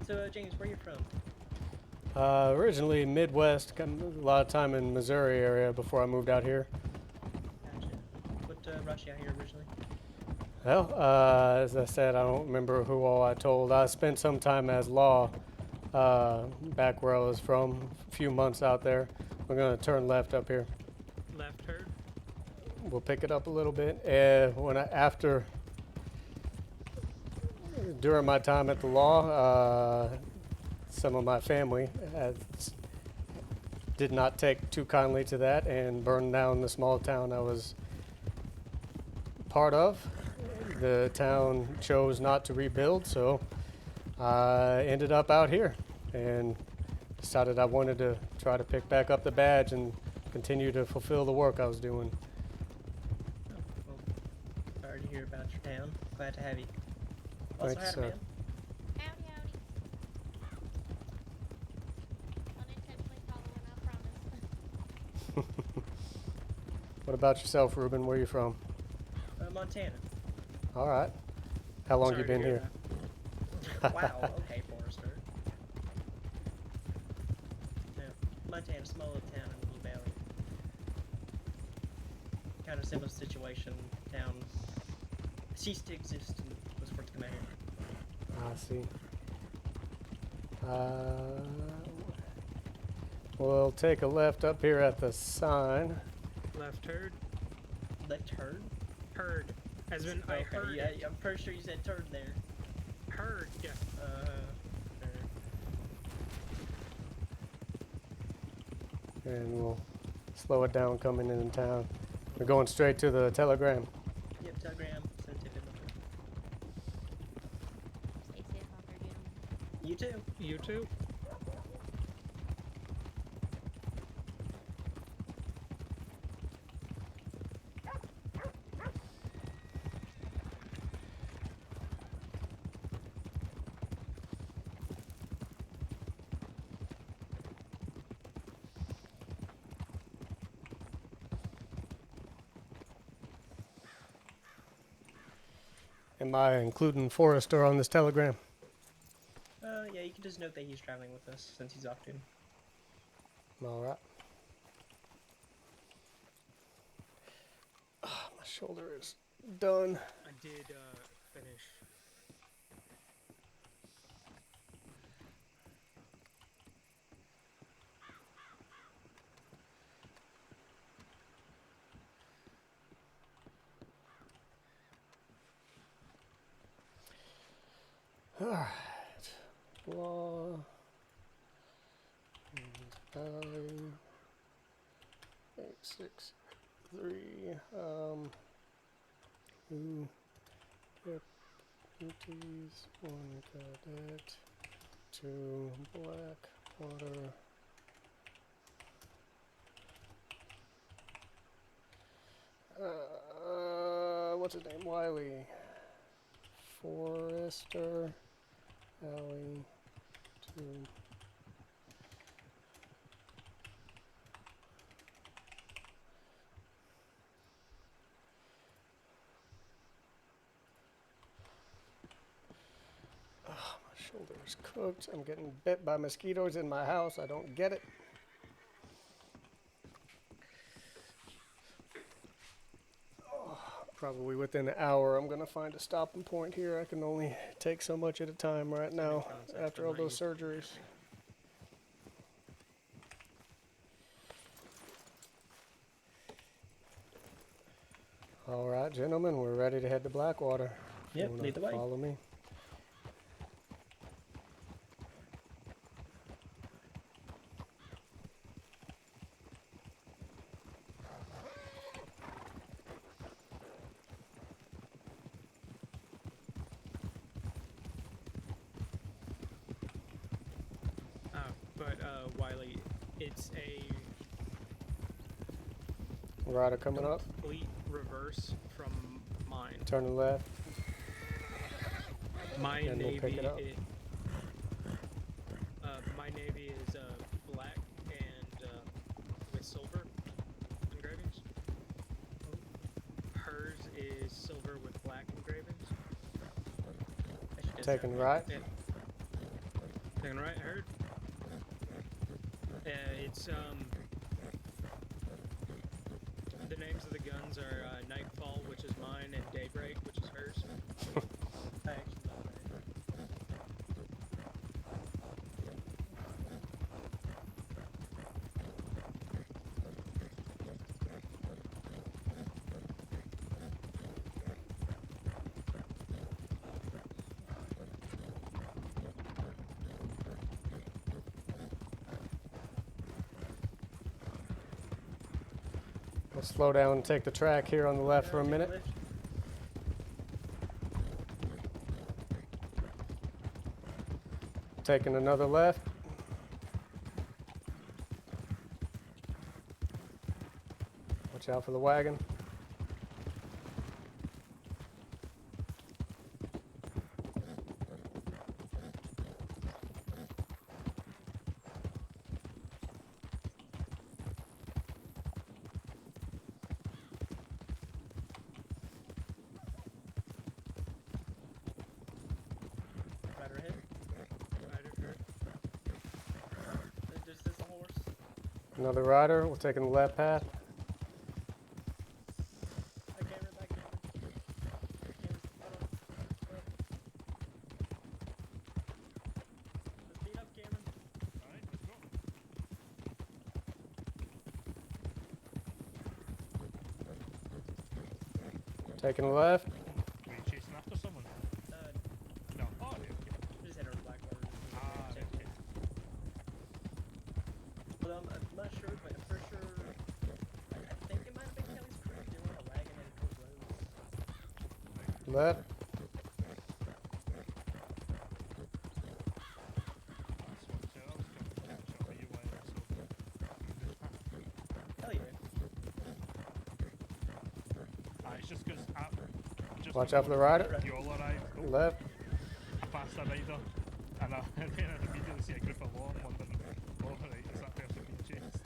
So, James, where are you from? Originally Midwest, got a lot of time in Missouri area before I moved out here. Gotcha. What brought you out here originally? Well, as I said, I don't remember who all I told. I spent some time as law back where I was from, a few months out there. We're going to turn left up here. Left herd. We'll pick it up a little bit. During my time at the law, some of my family did not take too kindly to that and burned down the small town I was part of. The town chose not to rebuild, so I ended up out here and decided I wanted to try to pick back up the badge and continue to fulfill the work I was doing. Well, sorry to hear about your town. Glad to have you. Also, Thanks, had a man. Howdy, howdy. Unintentionally following up, promise. What about yourself, Ruben? Where are you from? Montana. All right. How long Sorry you to been hear here? Wow, okay, Forrester. Yeah, Montana, small little town in the Blue Valley. Kind of similar situation. Town ceased to exist and was forced to come out here. I see. We'll take a left up here at the sign. Left herd. Left herd? Herd. As in, I heard. Yeah, I'm pretty sure you said turd there. Herd, yeah. And we'll slow it down coming into town. We're going straight to the telegram. Yep, telegram. Send tip in. Stay safe out there, gentlemen. You too. You too. Am I including Forrester on this telegram? Yeah, you can just note that he's traveling with us since he's off duty. All right. My shoulder is done. I did finish. All right. Law. Valley. 863. Two deputies, 1 cadet, 2 Blackwater. What's his name? Wiley. Forrester. Alley. 2. My shoulder is cooked. I'm getting bit by mosquitoes in my house. I don't get it. Probably within an hour, I'm going to find a stopping point here. I can only take so much at a time right now after all those surgeries. All right, gentlemen, we're ready to head to Blackwater. Yep, You wanna lead the way. Follow me. Wiley, it's a Rider coming up. complete reverse from mine. Turn left. My And we'll navy, pick it up. My navy is black and with silver engravings. Hers is silver with black engravings. Taking right. Yeah. Taking right, I heard. It's the names of the guns are Nightfall, which is mine, and Daybreak, which is hers. I actually know that. We'll slow down and take the track here on the left for a minute. Taking another left. Watch out for the wagon. Rider ahead. Just this horse. Another rider. We're taking the left path. Taking the left. Were you chasing after someone? No. Oh, okay. Just head over to Blackwater. Ah, Check okay. it. But I'm not sure, but I'm pretty sure. I think it might have been Kelly's crew. They were on a wagon and Cook Roads. Left. Hell yeah. It's just because Watch out for the rider. You all arrived. Left. Past a rider, and then I immediately see a group of law. I'm wondering, oh right, is that person being chased?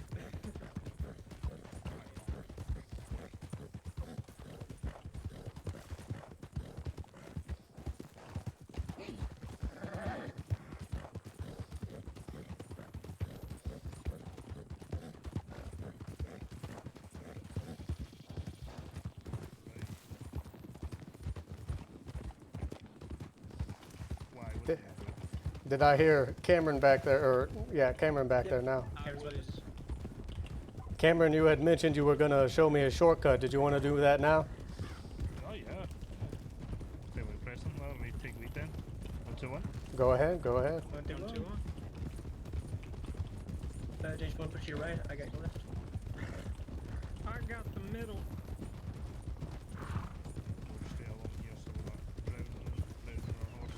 Did I hear Cameron back there? Or yeah, Cameron back there now. Cameron, you had mentioned you were gonna show me a shortcut. Did you want to do that now? Oh yeah. Stay with pressing. Let me take lead then. 1, 2, 1. Go ahead. Go ahead. 1, 2, 1. James, one push to your right. I got your left. I got the middle. Stay along here so we're not browsing our horses.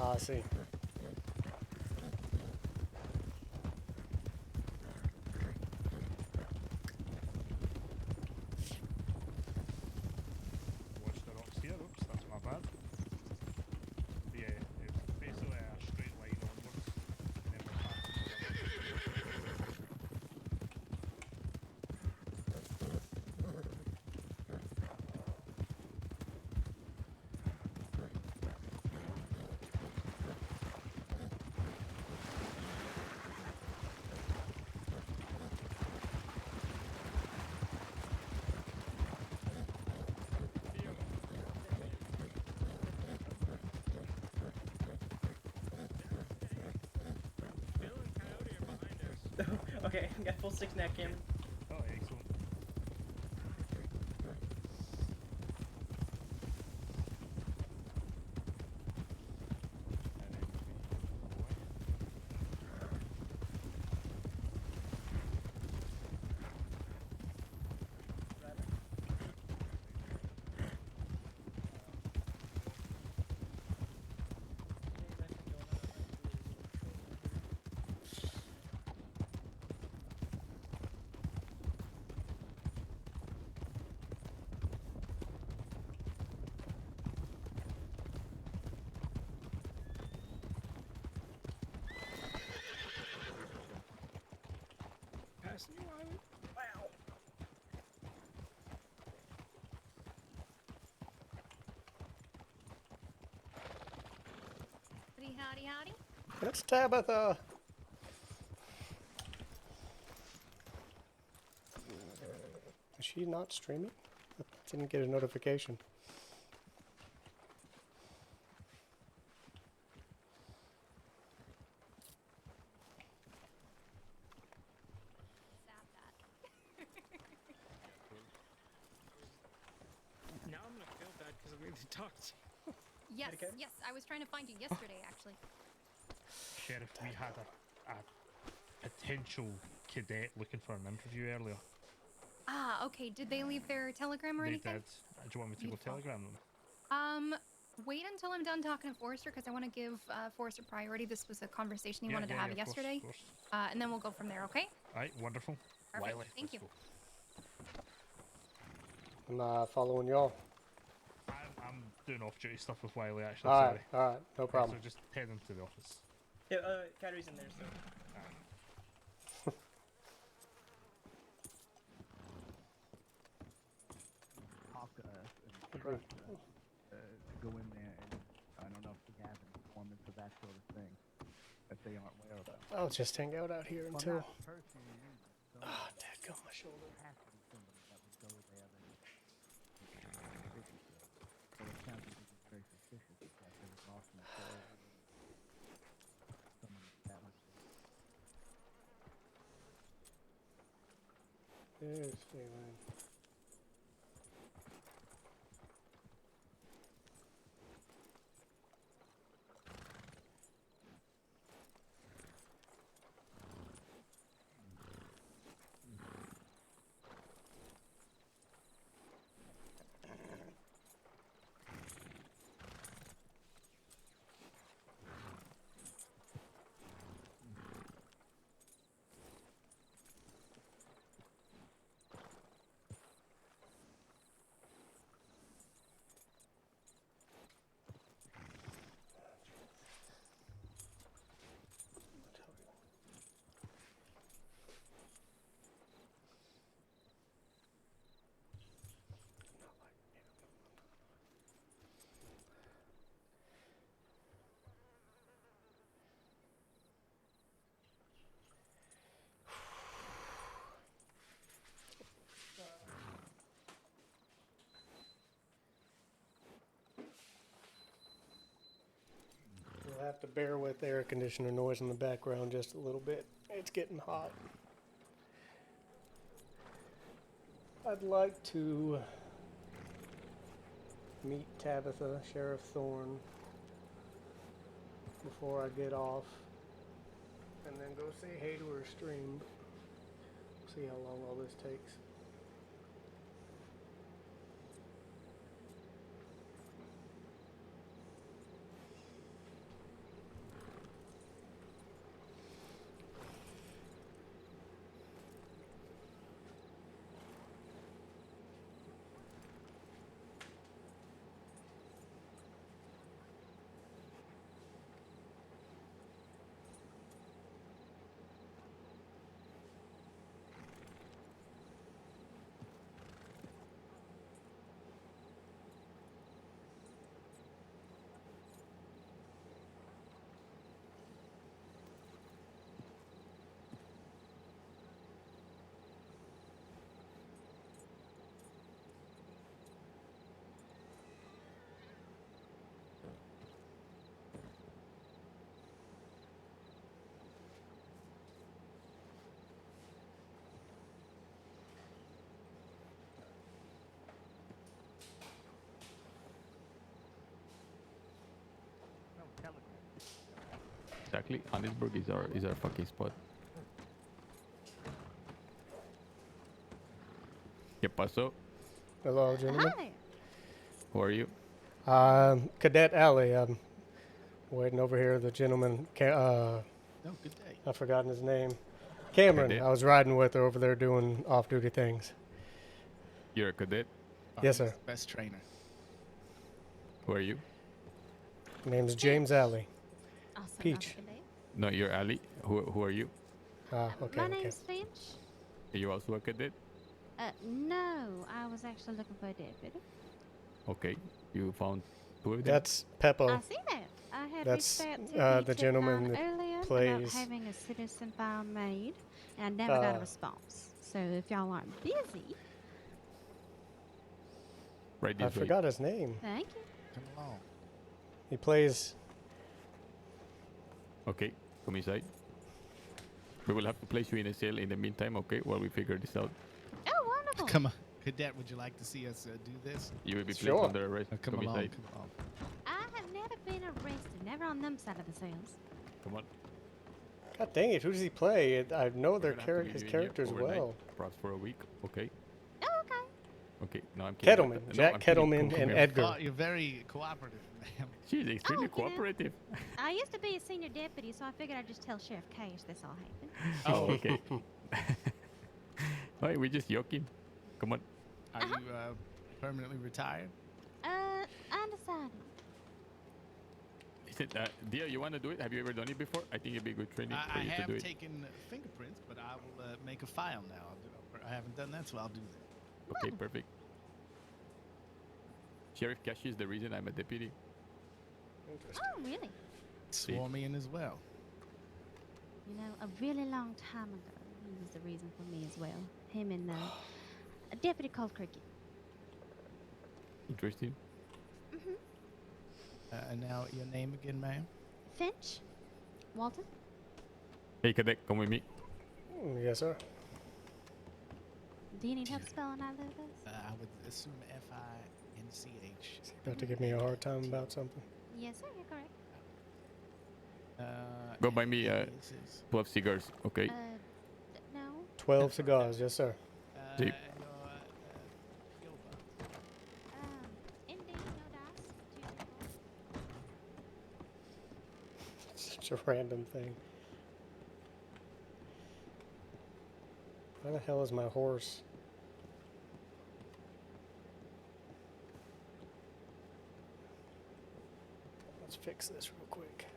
I see. Watch the rocks here. Oops, that's my bad. Yeah, it's basically a straight line onwards, and then we're back. Okay, got full 6 net, Cameron. Oh, excellent. Passing you, Wiley. Wow. Howdy, howdy, howdy. It's Tabitha. Is she not streaming? I didn't get a notification. Now I'm gonna feel bad because I need to talk to you. Yes, yes, I was trying to find you yesterday, actually. Sheriff, we had a potential cadet looking for an interview earlier. Ah, okay. Did they leave their telegram or They anything? did. Do you want me to go telegram them? Wait until I'm done talking to Forrester because I want to give Forrester priority. This was a conversation he wanted to have of yesterday. course. And then we'll go from there, okay? Alright, wonderful. Perfect. Wiley, Thank you. go. I'm following y'all. I'm doing off-duty stuff with Wiley, actually. Alright, sorry. alright, no problem. So just head into the office. Yeah, Cattery's in there, so. Go in there and I don't know if we have an informant for that sort of thing that they aren't aware about. I'll just hang out here Well, until. not personally, so Ah, dadgum, my shoulder. has to be somebody that would go there and so it sounds like it's very suspicious that there was lost in the soul. Someone that was There's Feline. bear with air conditioner noise in the background just a little bit. It's getting hot. I'd like to meet Tabitha, Sheriff Thorne, before I get off, and then go say hey to her stream. See how long all this takes. Exactly, Hannesburg is our fucking spot. ¿Qué pasó? Hello, gentlemen. Hi. Who are you? Cadet Alley. I'm waiting over here. The gentleman, Oh, good day. I've forgotten his name. Cameron. Cadet. I was riding with her over there doing off-duty things. You're a cadet? Yes, sir. Best trainer. Who are you? Name's James Alley. Also Peach. No, you're Ali. Who are you? Okay, My okay. name's Finch. Are you also a cadet? No, I was actually looking for a deputy. Okay, you found two of them? That's Peppo. I see that. I had That's reached out to the the gentleman that earlier about plays. having a citizen file made, and I never got a Uh, response. So if y'all aren't busy, Right I this way. forgot his name. thank you. Come along. He plays. Okay, come inside. We will have to place you in a cell in the meantime, okay, while we figure this out. Oh, wonderful. Come on. Cadet, would you like to see us do this? You will be placed Sure. under arrest. Come along, inside. come along. I have never been arrested, never on them side of the cells. Come on. God dang it! Who does he play? I know their We're gonna have to his leave you in here characters overnight, well. Perhaps for a week, okay? Oh, okay. Okay, no, I'm kidding. Kettleman, No, Jack I'm kidding. Kettleman, Come and here. Edgar. Oh, you're very cooperative, ma'am. She's extremely Oh, you know. cooperative. I used to be a senior deputy, so I figured I'd just tell Sheriff Cash this all happened. Oh, okay. Alright, we're just joking. Come on. Are you permanently retired? Undecided. Listen, dear, you want to do it? Have you ever done it before? I think it'd be good training for I you to have do it. taken fingerprints, but I will make a file now. I haven't done that, so I'll do that. Okay, perfect. Sheriff Cash is the reason I'm a deputy. Oh, really? Swore me in as well. You know, a really long time ago, he was the reason for me as well. Him and a deputy called Cricket. Interesting. And now your name again, ma'am? Finch? Walton? Hey, cadet, come with me. Yes, sir. Do you need help spelling either of those? I would assume F-I-N-C-H. About to give me a hard time about something. Yes, sir, you're correct. Go buy me 12 cigars, okay? No. 12 cigars, yes, sir. See? Indeed, no dice. Such a random thing. Where the hell is my horse? Let's fix this real quick.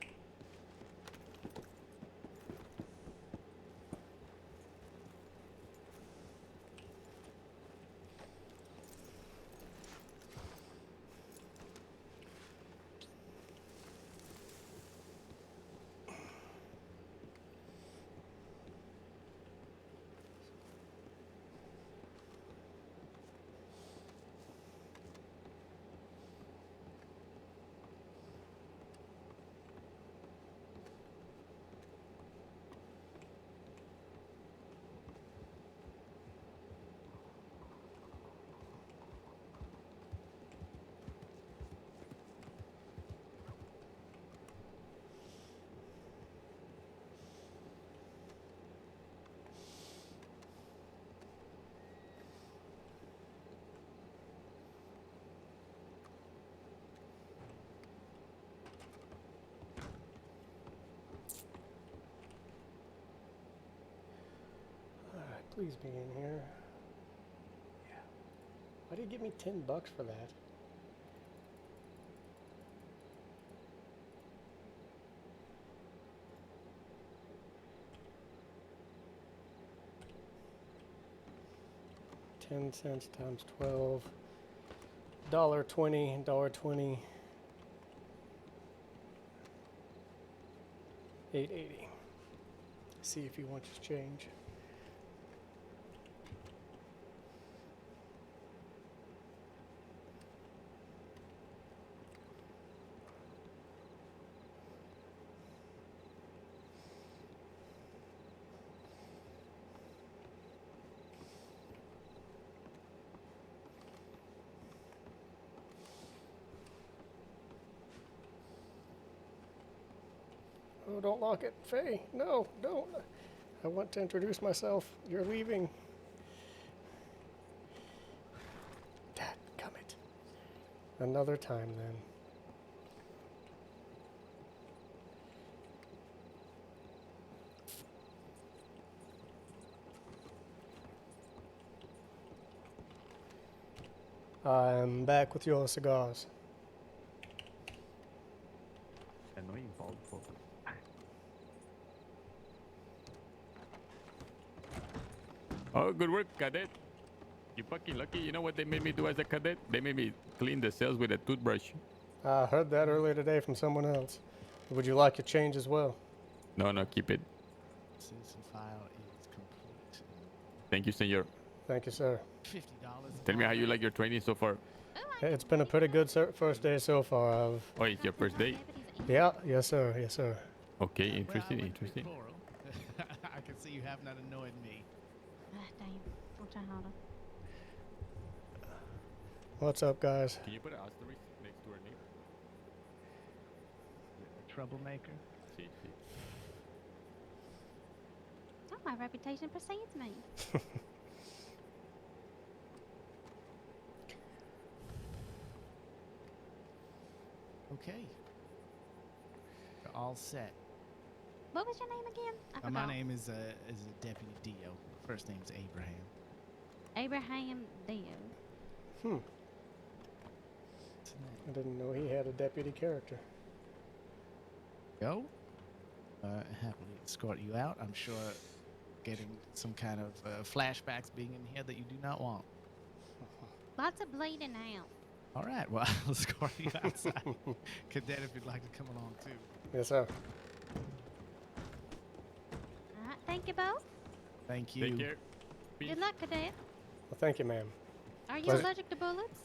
Please be in here. Yeah. Why did you give me $10 for that? $0.10 times 12. $1.20. $1.20. $8.80. See if he wants his change. Oh, don't lock it, Faye. No, don't. I want to introduce myself. You're leaving. Dad, come it. Another time then. I'm back with your cigars. Annoying bald folk. Oh, good work, cadet. You fucking lucky. You know what they made me do as a cadet? They made me clean the cells with a toothbrush. I heard that earlier today from someone else. Would you like your change as well? No, keep it. Citizen file is complete. Thank you, senor. Thank you, sir. $50. Tell me how you like your training so far. It's been a pretty good first day so far. Oh, it's your first day? Yeah, yes, sir. Yes, sir. Okay, interesting, interesting. I can see you have not annoyed me. Damn. I'll try harder. What's up, guys? Can you put an asterisk next to her name? Troublemaker. See. Oh, my reputation precedes me. Okay. You're all set. What was your name again? I My forgot. name is Deputy Dio. First name's Abraham. Abraham Dio. I didn't know he had a deputy character. Go. Happily escort you out. I'm sure getting some kind of flashbacks being in here that you do not want. Lots of bleeding out. All right. Well, I'll escort you outside. Cadet, if you'd like to come along too. Yes, sir. All right. Thank you both. Thank you. Take care. Good luck, Cadet. Well, thank you, ma'am. Are you Pleasure. allergic to bullets?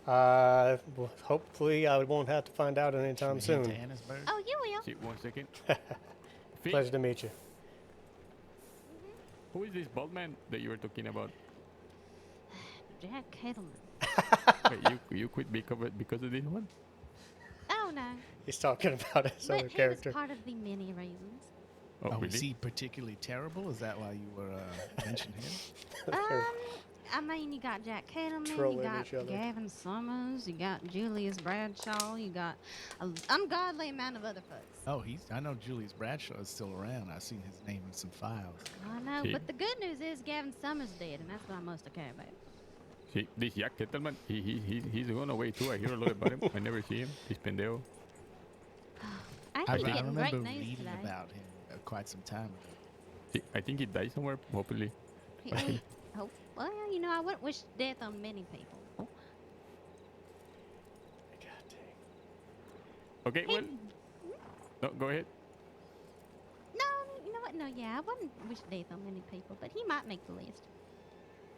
Well, hopefully I won't have to find out anytime Should we head soon. to Annisburg? Oh, you will. See, 1 second. Pleasure to meet you. Who is this bald man that you were talking about? Jack Kettleman. Wait, you quit because of this one? Oh, no. He's talking about his But other he character. was part of the many reasons. Oh, Was really? he particularly terrible? Is that why you were mentioning him? I mean, you got Jack Kettleman, you Trolling got each other. Gavin Summers, you got Julius Bradshaw, you got an ungodly amount of other folks. Oh, I know Julius Bradshaw is still around. I've seen his name in some files. I know, Sí. but the good news is Gavin Summers dead, and that's what I most care about. See, this Jack Kettleman, he's gone away too. I hear a lot about him. I never see him. He's pendejo. I I keep getting great remember news reading today. about him quite some time ago. See, I think he died somewhere, hopefully. Oh, well, you know, I wouldn't wish death on many people. Okay, well. No, go ahead. No, you know what? No, yeah, I wouldn't wish death on many people, but he might make the list.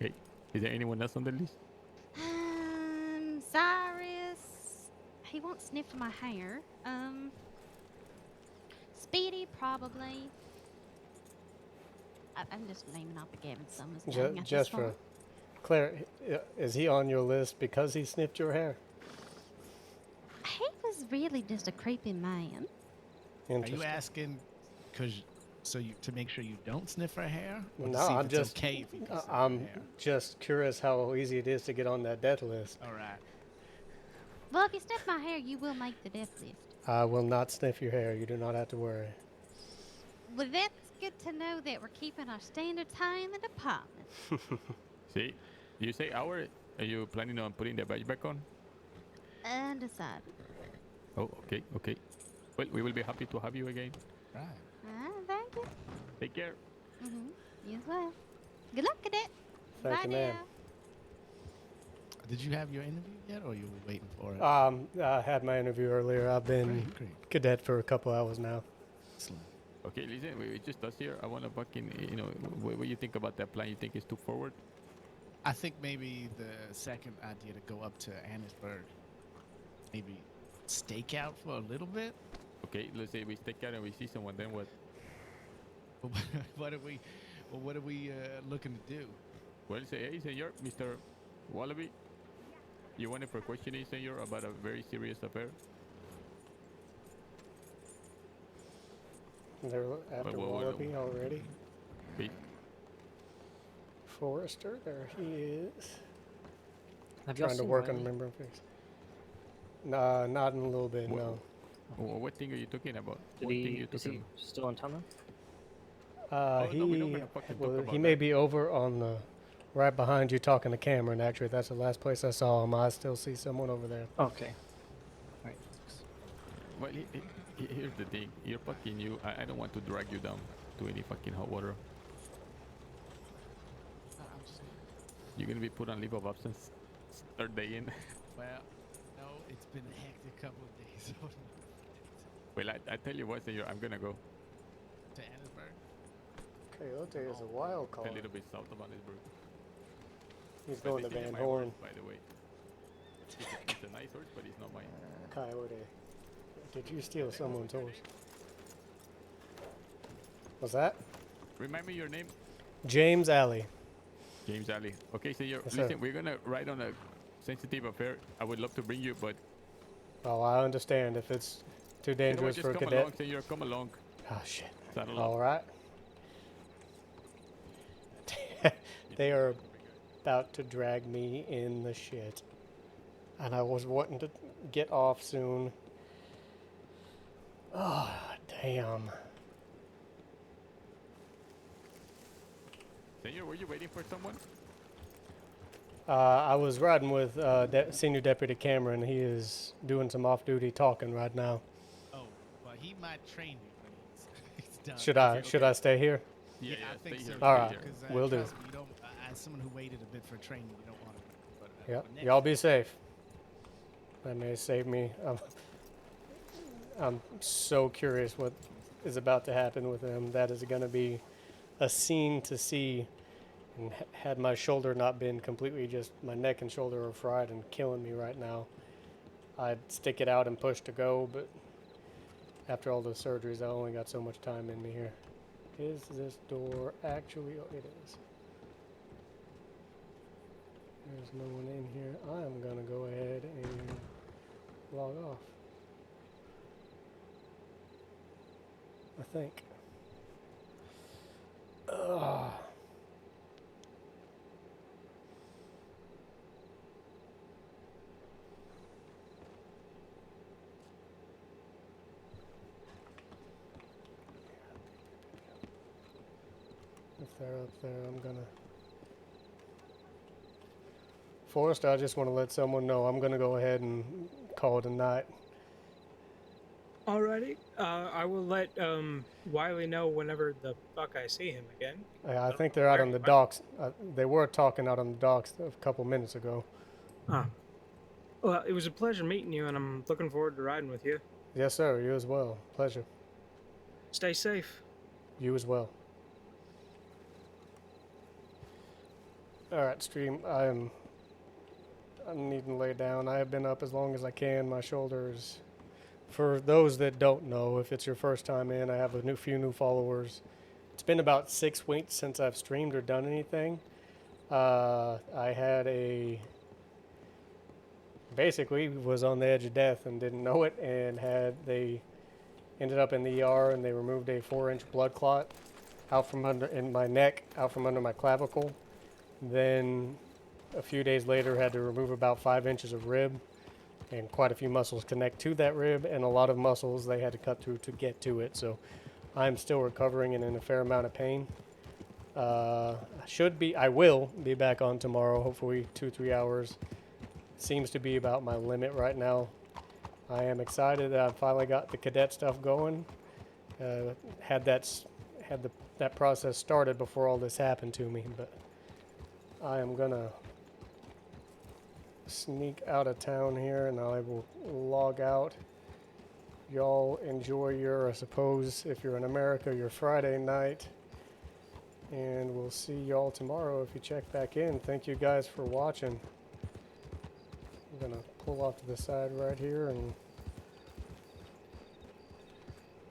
Okay. Is there anyone else on the list? Cyrus. He won't sniff my hair. Speedy, probably. I'm just naming off the Gavin Summers. gang at Just this for point. Claire, is he on your list because he sniffed your hair? He was really just a creepy man. Are you Interesting. asking to make sure you don't sniff her hair? Or to No, see if I'm it's just okay if you can sniff her I'm hair? just curious how easy it is to get on that death list. All right. Well, if you sniff my hair, you will make the death list. I will not sniff your hair. You do not have to worry. Well, that's good to know that we're keeping our standards high in the department. See, you say our. Are you planning on putting the badge back on? Undecided. Oh, okay, okay. Well, we will be happy to have you again. Right. Thank you. Take care. You as well. Good luck, Cadet. Thank Bye you, now. ma'am. Did you have your interview yet, or you were waiting for it? I had my interview earlier. I've been Great. cadet for a couple hours now. Excellent. Okay, listen, we just us here. I want to fucking, what you think about that plan? You think it's too forward? I think maybe the second idea to go up to Annisburg, maybe stake out for a little bit. Okay, let's say we stake out and we see someone, then what? What are we looking to do? Well, say, hey, senor, Mr. Wallaby, you wanted for questioning, senor, about a very serious affair? They're after Wallaby already. Okay. Forrester, there he is. Have y'all Trying to seen work on Riley? remembering face. Nah, not in a little bit, no. What thing are you talking about? Is he still on town? He, no, we don't gonna fucking talk well, about he may be over on the right behind you talking to Cameron. Actually, that's the last place I saw him. I still see someone over there. Okay. Alright. Well, here's the thing. You're fucking you. I don't want to drag you down to any fucking hot water. You're gonna be put on leave of absence. Third day in. Well, no, it's been a hectic couple of days. Well, I tell you what, senor, I'm gonna go. To Annisburg. Coyote is a wild card. A little bit south of Annisburg. He's But going this to isn't Van my horse, Horn. by the way. It's a nice horse, but it's not mine. Coyote. Did you steal someone's horse? What's that? Remind me your name? James Alley. James Alley. Okay, senor, Yes, sir. listen, we're gonna ride on a sensitive affair. I would love to bring you, but Oh, I understand if it's too dangerous just for a come cadet. along, senor, come along. Oh, shit. Saddle up. All right. They are about to drag me in the shit. And I was wanting to get off soon. Oh, damn. Senor, were you waiting for someone? I was riding with Senior Deputy Cameron. He is doing some off-duty talking right now. Oh, well, he might train you when he's done. Should I stay here? Yeah, I think so. All right, Because, will do. trust me, you don't, as someone who waited a bit for training, you don't want to. But, Yep. next Y'all be safe. That may save me. I'm so curious what is about to happen with him. That is going to be a scene to see. And had my shoulder not been completely just, my neck and shoulder are fried and killing me right now, I'd stick it out and push to go, but after all those surgeries, I only got so much time in me here. Is this door actually, oh, it is. There's no one in here. I'm gonna go ahead and log off. I think. Ugh. If they're up there, I'm gonna... Forrest, I just want to let someone know I'm gonna go ahead and call it a night. Alrighty. I will let Wiley know whenever the fuck I see him again. I think they're out on the docks. They were talking out on the docks a couple minutes ago. Ah. Well, it was a pleasure meeting you, and I'm looking forward to riding with you. Yes, sir. You as well. Pleasure. Stay safe. You as well. All right, stream. I'm needing to lay down. I have been up as long as I can. My shoulders. For those that don't know, if it's your first time in, I have a few new followers. It's been about 6 weeks since I've streamed or done anything. I had basically was on the edge of death and didn't know it, and they ended up in the ER, and they removed a 4-inch blood clot out from in my neck, out from under my clavicle. Then a few days later had to remove about 5 inches of rib, and quite a few muscles connect to that rib, and a lot of muscles they had to cut through to get to it. So I'm still recovering and in a fair amount of pain. I will be back on tomorrow, hopefully 2-3 hours. Seems to be about my limit right now. I am excited that I finally got the cadet stuff going. Had that process started before all this happened to me, but I am gonna sneak out of town here and I will log out. Y'all enjoy your, I suppose, if you're in America, your Friday night. And we'll see y'all tomorrow if you check back in. Thank you guys for watching. I'm gonna pull off to the side right here and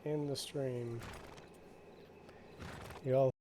end the stream. Y'all